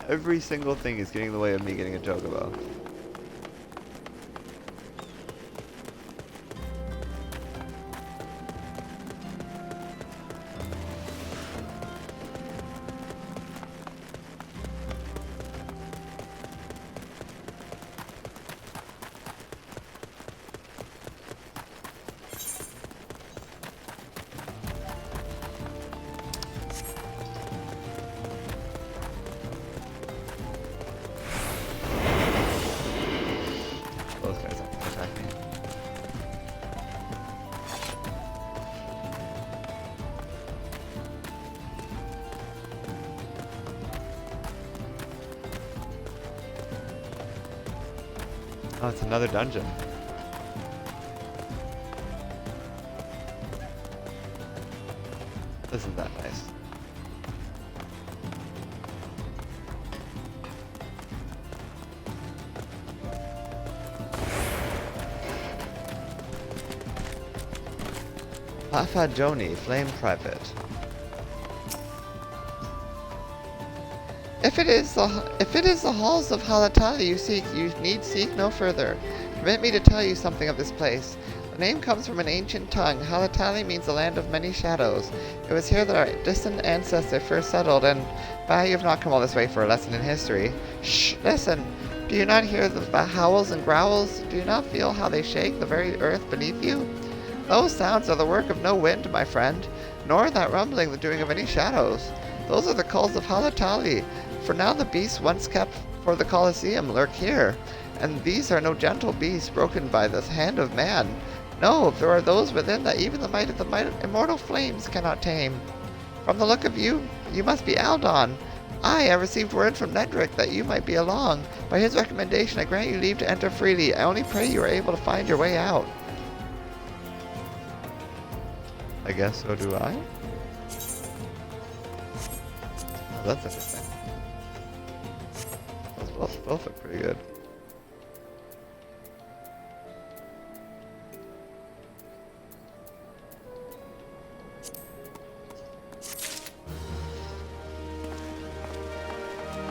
Every single thing is getting in the way of me getting a Chocobo. Those guys have to attack me. Oh, it's another dungeon. Isn't that nice? Pafa Joni, Flame Private. If If it is the halls of Halatali you seek, you need seek no further. Permit me to tell you something of this place. The name comes from an ancient tongue. Halatali means the land of many shadows. It was here that our distant ancestor first settled, and you have not come all this way for a lesson in history. Shh! Listen! Do you not hear the howls and growls? Do you not feel how they shake the very earth beneath you? Those sounds are the work of no wind, my friend, nor that rumbling the doing of any shadows. Those are the calls of Halatali. For now the beasts once kept for the Colosseum lurk here, and these are no gentle beasts broken by the hand of man. No, there are those within that even the might of the immortal flames cannot tame. From the look of you, you must be Aldon. I received word from Nedrick that you might be along. By his recommendation, I grant you leave to enter freely. I only pray you are able to find your way out. I guess so do I. Oh, that's interesting. Those both look pretty good.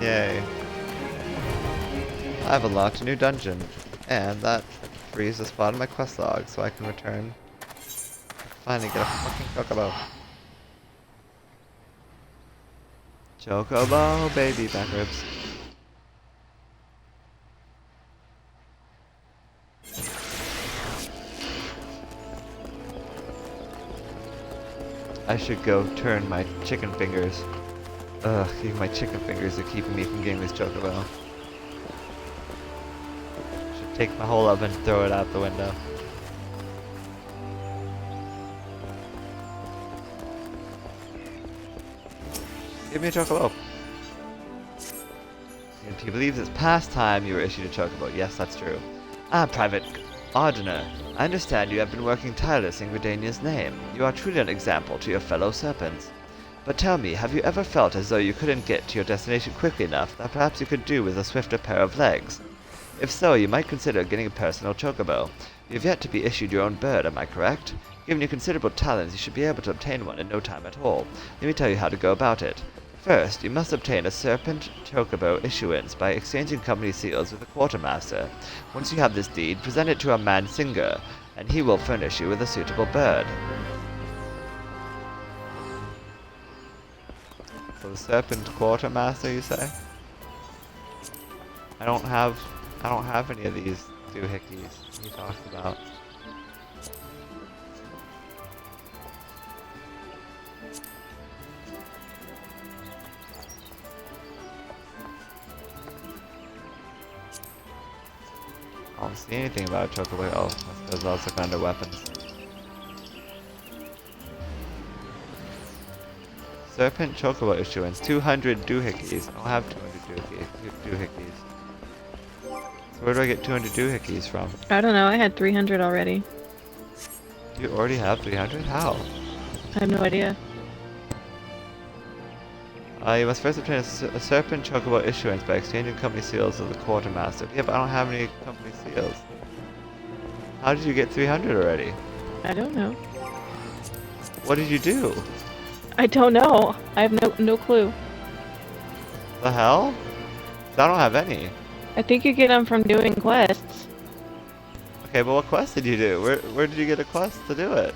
Yay. I've unlocked a new dungeon, and that frees the spot on my quest log so I can return. Finally get a fucking chocobo. Chocobo, baby back ribs. I should go turn my chicken fingers. Ugh, even my chicken fingers are keeping me from getting this chocobo. Should take my whole oven and throw it out the window. Give me a chocobo. And he believes it's past time you were issued a chocobo. Yes, that's true. Ah, Private Ardener. I understand you have been working tirelessly in Gridania's name. You are truly an example to your fellow serpents. But tell me, have you ever felt as though you couldn't get to your destination quickly enough that perhaps you could do with a swifter pair of legs? If so, you might consider getting a personal chocobo. You have yet to be issued your own bird, am I correct? Given your considerable talents, you should be able to obtain one in no time at all. Let me tell you how to go about it. First, you must obtain a serpent chocobo issuance by exchanging company seals with the quartermaster. Once you have this deed, present it to a man singer, and he will furnish you with a suitable bird. So the serpent quartermaster, you say? I don't have any of these doohickeys he talked about. I don't see anything about a chocobo. Oh, there's also kind of weapons. Serpent chocobo issuance, 200 doohickeys. I don't have 200 doohickeys. So where do I get 200 doohickeys from? I don't know, I had 300 already. You already have 300? How? I have no idea. You must first obtain a serpent chocobo issuance by exchanging company seals with the quartermaster. Yeah, but I don't have any company seals. How did you get 300 already? I don't know. What did you do? I don't know. I have no clue. The hell? I don't have any. I think you get them from doing quests. Okay, but what quest did you do? Where did you get a quest to do it?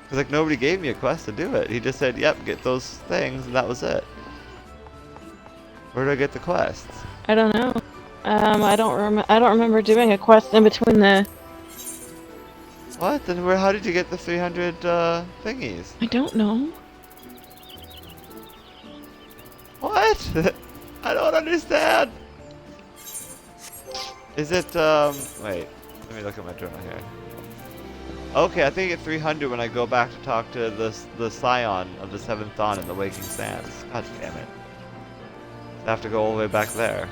Because like nobody gave me a quest to do it. He just said, "Yep, get those things," and that was it. Where do I get the quests? I don't know. I don't remember doing a quest in between the. What? Then how did you get the 300 thingies? I don't know. What? I don't understand. Is it wait, let me look at my journal here. Okay, I think I get 300 when I go back to talk to the scion of the 7th Dawn in the Waking Sands. God damn it. I have to go all the way back there.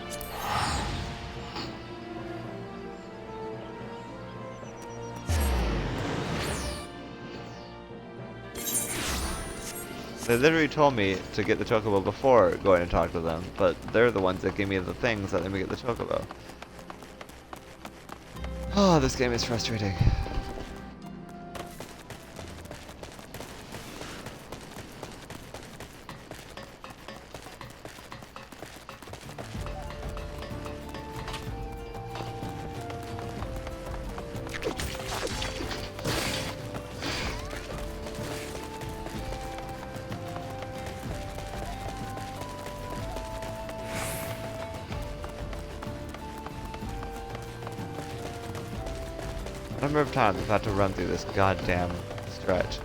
They literally told me to get the chocobo before going and talk to them, but they're the ones that give me the things that let me get the chocobo. Oh, this game is frustrating. A number of times I've had to run through this goddamn stretch.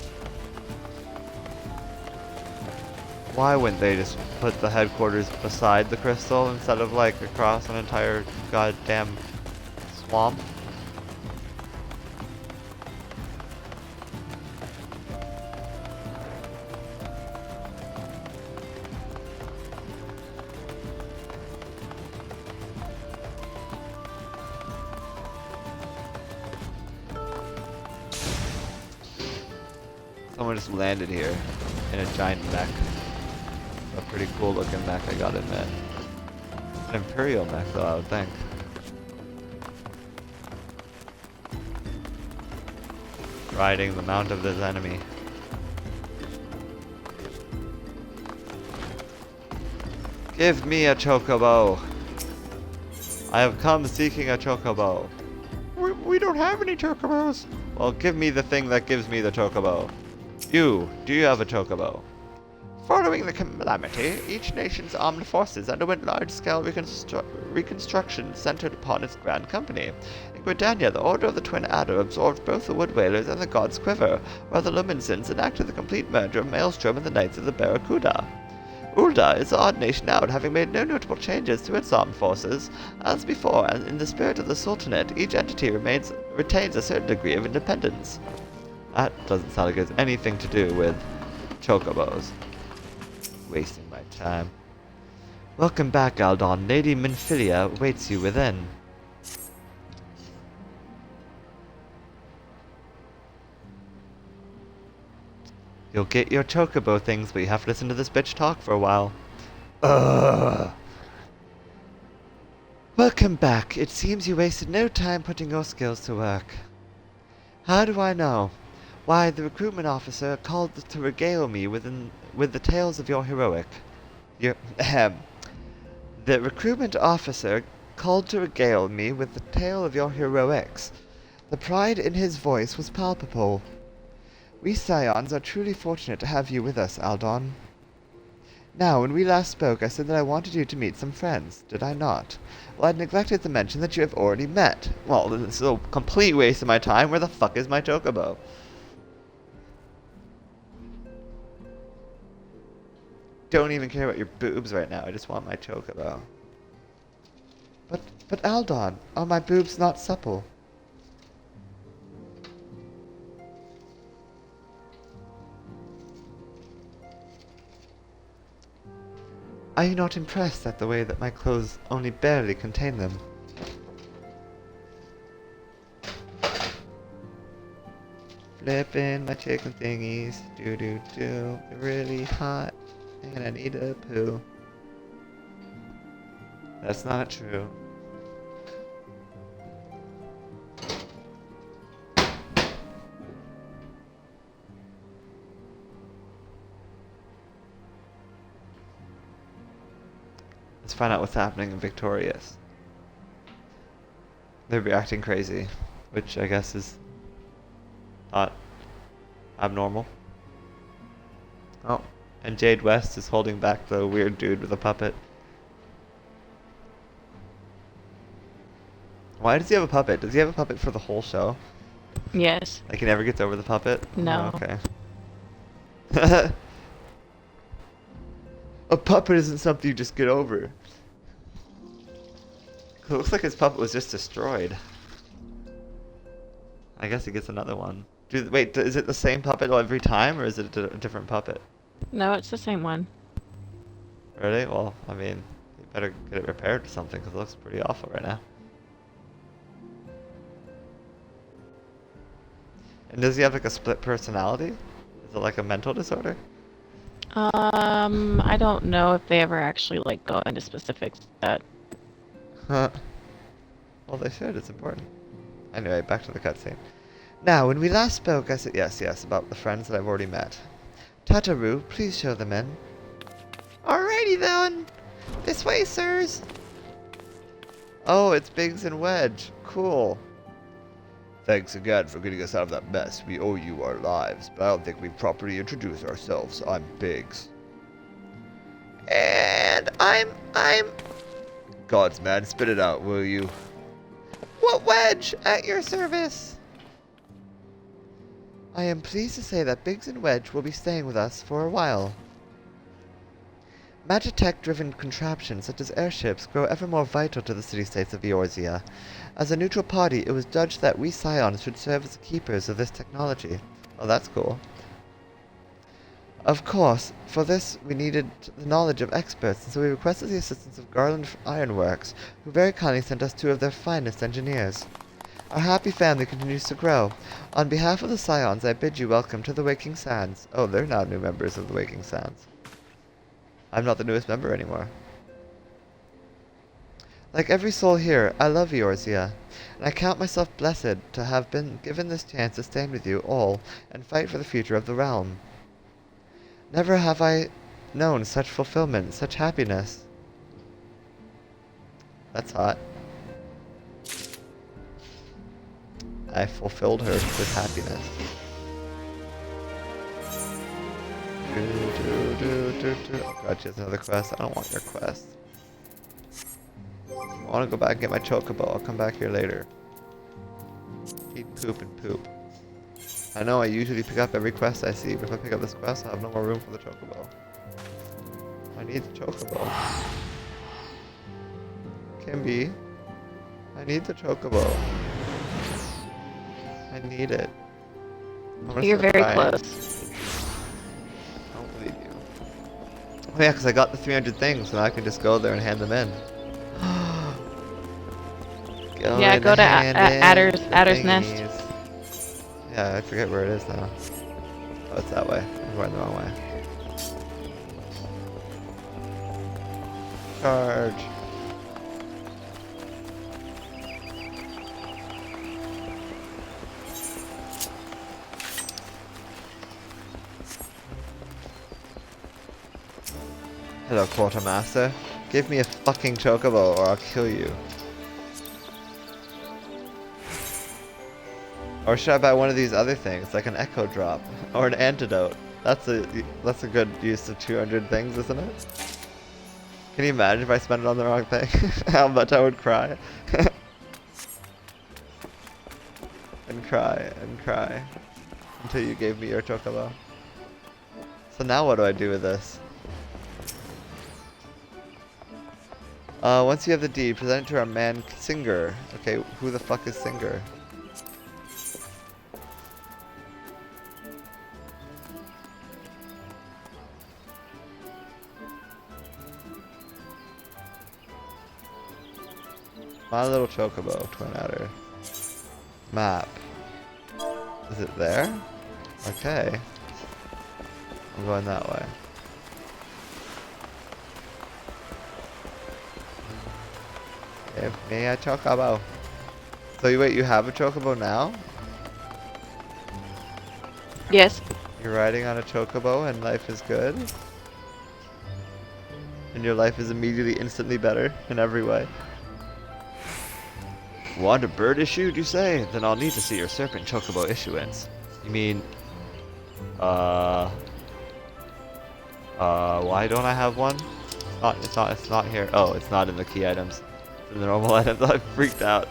Why wouldn't they just put the headquarters beside the crystal instead of like across an entire goddamn swamp? Someone just landed here in a giant mech. A pretty cool looking mech, I gotta admit. An Imperial mech though, I would think. Riding the mount of this enemy. Give me a chocobo! I have come seeking a chocobo. We don't have any chocobos! Well, give me the thing that gives me the chocobo. Do you have a chocobo? Following the calamity, each nation's armed forces underwent large-scale reconstruction centered upon its grand company. In Gridania, the Order of the Twin Adder absorbed both the Wood Whalers and the God's Quiver, while the Luminsons enacted the complete merger of Maelstrom and the Knights of the Barracuda. Ulda is the odd nation out, having made no notable changes to its armed forces. As before, and in the spirit of the Sultanate, each entity retains a certain degree of independence. That doesn't sound like it has anything to do with chocobos. Wasting my time. Welcome back, Aldon. Lady Minfilia awaits you within. You'll get your chocobo things, but you have to listen to this bitch talk for a while. Ugh. Welcome back. It seems you wasted no time putting your skills to work. How do I know? Why, the recruitment officer called to regale me with the tales of your heroic. The recruitment officer called to regale me with the tale of your heroics. The pride in his voice was palpable. We Scions are truly fortunate to have you with us, Aldon. Now, when we last spoke, I said that I wanted you to meet some friends, did I not? Well, I'd neglected to mention that you have already met. Well, this is a complete waste of my time. Where the fuck is my chocobo? Don't even care about your boobs right now. I just want my chocobo. But Aldon, are my boobs not supple? Are you not impressed at the way that my clothes only barely contain them? Flipping my chicken thingies, do. They're really hot, and I need a poo. That's not true. Let's find out what's happening in Victorious. They're reacting crazy, which I guess is not abnormal. Oh, and Jade West is holding back the weird dude with a puppet. Why does he have a puppet? Does he have a puppet for the whole show? Yes. Like he never gets over the puppet? No. Oh, okay. A puppet isn't something you just get over. It looks like his puppet was just destroyed. I guess he gets another one. Wait, is it the same puppet every time, or is it a different puppet? No, it's the same one. Really? Well, I mean, you better get it repaired or something, because it looks pretty awful right now. And does he have like a split personality? Is it like a mental disorder? I don't know if they ever actually like go into specifics of that. Huh. Well, they should. It's important. Anyway, back to the cutscene. Now, when we last spoke, I said yes, about the friends that I've already met. Tataru, please show them in. Alrighty then. This way, sirs. Oh, it's Biggs and Wedge. Cool. Thanks again for getting us out of that mess. We owe you our lives, but I don't think we properly introduced ourselves. I'm Biggs. And I'm... Gods, man, spit it out, will you? What, Wedge? At your service. I am pleased to say that Biggs and Wedge will be staying with us for a while. Magitech-driven contraptions such as airships grow ever more vital to the city-states of Eorzea. As a neutral party, it was judged that we Scions should serve as the keepers of this technology. Oh, that's cool. Of course, for this we needed the knowledge of experts, and so we requested the assistance of Garland Ironworks, who very kindly sent us 2 of their finest engineers. Our happy family continues to grow. On behalf of the Scions, I bid you welcome to the Waking Sands. Oh, they're now new members of the Waking Sands. I'm not the newest member anymore. Like every soul here, I love Eorzea, and I count myself blessed to have been given this chance to stand with you all and fight for the future of the realm. Never have I known such fulfillment, such happiness. That's hot. I fulfilled her with happiness. Oh god, she has another quest. I don't want your quest. I want to go back and get my chocobo. I'll come back here later. Eat, poop, and poop. I know I usually pick up every quest I see, but if I pick up this quest, I'll have no more room for the chocobo. I need the chocobo. Kimby, I need the chocobo. I need it. You're very crying. close. I don't believe you. Oh yeah, because I got the 300 things, so now I can just go there and hand them in. Yeah, go to Adder's Nest. Yeah, I forget where it is now. Oh, it's that way. I'm going the wrong way. Charge. Hello, Quartermaster. Give me a fucking chocobo or I'll kill you. Or should I buy one of these other things, like an echo drop or an antidote? That's a good use of 200 things, isn't it? Can you imagine if I spent it on the wrong thing? How much I would cry. And cry and cry until you gave me your chocobo. So now what do I do with this? Once you have the deed, present it to our man Singer. Okay, who the fuck is Singer? My little chocobo, twin adder. Map. Is it there? Okay. I'm going that way. Give me a chocobo. So you wait, you have a chocobo now? Yes. You're riding on a chocobo and life is good? And your life is immediately instantly better in every way? Want a bird issued, you say? Then I'll need to see your serpent chocobo issuance. You mean, why don't I have one? It's not here. Oh, it's not in the key items. It's in the normal items. I freaked out.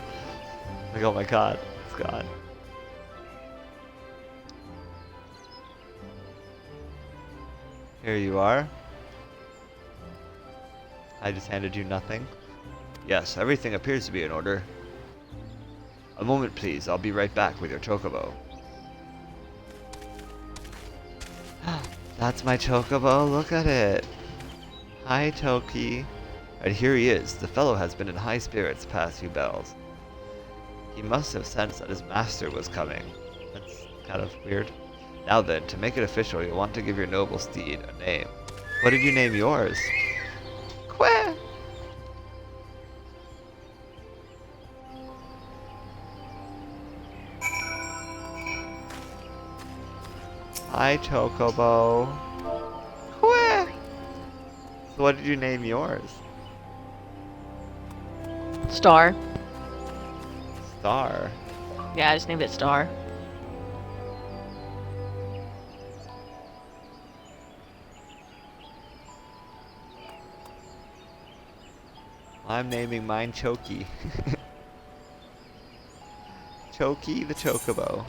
Like, oh my god, it's gone. Here you are. I just handed you nothing. Yes, everything appears to be in order. A moment, please. I'll be right back with your chocobo. That's my chocobo. Look at it. Hi, Toki. And here he is. The fellow has been in high spirits the past few bells. He must have sensed that his master was coming. That's kind of weird. Now then, to make it official, you'll want to give your noble steed a name. What did you name yours? Quack! Hi, Chocobo. Quack! So what did you name yours? Star. Star? Yeah, I just named it Star. I'm naming mine Choki. Choki the Chocobo.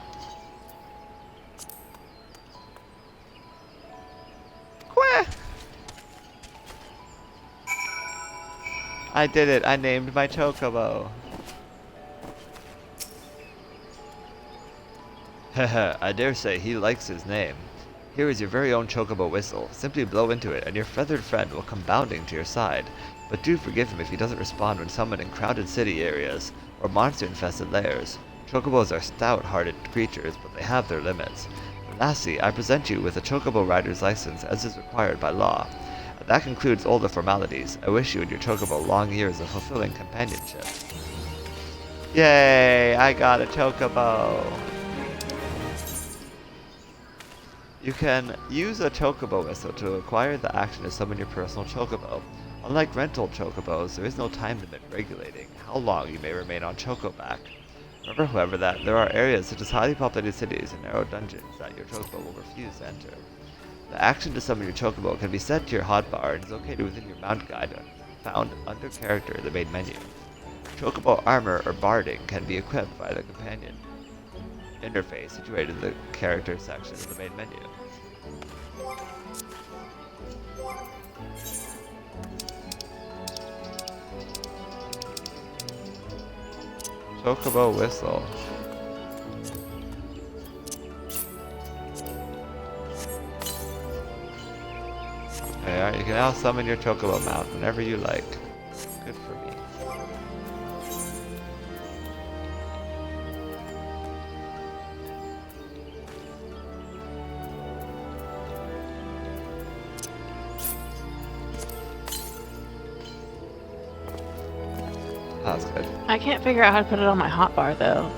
I did it. I named my chocobo. Haha, I dare say he likes his name. Here is your very own chocobo whistle. Simply blow into it, and your feathered friend will come bounding to your side. But do forgive him if he doesn't respond when summoned in crowded city areas or monster-infested lairs. Chocobos are stout-hearted creatures, but they have their limits. And lastly, I present you with a chocobo rider's license as is required by law. And that concludes all the formalities. I wish you and your chocobo long years of fulfilling companionship. Yay! I got a chocobo! You can use a chocobo whistle to acquire the action to summon your personal chocobo. Unlike rental chocobos, there is no time limit regulating how long you may remain on chocoback. Remember, however, that there are areas such as highly populated cities and narrow dungeons that your chocobo will refuse to enter. The action to summon your chocobo can be set to your hotbar and is located within your mount guide found under character in the main menu. Chocobo armor or barding can be equipped by the companion interface situated in the character section of the main menu. Chocobo whistle. There, you can now summon your chocobo mount whenever you like. Good for me. That's good. I can't figure out how to put it on my hotbar though.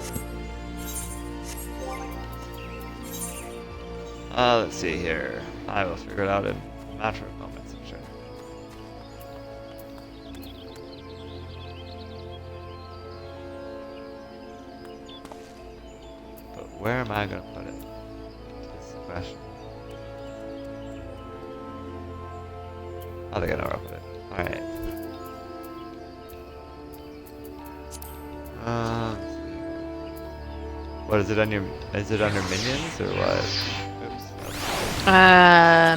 Let's see here. I will figure it out in a matter of moments, I'm sure. But where am I going to put it? That's the question. I think I know where I'll put it. Alright. What is it on your? Is it under minions or what? Oops.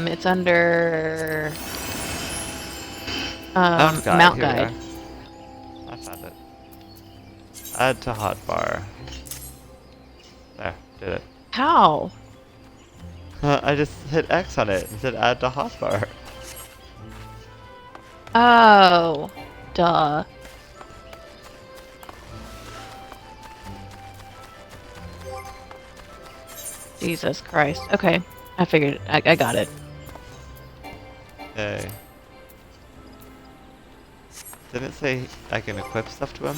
It's under Mount Mount Guide. I found it. Add to hotbar. There, did it. How? I just hit X on it and said add to hotbar. Oh, duh. Jesus Christ. Okay, I figured. I got it. Hey. Didn't it say I can equip stuff to him?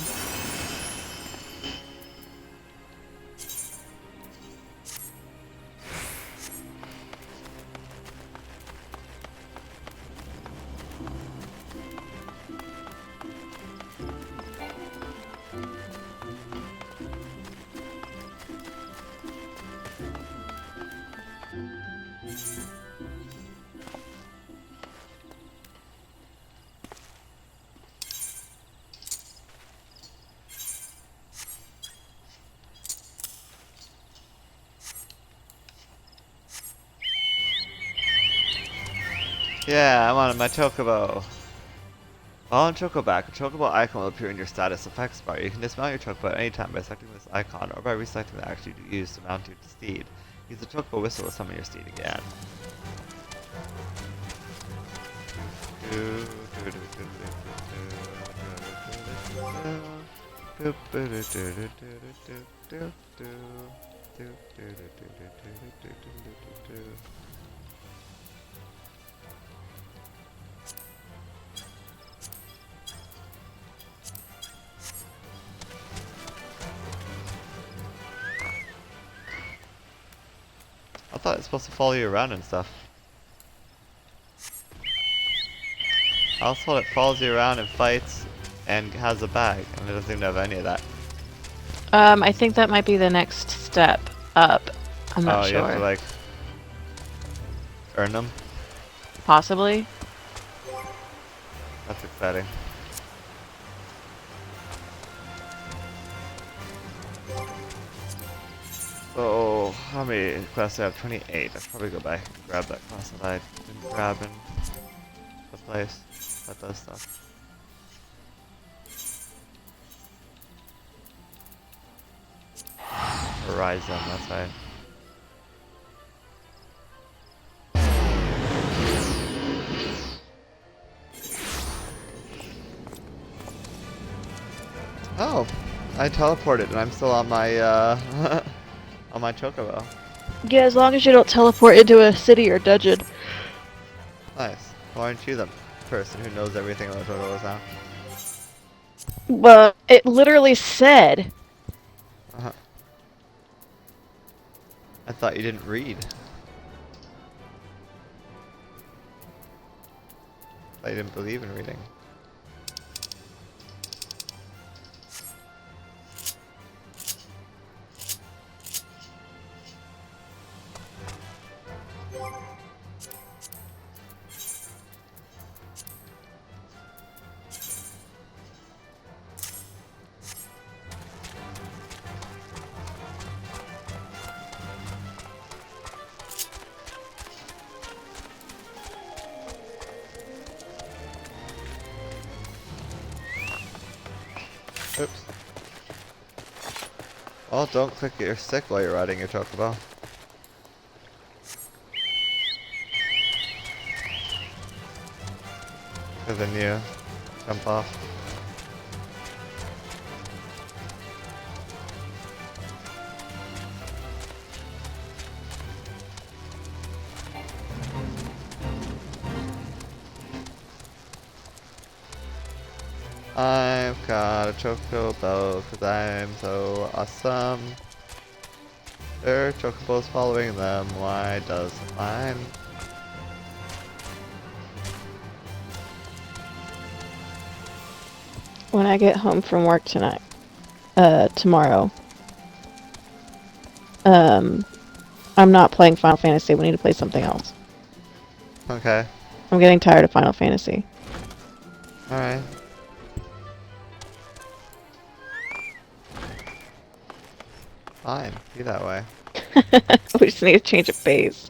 Yeah, I'm on my chocobo. While on chocoback, a chocobo icon will appear in your status effects bar. You can dismount your chocobo at any time by selecting this icon or by reselecting the action you use to mount your steed. Use the chocobo whistle to summon your steed again. I thought it's supposed to follow you around and stuff. I was told it follows you around and fights and has a bag, and it doesn't even have any of that. I think that might be the next step up. I'm not sure. You have to like earn them? Possibly. That's exciting. So, how many quests do I have? 28. I'll probably go back and grab that quest that I didn't grab in the place that does stuff. Horizon, that's right. Oh, I teleported and I'm still on my on my chocobo. Yeah, as long as you don't teleport into a city or dungeon. Nice. Why aren't you the person who knows everything about chocobos now? Well, it literally said. I thought you didn't read. I didn't believe in reading. Oops. Well, don't click your stick while you're riding your chocobo. Because then you jump off. I've got a chocobo because I'm so awesome. There are chocobos following them, why doesn't mine? When I get home from work tonight, tomorrow, I'm not playing Final Fantasy. We need to play something else. Okay. I'm getting tired of Final Fantasy. Alright. Fine, be that way. We just need to change of pace.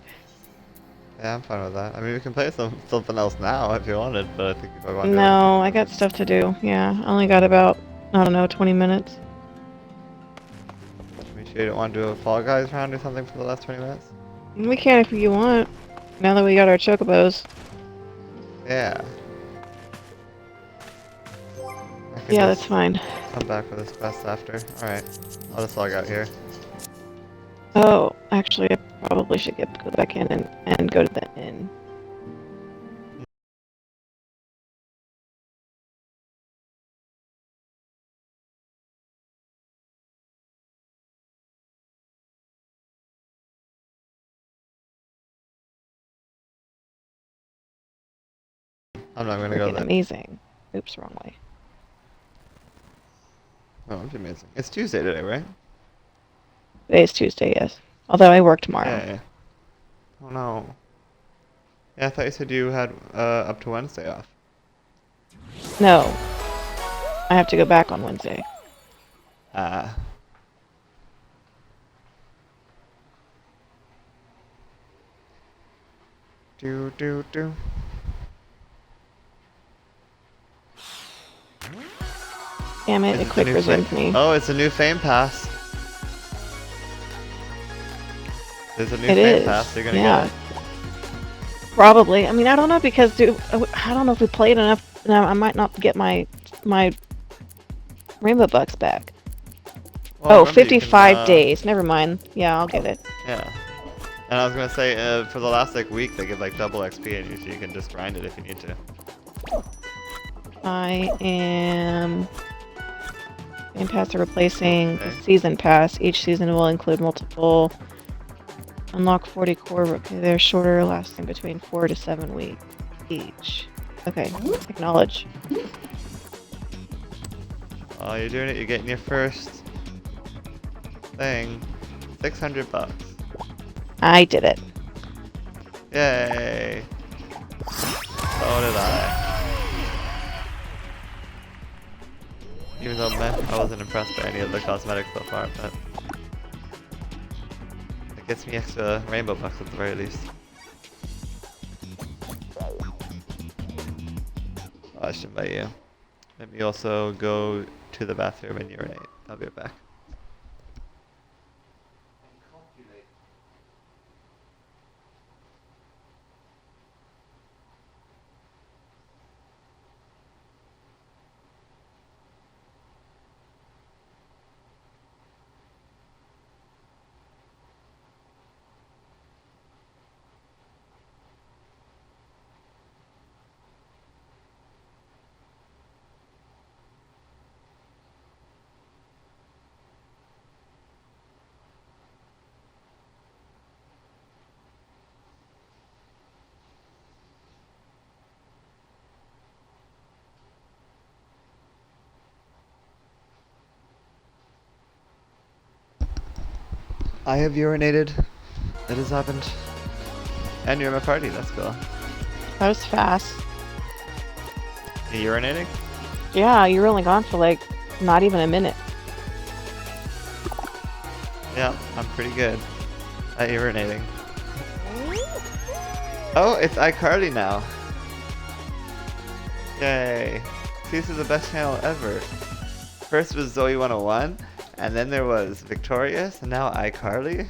Yeah, I'm fine with that. I mean, we can play something else now if you wanted, but I think if I want to... No, I got stuff to do. Yeah, I only got about, I don't know, 20 minutes. You sure you don't want to do a Fall Guys round or something for the last 20 minutes? We can if you want. Now that we got our chocobos. Yeah. Yeah, that's fine. Come back for this quest after. Alright. I'll just log out here. Oh, actually, I probably should go back in and go to the inn. I'm not gonna go there. Amazing. Oops, wrong way. Oh, it's amazing. It's Tuesday today, right? Today is Tuesday, yes. Although I work tomorrow. Yeah. Oh no. Yeah, I thought you said you had up to Wednesday off. No. I have to go back on Wednesday. Ah. Do. Damn it, it quick resumed me. Oh, it's a new Fame Pass. There's a new Fame Pass, you're gonna get it. Probably. I mean, I don't know because I don't know if we played enough. Now I might not get my Rainbow Bucks back. Well, oh, 55 days. Never mind. Yeah, I'll get it. Yeah. And I was gonna say, for the last week, they give double XP, and usually you can just grind it if you need to. I am Game Pass are replacing the Season Pass. Each season will include multiple. Unlock 40 core. Okay, they're shorter, lasting between 4 to 7 weeks each. Okay, acknowledge. Oh, you're doing it. You're getting your first thing. $600. I did it. Yay! So did I. Even though I wasn't impressed by any of the cosmetics so far, but it gets me extra rainbow bucks at the very least. Oh, I should invite you. Let me also go to the bathroom and urinate. I'll be right back. I have urinated. It has happened. And you're in my party, let's go. That was fast. You urinating? Yeah, you were only gone for like not even a minute. Yeah, I'm pretty good at urinating. Oh, it's iCarly now. Yay. This is the best channel ever. First was Zoe 101, and then there was Victorious, and now iCarly.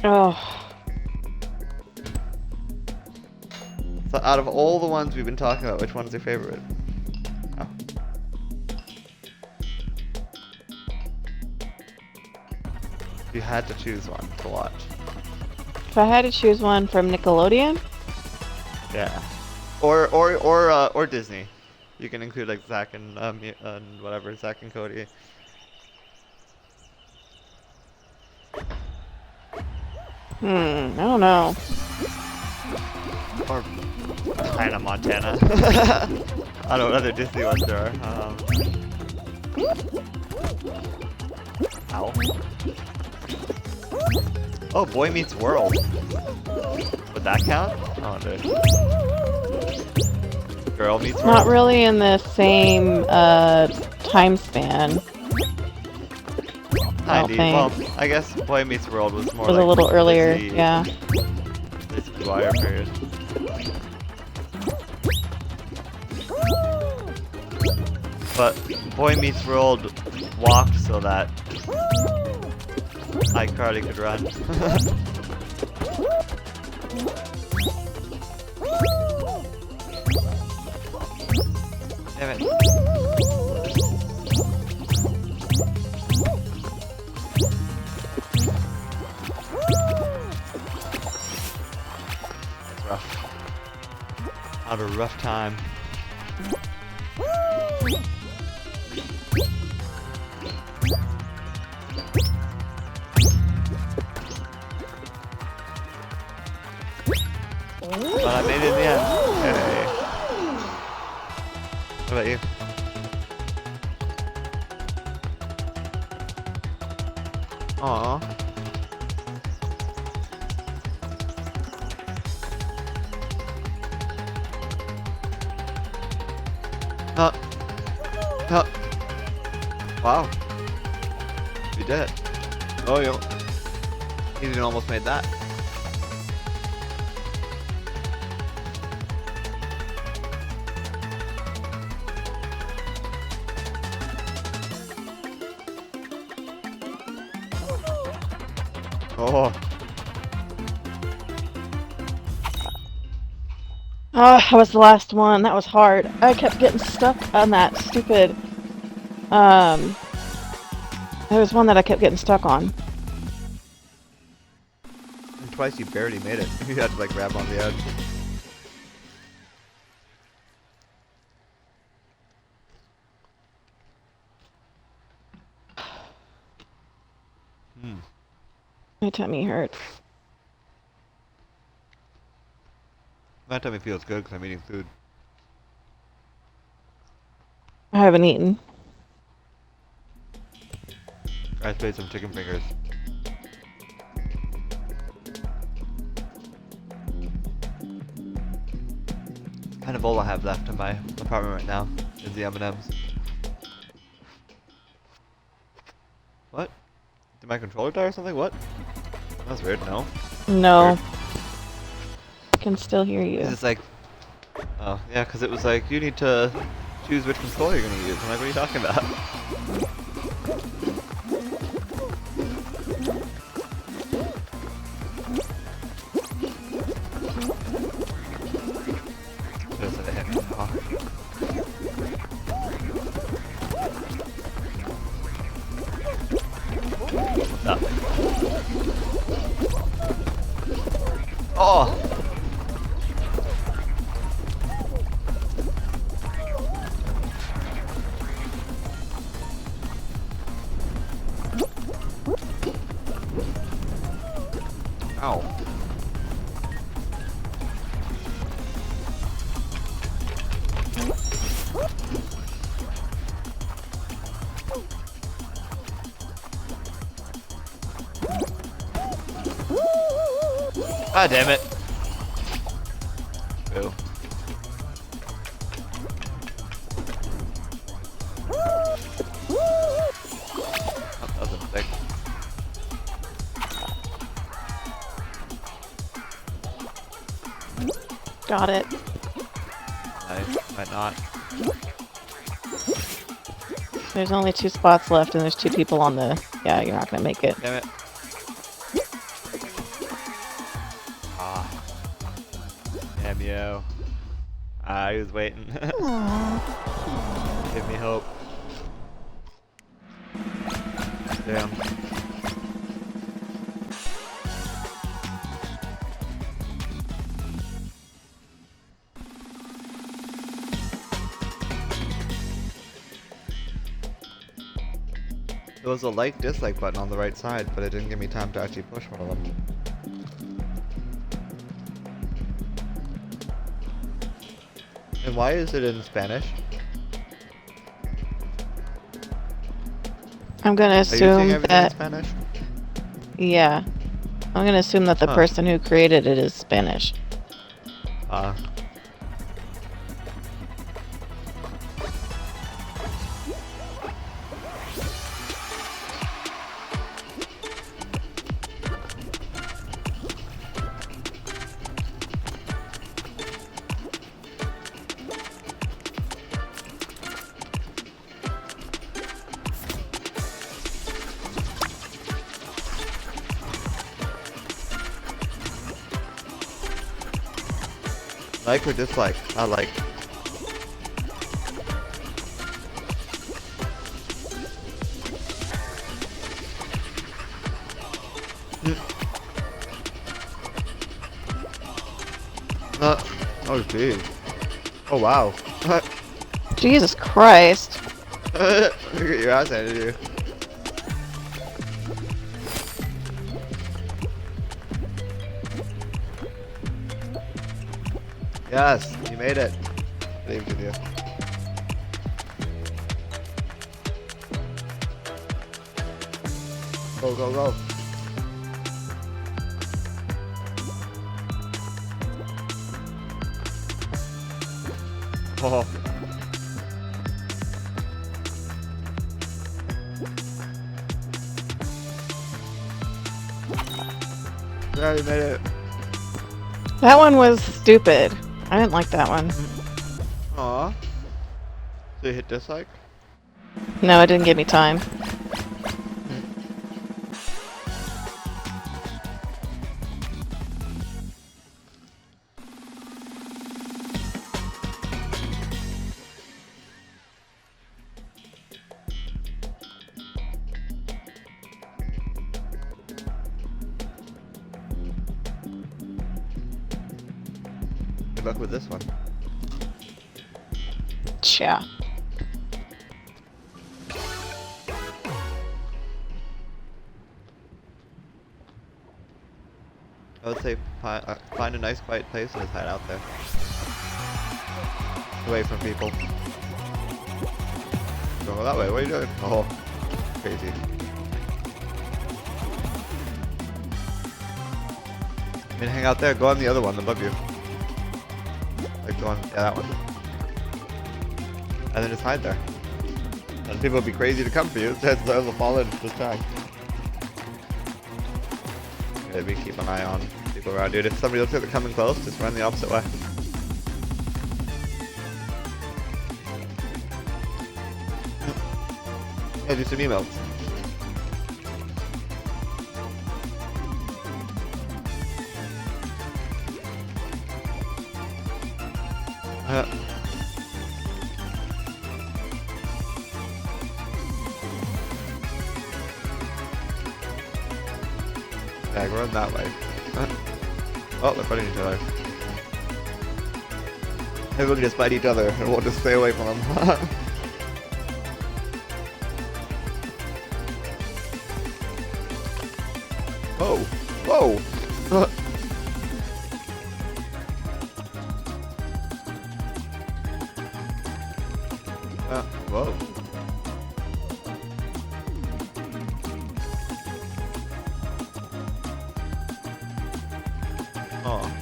Oh. So out of all the ones we've been talking about, which one's your favorite? Oh. If you had to choose one to watch. If I had to choose one from Nickelodeon? Yeah. Or Disney. You can include like Zack and whatever, Zack and Cody. I don't know. Or Hannah Montana. I don't know what other Disney ones there are. Ow. Oh, Boy Meets World. Would that count? Oh, dude. Girl Meets World? Not really in the same time span. I don't think. Well, I guess Boy Meets World was more It was like a little earlier, Lizzie, yeah. Lizzie McGuire period. But Boy Meets World walked so that iCarly could run. Damn it. Rough. Had a rough time. But I made it in the end. Hey. What about you? Aww. Wow. You did it. Oh, you even almost made that. Oh. Oh, that was the last one. That was hard. I kept getting stuck on that stupid. There was one that I kept getting stuck on. And twice you barely made it. You had to like grab on the edge. My tummy hurts. My tummy feels good because I'm eating food. I haven't eaten. I just made some chicken fingers. Kind of all I have left in my apartment right now is the M&Ms. What? Did my controller die or something? What? That's weird, no? No. Weird. I can still hear you. It's like... Oh, yeah, because it was like, you need to choose which controller you're going to use. I'm like, what are you talking about? Oh! Ow. Ah, damn it. Boo. Oh, that was a mistake. Got it. Nice. Might not. There's only 2 spots left, and there's 2 people on the. Yeah, you're not gonna make it. Damn it. Ah. Damn you. He was waiting. Give me hope. Damn. There was a like-dislike button on the right side, but it didn't give me time to actually push one of them. And why is it in Spanish? I'm gonna Are you seeing assume everything that. in Spanish? Yeah. I'm gonna assume that the person who created it is Spanish. Like or dislike? I like. Oh geez. Oh wow. Jesus Christ. Look at your ass handed to you. Yes, you made it. Believed in you. Go, go, go. Oh. Yeah, you made it. That one was stupid. I didn't like that one. Aw. So you hit dislike? No, it didn't give me time. Good luck with this one. Yeah. I would say find a nice quiet place and just hide out there. Away from people. Don't go that way, what are you doing? Oh, crazy. I mean, hang out there, go on the other one above you. Like, go on, yeah, that one. And then just hide there. And people will be crazy to come for you, instead they'll fall in, just die. Maybe keep an eye on people around you. If somebody looks like they're coming close, just run the opposite way. Yeah, do some emails. Yeah, go run that way. Oh, they're fighting each other. Maybe we'll just fight each other and we'll just stay away from them. Whoa! Whoa! Whoa. Oh.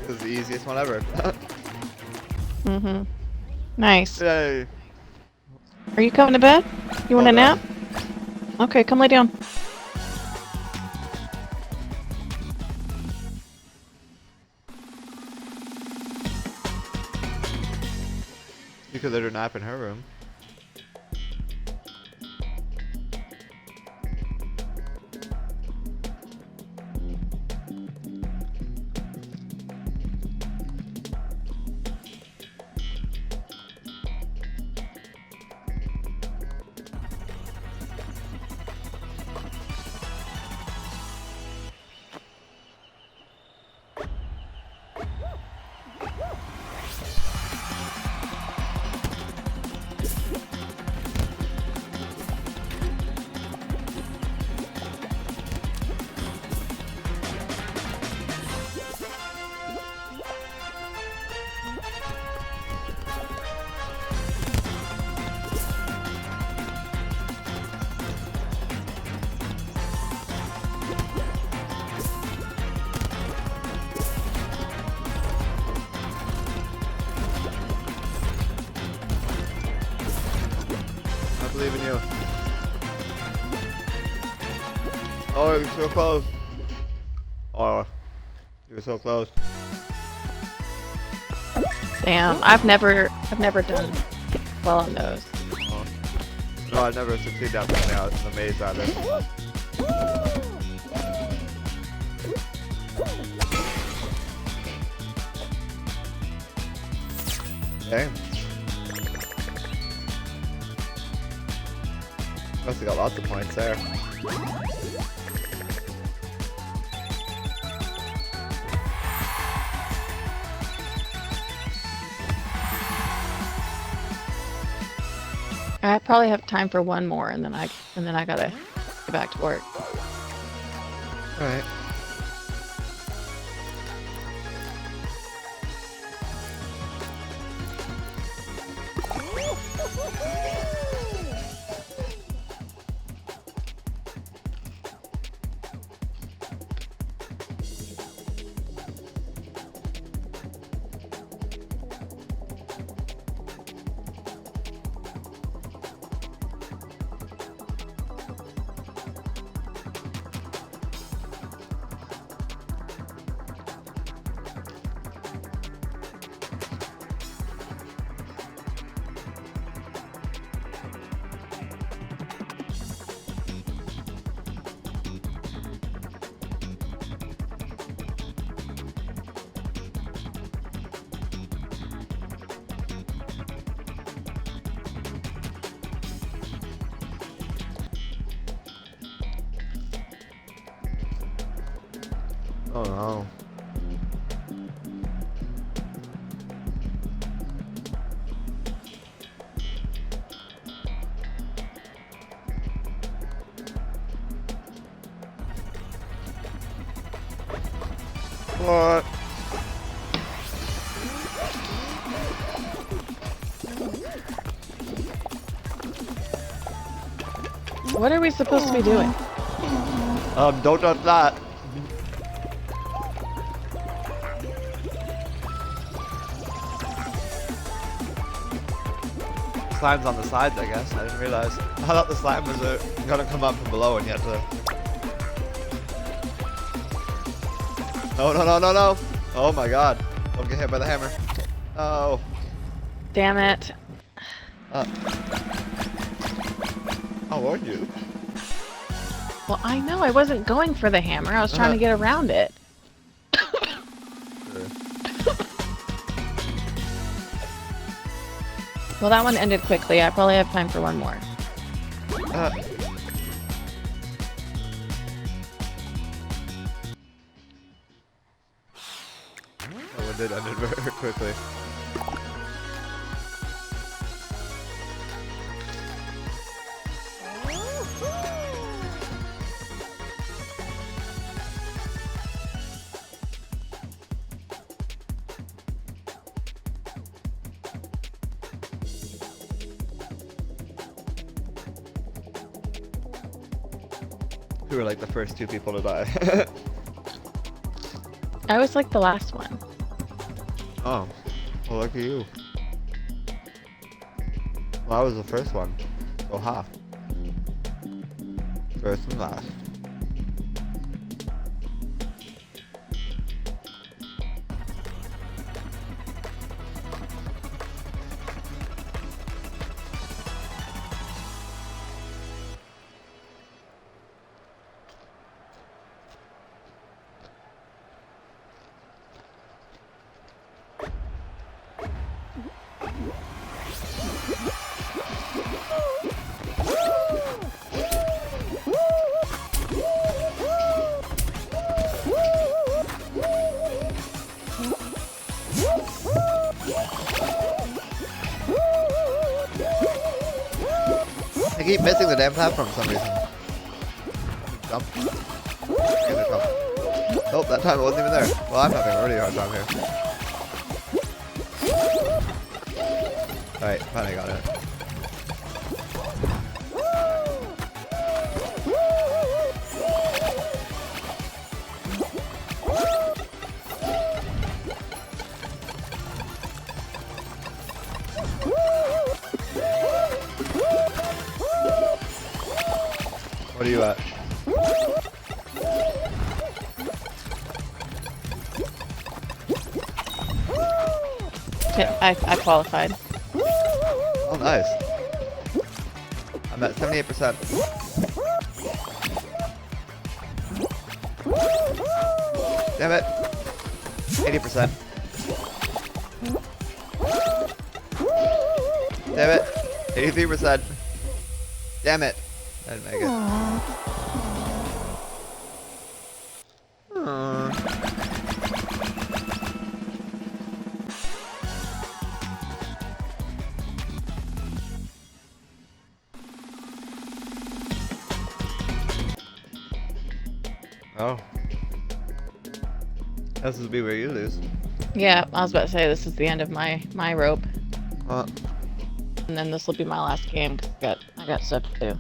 This is the easiest one ever. Mm-hmm. Nice. Yay. Are you coming to bed? You want a Hold nap? on. Okay, come lay down. You could let her nap in her room. I believe in you. Oh, you're so close. Oh, you're so close. Damn, I've never done well on those. Oh. No, I've never succeeded at getting out in the maze either. Okay. Must have got lots of points there. I probably have time for one more, and then I gotta get back to work. All right. Oh no. What? What are we supposed to be doing? Don't touch that. Slime's on the sides, I guess. I didn't realize. I thought the slime was gonna come up from below and you had to. No, no, no, no, no! Oh my god. Don't get hit by the hammer. Oh. Damn it. How are you? Well, I know I wasn't going for the hammer. I was trying to get around it. Well, that one ended quickly. I probably have time for one more. That one did end very quickly. We were like the first 2 people to die. I was like the last one. Oh, well, lucky you. Well, I was the first one. So ha. First and last. I keep missing the damn platform for some reason. Jump. Oh, that time it wasn't even there. Well, I'm having a really hard time here. Alright, finally got it. What are you at? I qualified. Oh, nice. I'm at 78%. Damn it. 80%. Damn it. 83%. Damn it. I didn't make it. Oh. This will be where you lose. Yeah, I was about to say this is the end of my rope, Huh. and then this will be my last game. 'Cause I got stuff to do.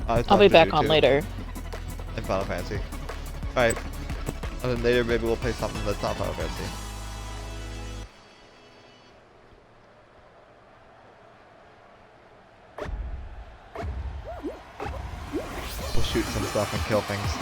I'll be back on later. In Final Fantasy. Alright. And then later maybe we'll play something that's not Final Fantasy. We'll shoot some stuff and kill things.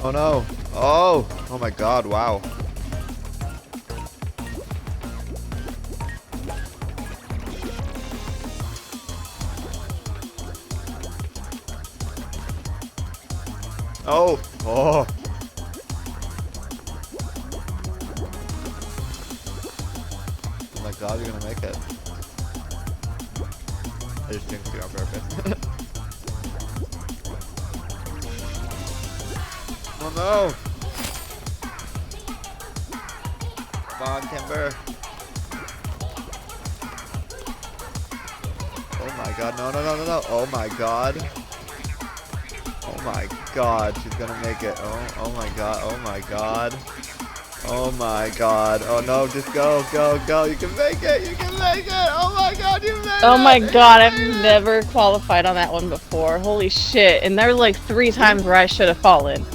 Oh no! Oh! Oh my god, wow. Oh! Oh! Oh my god, you're gonna make it. I just jinxed you on purpose. Oh no! Come on, Kimber. Oh my god, no, no, no, no, no. Oh my god. Oh my god, she's gonna make it. Oh my god, oh my god. Oh my god. Oh no, just go, go, go. You can make it, you can make it. Oh my god, you made it. Oh my god, I've never qualified on that one before. Holy shit. And there were like 3 times where I should have fallen.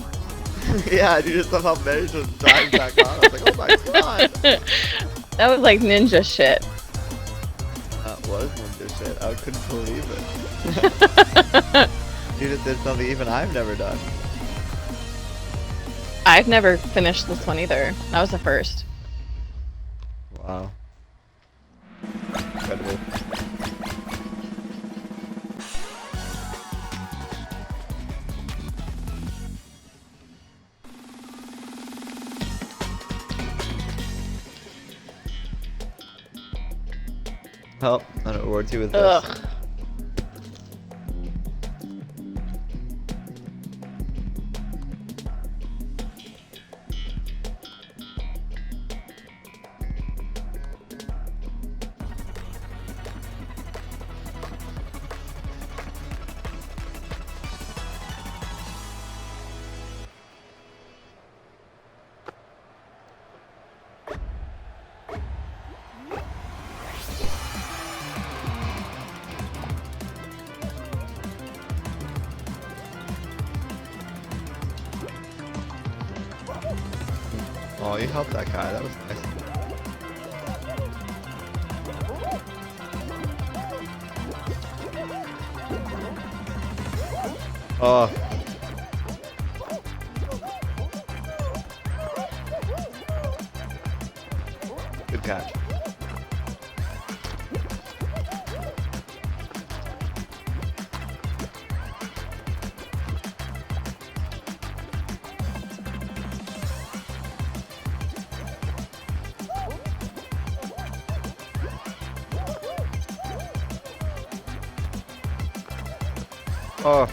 Yeah, you just somehow managed to dive back on. I was like, oh my god. That was like ninja shit. That was ninja shit. I couldn't believe it. You just did something even I've never done. I've never finished this one either. That was the first. Wow. Incredible. Well, that rewards you with this. Ugh. Oh, you helped that guy. That was nice. Oh. Good catch. Oh.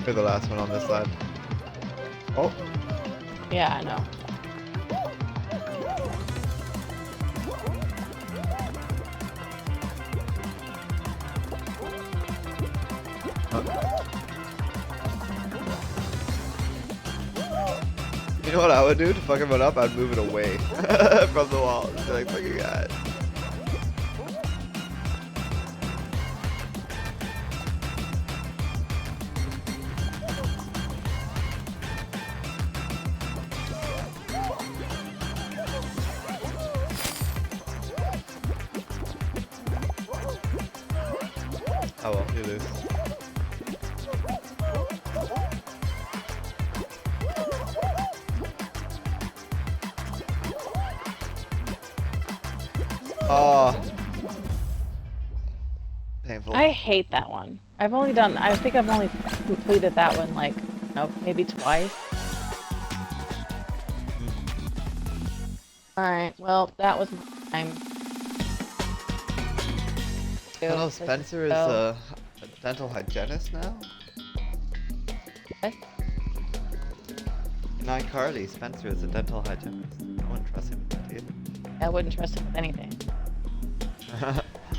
You're the last one on this side. Oh. Yeah, I know. You know what I would do to fuck everyone up? I'd move it away from the wall. Just be like, fuck you guys. Oh well, you lose. Oh. Painful. I hate that one. I think I've only completed that one like, maybe twice. Alright, well, that was my time. I know Spencer is a dental hygienist now. What? In iCarly, Spencer is a dental hygienist. I wouldn't trust him with that, do you? I wouldn't trust him with anything.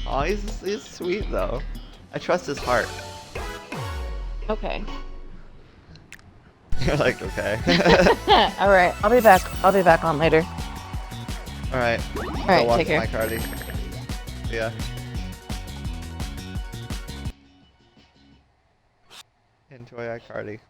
Oh, he's sweet though. I trust his heart. Okay. You're like, okay. Alright, I'll be back on later. Alright. Alright, take care. iCarly. Yeah. Enjoy iCarly.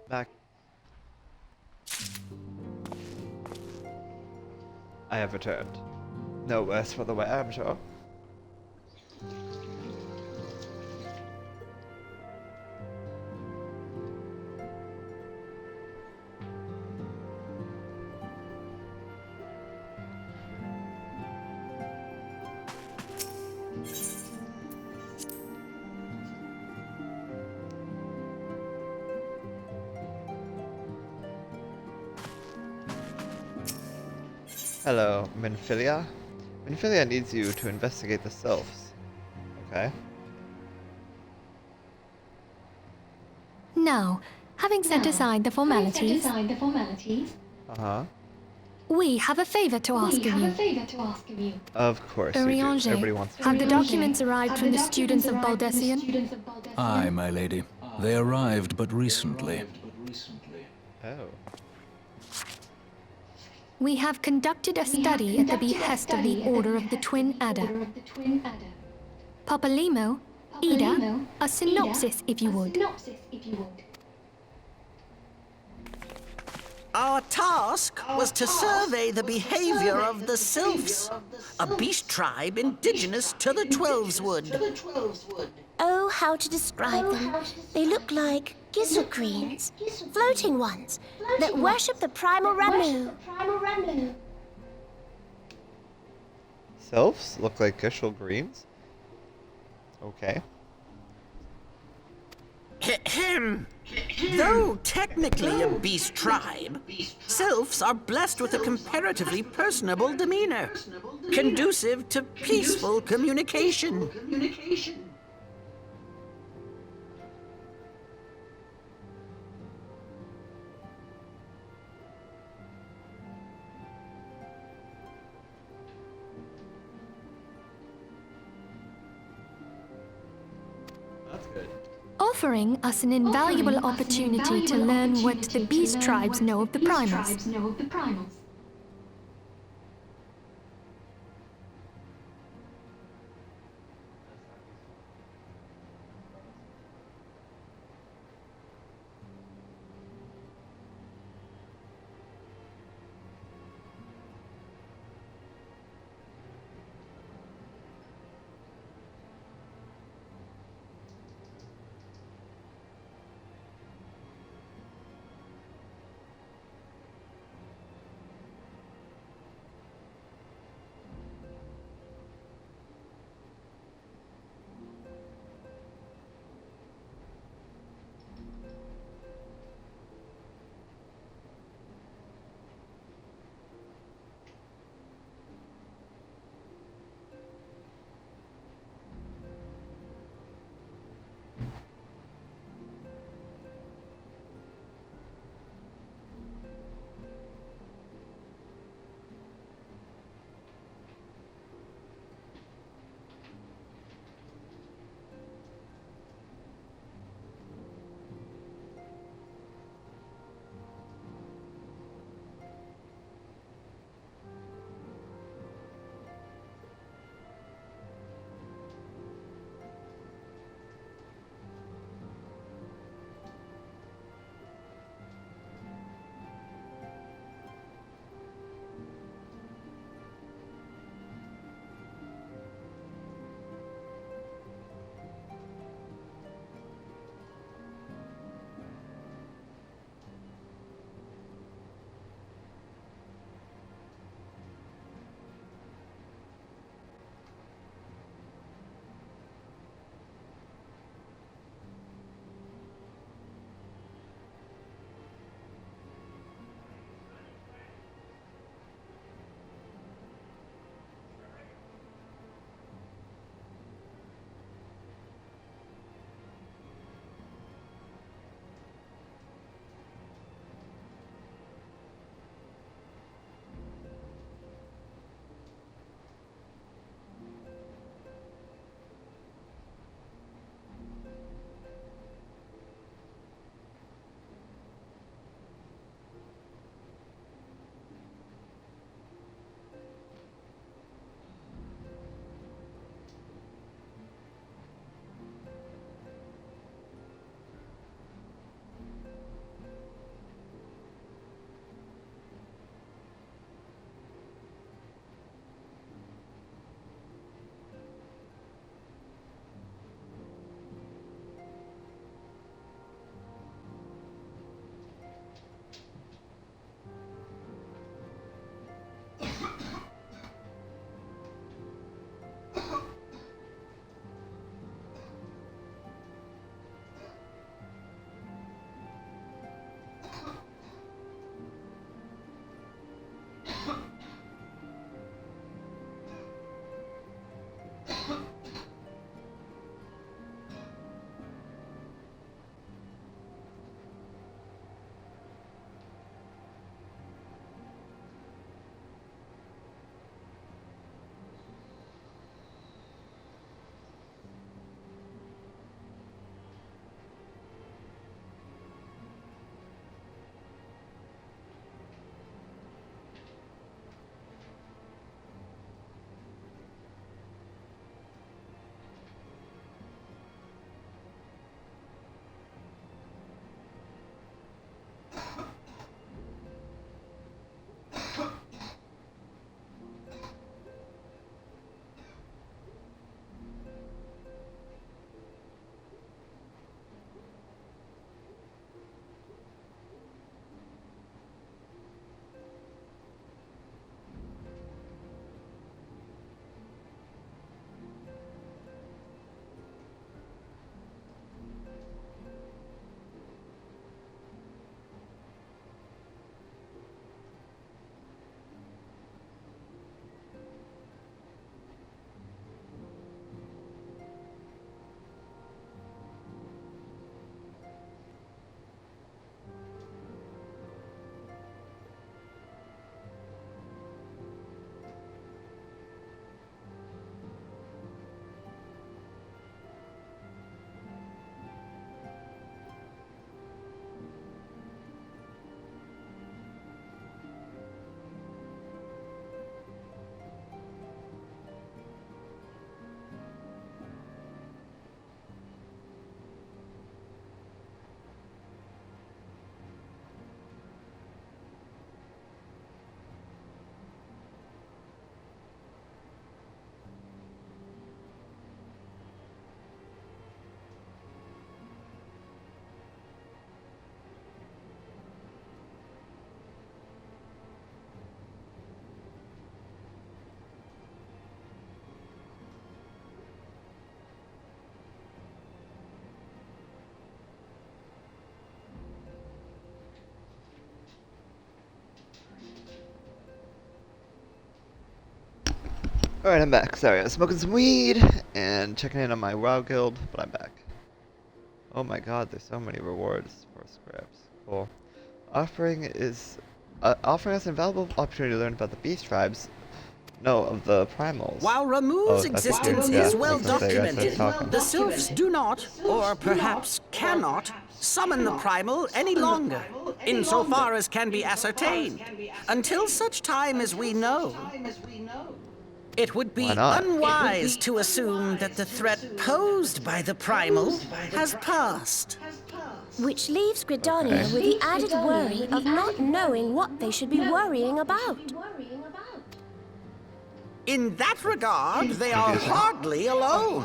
Back. I have returned. No worse for the wear, I'm sure. Hello, Minfilia. Minfilia needs you to investigate the sylphs. Okay. Now, Having set aside the formalities, Uh-huh. we have a favor to ask of you. Of course you do. Urianger, Everybody wants to have the do documents arrived from the students of Baldessian? Aye, my lady. They arrived but recently. Oh. We have conducted a study at the behest of the Order of the Twin Adder. Papalimo, Ida, a synopsis if you would. Our task was to survey the behavior of the Sylphs, a beast tribe indigenous to the Twelveswood. Oh, how to describe them. They look like gizzard greens, floating ones, that worship the primal Ramu. Sylphs look like Gishel Greens? Okay. Ahem. Though technically a beast tribe, Sylphs are blessed with a comparatively personable demeanor, conducive to peaceful communication. That's good. Offering us an invaluable opportunity to learn what the beast tribes know of the primals. Alright, I'm back. Sorry, I was smoking some weed and checking in on my WoW guild, but I'm back. Oh my god, there's so many rewards for scripts. Cool. Offering us an invaluable opportunity to learn about the beast tribes. No, of the primals. While Ramu's existence is well documented, talking. the sylphs do not, or perhaps cannot, summon the primal any longer, insofar as can be ascertained, until such time as we know. It would be unwise to assume that the threat posed by the primal has passed. Which leaves Gridania with the added worry of not knowing what they should be worrying about. In that regard, they are hardly alone.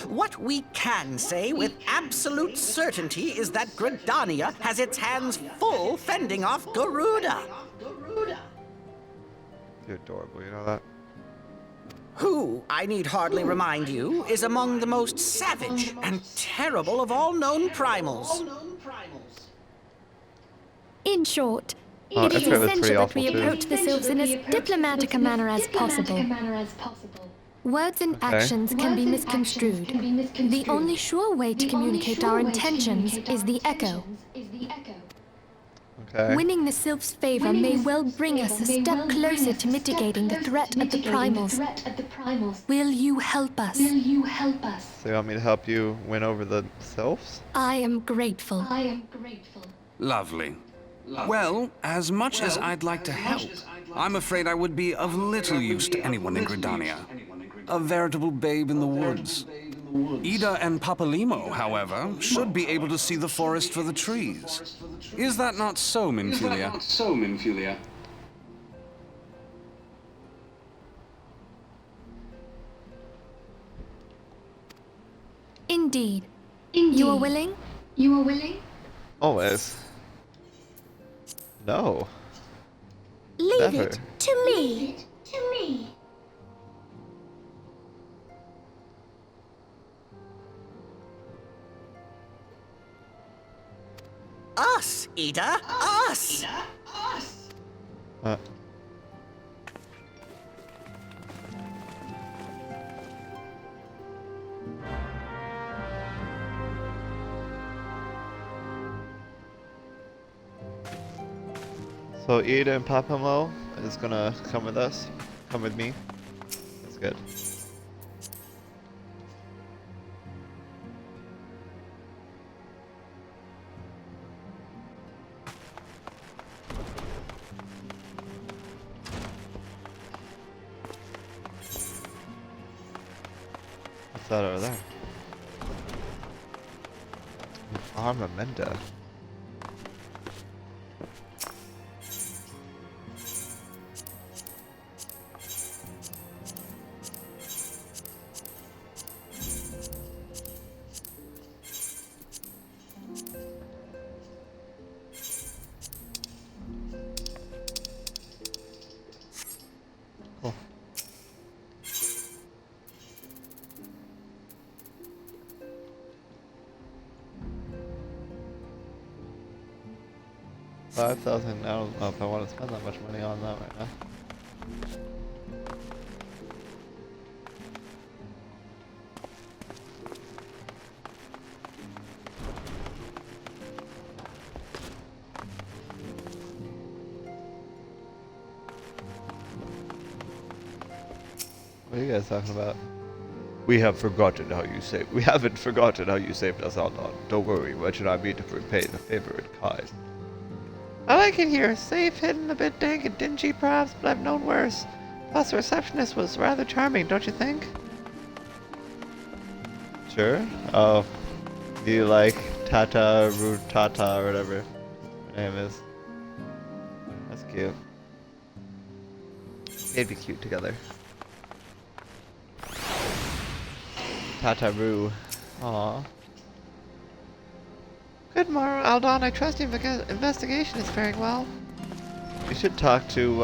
What we can say with absolute certainty is that Gridania has its hands full fending off Garuda. You're adorable, you know that? Who, I need hardly remind you, is among the most savage and terrible of all known primals. In short, Oh, it is Echo was pretty essential that awful we too. approach the sylphs in as diplomatic a manner as possible. Words and actions can be misconstrued. The only sure way to communicate our intentions is the echo. Okay. Winning the sylph's favor may well bring us a step closer to mitigating the threat of the primals. Will you help us? So you want me to help you win over the sylphs? I am grateful. Lovely. Well, as much as I'd like to help, I'm afraid I would be of little use to anyone in Gridania. A veritable babe in the woods. Ida and Papalimo, however, should be able to see the forest for the trees. Is that not so, Minfilia? Indeed. You are willing? Always. No. Leave Never. it to me. Us, Ida, us! So Ida and Papamo is gonna come with us. Come with me. That's good. What's that over there? Armamenta. Cool. $5,000. I don't know if I want to spend that much money on that right now. What are you guys talking about? We haven't forgotten how you saved us, Aldon. Don't worry, what should I be to repay the favor in kind? I like it here. Safe, hidden, a bit dank and dingy perhaps, but I've known worse. Plus, the receptionist was rather charming, don't you think? Sure. Oh. Do you like Tata Rutata or whatever her name is? That's cute. They'd be cute together. Tataru. Aww. Good morrow, Aldon. I trust your investigation is faring well. You should talk to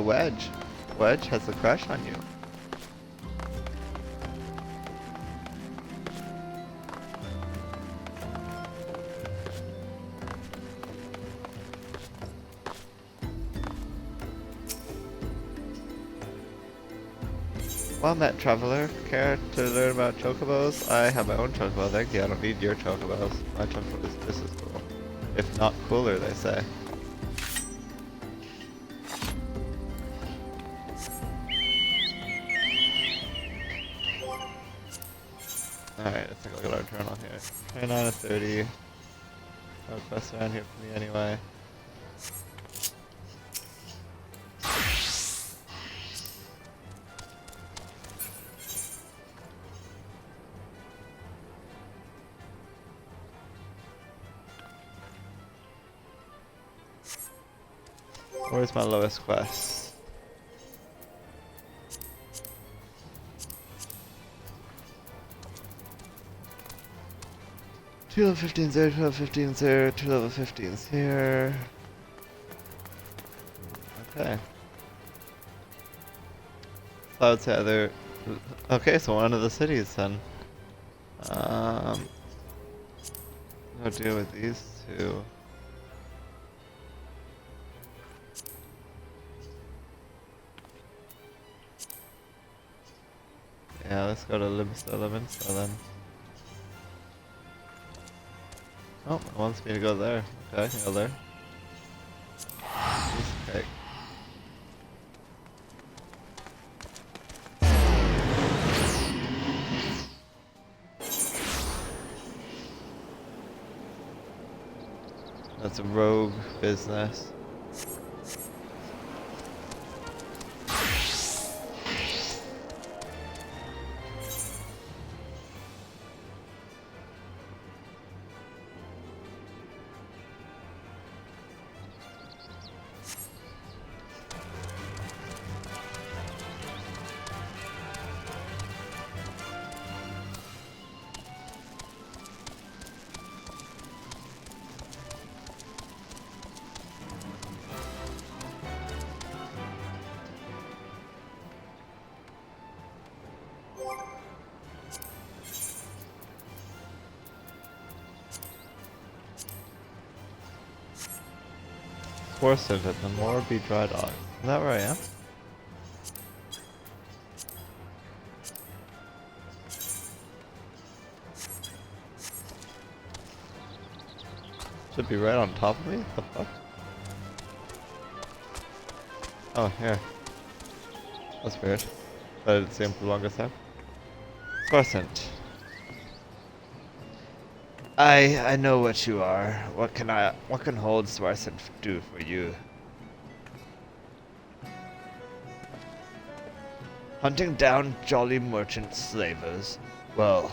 Wedge. Wedge has a crush on you. Well met, traveler. Care to learn about chocobos? I have my own chocobo, thank you. I don't need your chocobos. My chocobo is just as cool. If not cooler, they say. Alright, let's take a look at our journal here. 29 to 30. No quest around here for me anyway. Where's my lowest quest? Two level 15s there, 2 level 15s there, 2 level 15s here. Okay. So I would say either. Okay, so one of the cities then. I'll deal with these two. Yeah, let's go to Livingston then. Oh, it wants me to go there. Okay, I can go there. Piece of cake. That's a rogue business. Force of it, the more be dry dog. Is that where I am? Should be right on top of me? What the fuck? Oh, here. That's weird. I didn't see him for the longest time. Sparcent. I know what you are. What can Hold Sparcent do for you? Hunting down jolly merchant slavers. Well,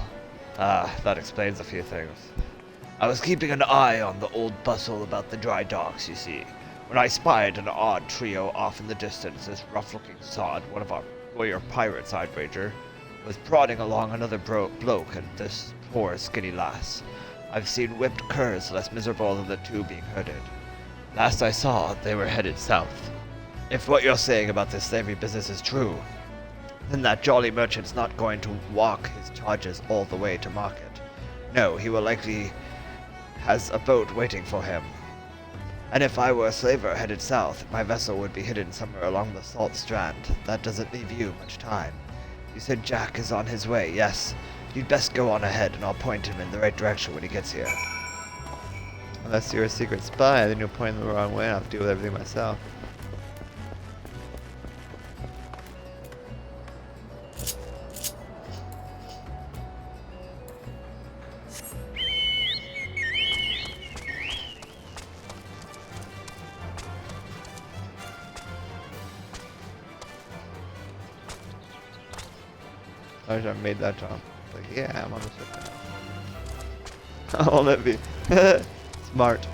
that explains a few things. I was keeping an eye on the old bustle about the dry docks, you see, when I spied an odd trio off in the distance. This rough-looking sod, one of our warrior pirates, I'd wager, was prodding along another bloke and this poor skinny lass. I've seen whipped curs less miserable than the two being herded. Last I saw, they were headed south. If what you're saying about this slavery business is true, then that jolly merchant's not going to walk his charges all the way to market. No, he will likely has a boat waiting for him. And if I were a slaver headed south, my vessel would be hidden somewhere along the salt strand. That doesn't leave you much time. You said Jack is on his way, yes? You'd best go on ahead and I'll point him in the right direction when he gets here. Unless you're a secret spy, then you'll point him the wrong way and I'll have to deal with everything myself. I wish I made that jump. Like, yeah, I'm on the ship now. Oh, let me. Smart.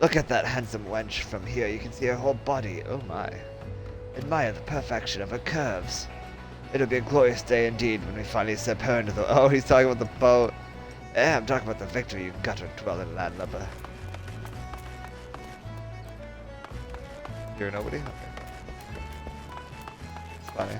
Look at that handsome wench from here. You can see her whole body. Oh my. Admire the perfection of her curves. It'll be a glorious day indeed when we finally step her into the... Oh, he's talking about the boat. Yeah, I'm talking about the victory, you gutter-dwelling landlubber. You're nobody? Okay. It's funny.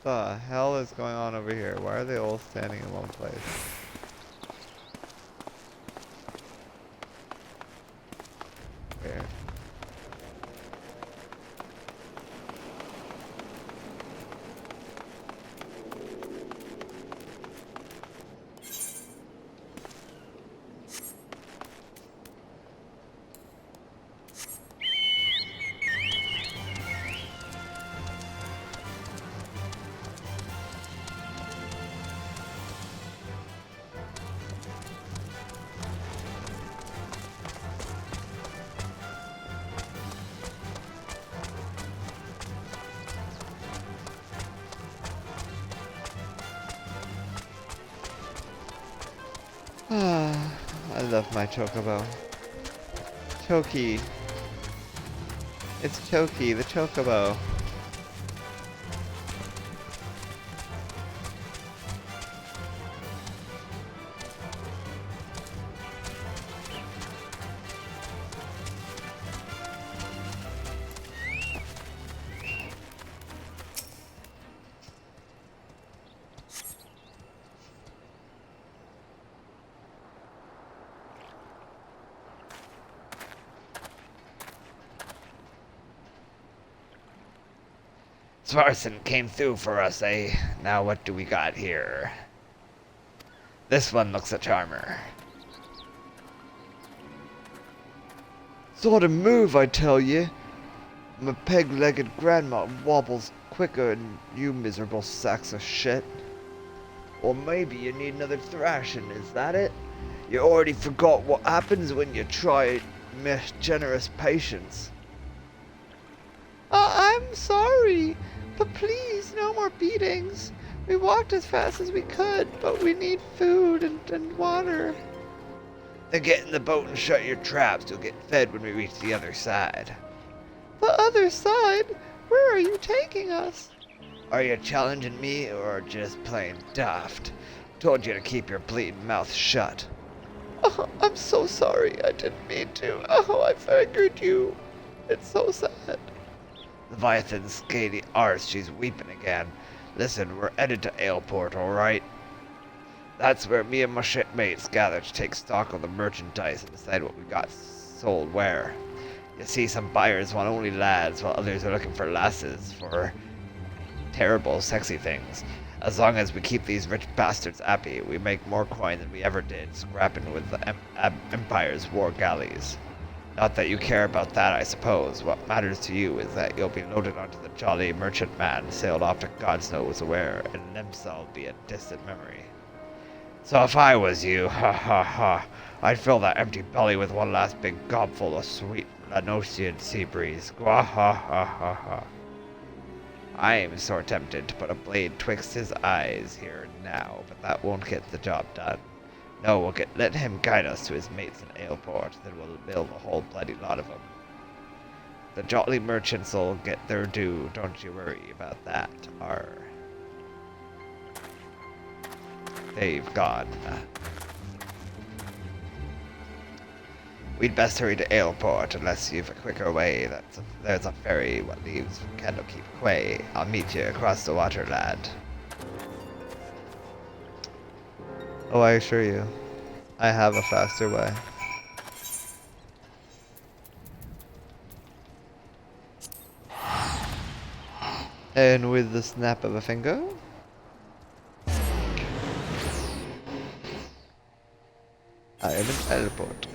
the hell is going on over here? Why are they all standing in one place? Weird. I love my chocobo. Choki. It's Choki, the chocobo. Svarson came through for us, eh? Now what do we got here? This one looks a charmer. Sort of move, I tell ye. My peg-legged grandma wobbles quicker than you miserable sacks of shit. Or maybe you need another thrashing, is that it? You already forgot what happens when you try generous patience. I'm sorry, but please, no more beatings. We walked as fast as we could, but we need food and water. Then get in the boat and shut your traps. You'll get fed when we reach the other side. The other side? Where are you taking us? Are you challenging me or just plain daft? Told you to keep your bleeding mouth shut. Oh, I'm so sorry. I didn't mean to. Oh, I angered you. It's so sad. Leviathan's scaly arse, she's weeping again. Listen, we're headed to Aleport, alright? That's where me and my shipmates gather to take stock of the merchandise and decide what we got sold where. You see, some buyers want only lads, while others are looking for lasses for terrible, sexy things. As long as we keep these rich bastards happy, we make more coin than we ever did scrapping with the Empire's war galleys. Not that you care about that, I suppose. What matters to you is that you'll be loaded onto the jolly merchantman, sailed off to God knows where, and Limsa'll be a distant memory. So if I was you, ha ha ha, I'd fill that empty belly with one last big gobful of sweet Lanosian sea breeze. Gwa ha ha ha ha. I'm sore tempted to put a blade twixt his eyes here and now, but that won't get the job done. No, let him guide us to his mates in Aleport, then we'll build a whole bloody lot of them. The jolly merchants'll get their due, don't you worry about that. Arr. They've gone. We'd best hurry to Aleport, unless you've a quicker way. There's a ferry what leaves from Candlekeep Quay. I'll meet you across the water, lad. Oh, I assure you, I have a faster way. And with the snap of a finger, I am in Aleport.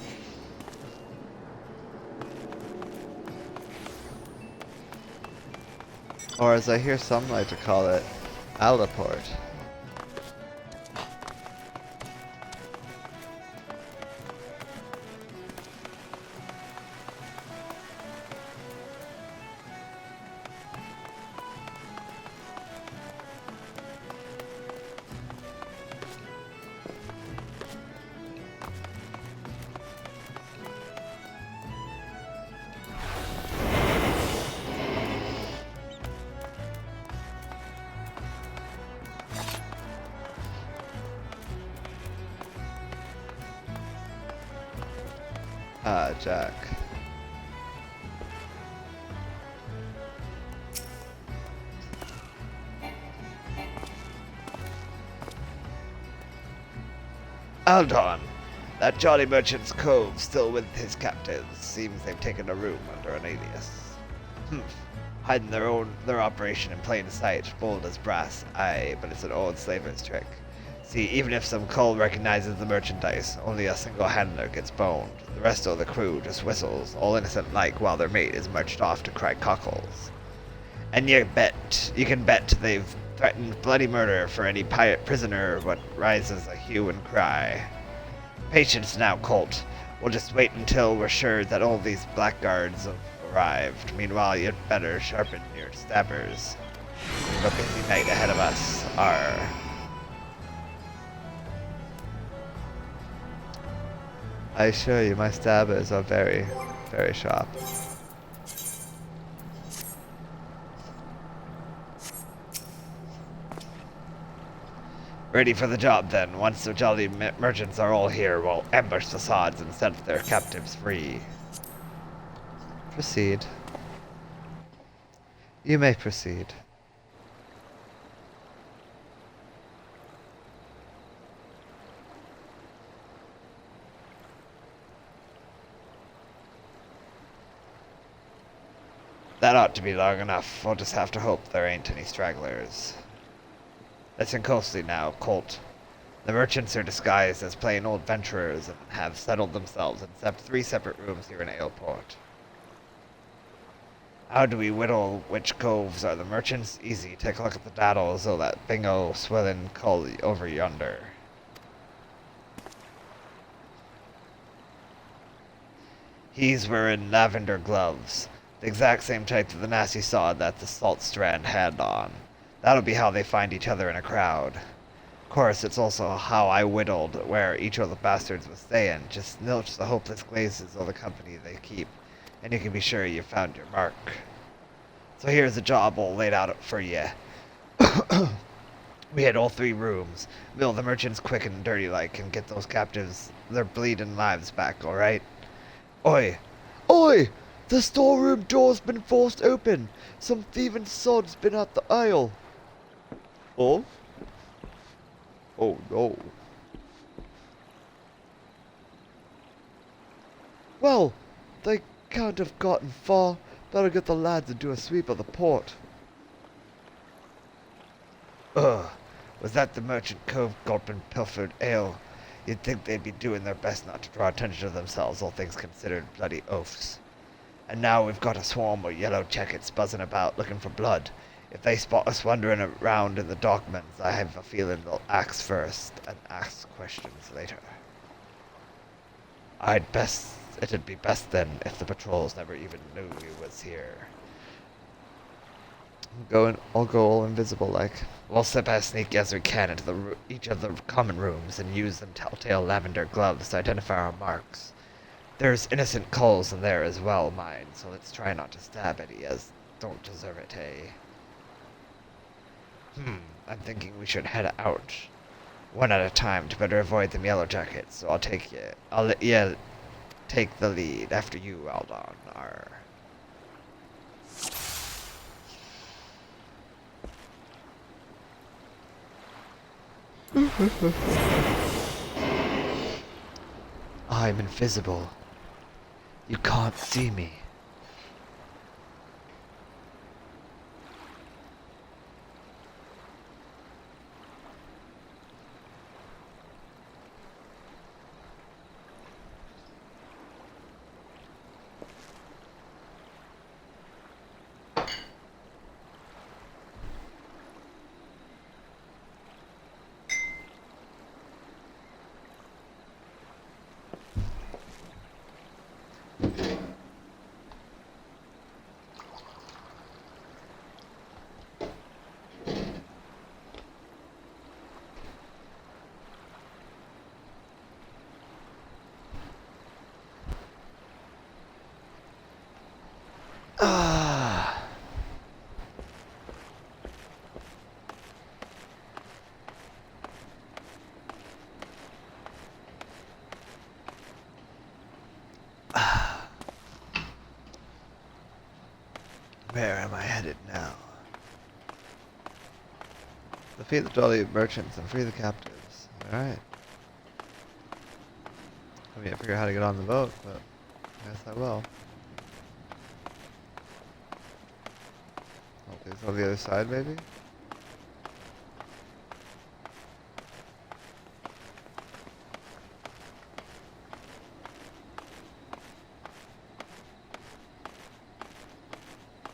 Or as I hear some like to call it, Aleport. Ah, Jack. Aldon, that jolly merchant's cove still with his captives. Seems they've taken a room under an alias. Hiding their operation in plain sight, bold as brass. Aye, but it's an old slaver's trick. See, even if some cull recognizes the merchandise, only a single handler gets boned. The rest of the crew just whistles, all innocent like, while their mate is marched off to cry cockles. And you can bet they've threatened bloody murder for any pirate prisoner what rises a hue and cry. Patience now, Colt. We'll just wait until we're sure that all these blackguards have arrived. Meanwhile, you'd better sharpen your stabbers. We have a busy night ahead of us. Arr. I assure you, my stabbers are very, very sharp. Ready for the job, then. Once the jolly merchants are all here, we'll ambush the sods and set their captives free. Proceed. You may proceed. That ought to be long enough. We'll just have to hope there ain't any stragglers. Listen closely now, Colt. The merchants are disguised as plain old venturers and have settled themselves in 3 separate rooms here in Aleport. How do we whittle which coves are the merchants? Easy. Take a look at the daddles of that bingo swilling cull over yonder. He's wearing lavender gloves. The exact same type of the nasty sod that the Salt Strand had on. That'll be how they find each other in a crowd. Of course, it's also how I whittled where each of the bastards was staying. Just nilch the hopeless glazes of the company they keep, and you can be sure you found your mark. So here's the job all laid out for ye. We had all 3 rooms. Mill the merchants quick and dirty like, and get those captives their bleeding lives back, alright? Oi! Oi! The storeroom door's been forced open. Some thieving sod's been at the aisle. Oh? Oh no. Well, they can't have gotten far. Better get the lads and do a sweep of the port. Ugh. Was that the merchant cove gulping pilfered ale? You'd think they'd be doing their best not to draw attention to themselves, all things considered, bloody oafs. And now we've got a swarm of yellow jackets buzzing about looking for blood. If they spot us wandering around in the docklands, I have a feeling they'll axe first and ask questions later. It'd be best then if the patrols never even knew we was here. I'll go all invisible like. We'll slip as sneaky as we can into each of the common rooms and use them telltale lavender gloves to identify our marks. There's innocent culls in there as well, mind, so let's try not to stab any as don't deserve it, eh? I'm thinking we should head out. One at a time to better avoid them yellow jackets, so I'll let you take the lead after you, Aldon. Arr. I'm invisible. You can't see me. Where am I headed now? Defeat the jolly merchants and free the captives. Alright. I mean, I figure out how to get on the boat, but I guess I will. Oh, it's on the other side, maybe?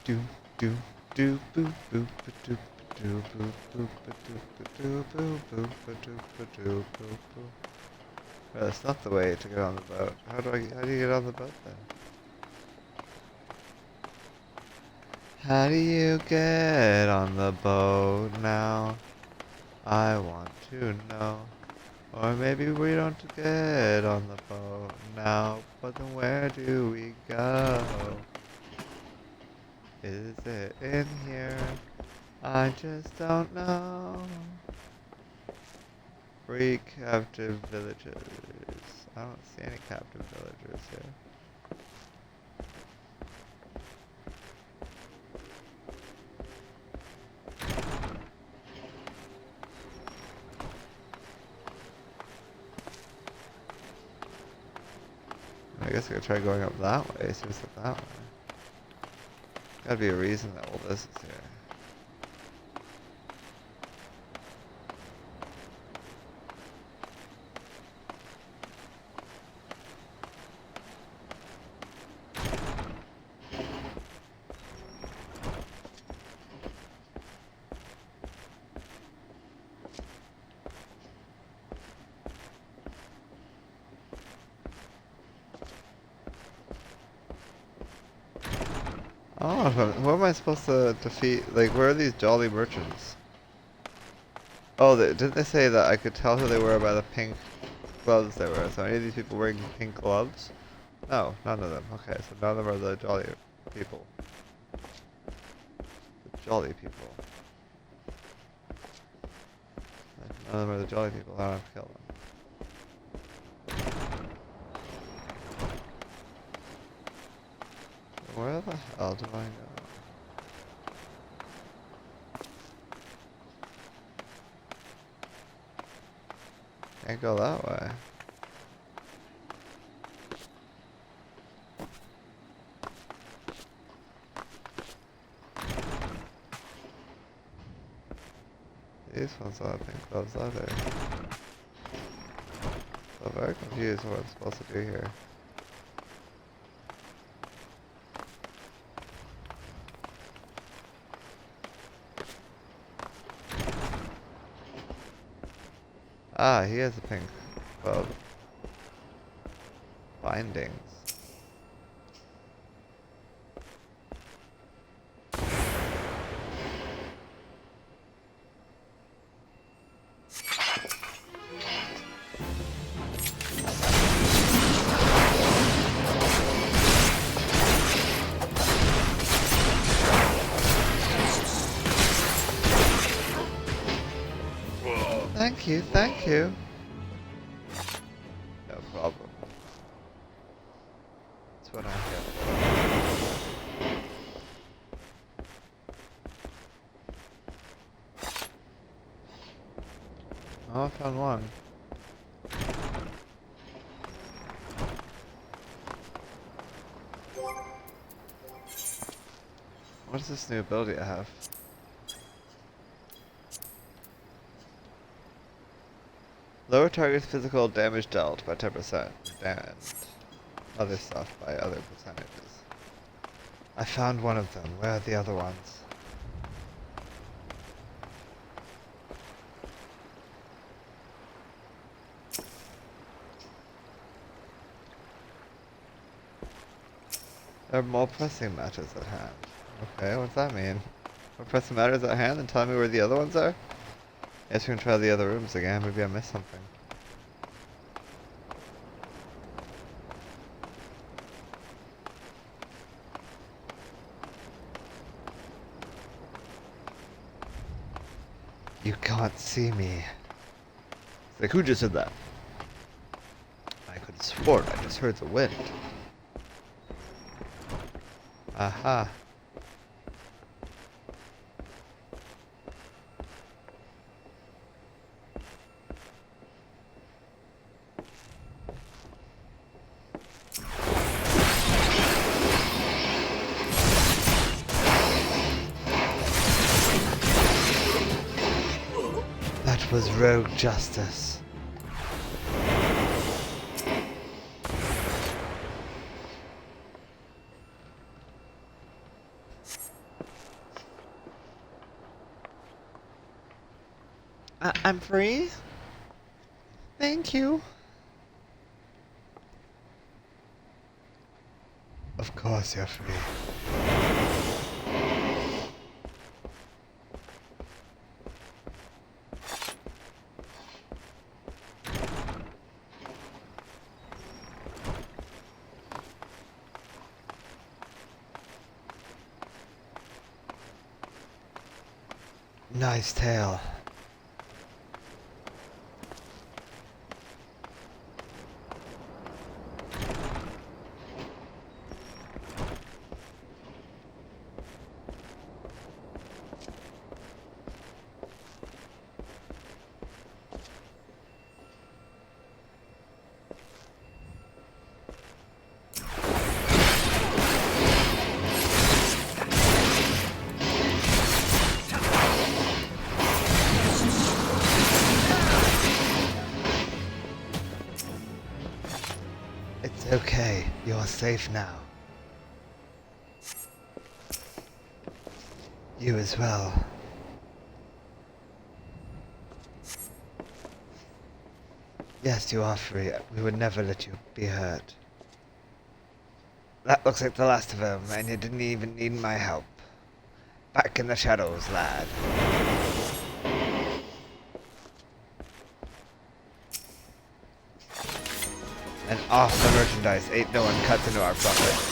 Do do do boo boo do do boo boo do boo boo do boo boo. Well, that's not the way to get on the boat. How do you get on the boat then? How do you get on the boat now? I want to know. Or maybe we don't get on the boat now, but then where do we go? Is it in here? I just don't know. Free captive villagers. I don't see any captive villagers here. I guess I could try going up that way, see what's up that way. Gotta be a reason that all this is here. Oh, who am I supposed to defeat? Like, where are these jolly merchants? Oh, didn't they say that I could tell who they were by the pink gloves they were? So any of these people wearing pink gloves? No, none of them. Okay, so none of them are the jolly people. The jolly people. None of them are the jolly people. I don't have to kill them. Where the hell do I go? Can't go that way. These ones don't have pink gloves either. So I'm very confused what I'm supposed to do here. Ah, he has a pink glove. Bindings. Thank you, thank you. No problem. That's what I'm here for. Oh, I found one. What is this new ability I have? Lower target's physical damage dealt by 10%, and other stuff by other percentages. I found one of them. Where are the other ones? There are more pressing matters at hand. Okay, what's that mean? More pressing matters at hand, and tell me where the other ones are? Guess we can try the other rooms again. Maybe I missed something. You can't see me. It's like, who just said that? I could have sworn I just heard the wind. Aha. was rogue justice. I'm free? Thank you. Of course you're free. Nice tail. It's okay. You're safe now. You as well. Yes, you are free. We would never let you be hurt. That looks like the last of them, and you didn't even need my help. Back in the shadows, lad. And off the merchandise. Ain't no one cuts into our profit.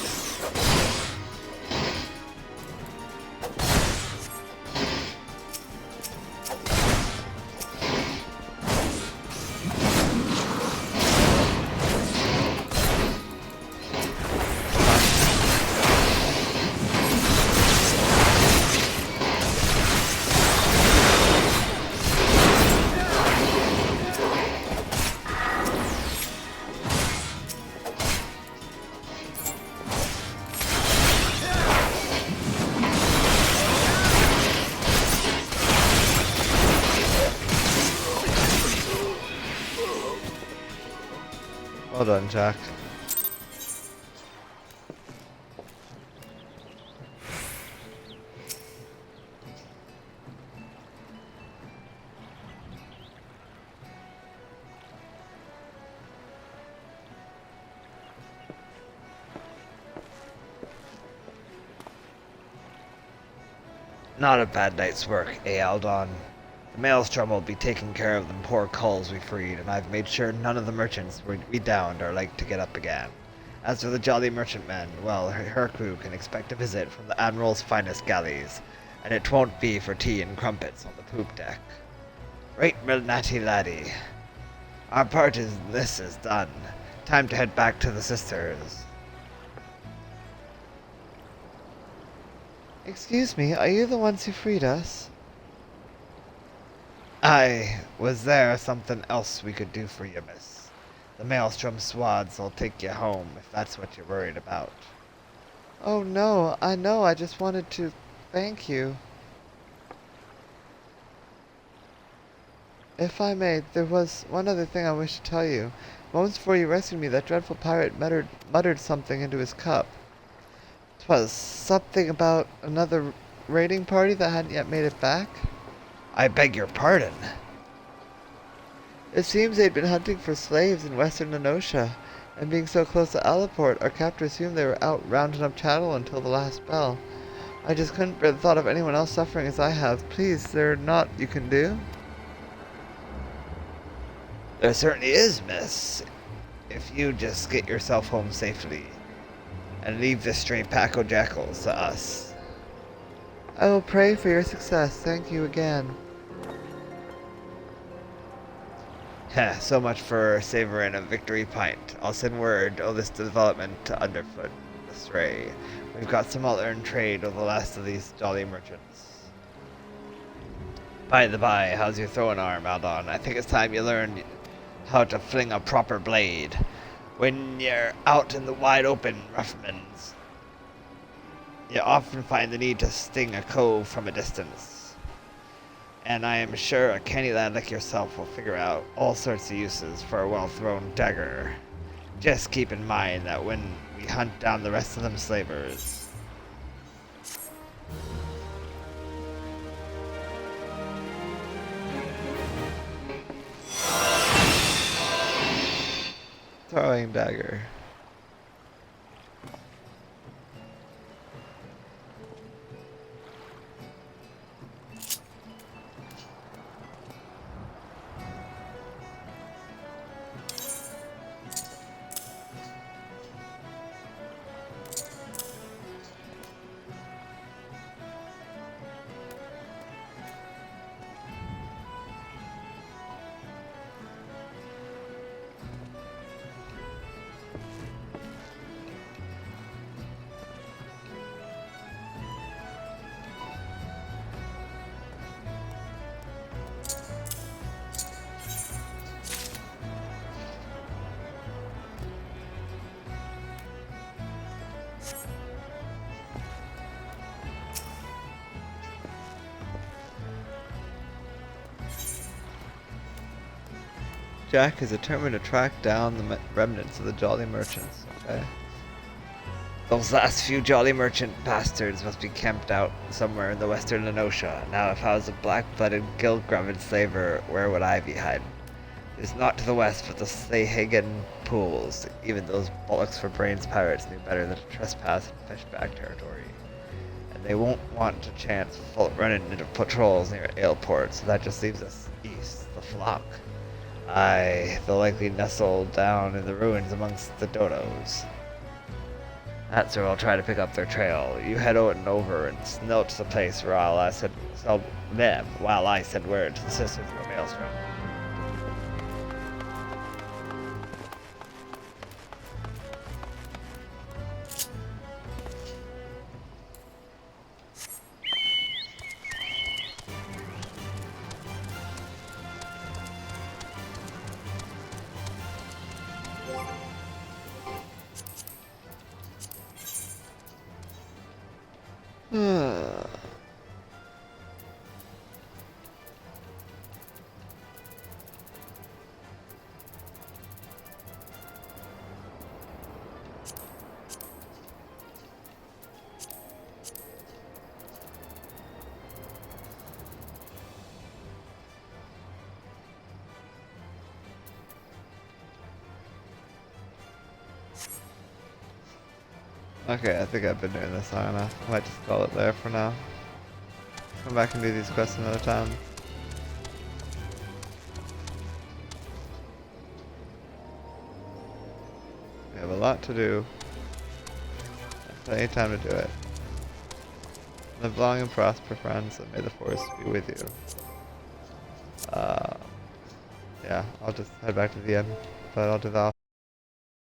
Well done, Jack. Not a bad night's work, Aldon. The maelstrom will be taking care of them poor culls we freed, and I've made sure none of the merchants we downed are like to get up again. As for the jolly merchantmen, well, her crew can expect a visit from the Admiral's finest galleys, and it won't be for tea and crumpets on the poop deck. Right, Milnati laddie. Our part in this is done. Time to head back to the sisters. Excuse me, are you the ones who freed us? Was there something else we could do for you, miss? The maelstrom swaths will take you home, if that's what you're worried about. Oh no, I know, I just wanted to thank you. If I may, there was one other thing I wish to tell you. Moments before you rescued me, that dreadful pirate muttered something into his cup. 'Twas something about another raiding party that hadn't yet made it back. I beg your pardon. It seems they'd been hunting for slaves in western Enosia, and being so close to Alaport, our captor assumed they were out rounding up cattle until the last bell. I just couldn't bear the thought of anyone else suffering as I have. Please, there naught you can do? There certainly is, miss. If you just get yourself home safely, and leave this stray pack of jackals to us. I will pray for your success. Thank you again. Heh, so much for savoring a victory pint. I'll send word of this development to Underfoot, the Stray. We've got some other in trade with the last of these jolly merchants. By the by, how's your throwing arm, Aldon? I think it's time you learned how to fling a proper blade. When you're out in the wide open, Ruffmans, you often find the need to sting a cove from a distance. And I am sure a canny lad like yourself will figure out all sorts of uses for a well-thrown dagger. Just keep in mind that when we hunt down the rest of them slavers... Throwing dagger. Jack is determined to track down the remnants of the Jolly Merchants. Okay. Those last few Jolly Merchant bastards must be camped out somewhere in the western Lenosha. Now, if I was a black-blooded, guild-grubbed slaver, where would I be hiding? It's not to the west, but the Sahagan pools. Even those bollocks for brains pirates knew better than to trespass in fishback territory. And they won't want to chance running into patrols near Aleport, so that just leaves us east, the flock. Aye, they'll likely nestle down in the ruins amongst the dodos. That's where I'll try to pick up their trail. You head over and snelch the place while I send word to the sisters of Maelstrom. Okay, I think I've been doing this long enough. I might just call it there for now. Come back and do these quests another time. We have a lot to do. Plenty of time to do it. Live long and prosper, friends, and may the force be with you. Yeah, I'll just head back to the end, but I'll do that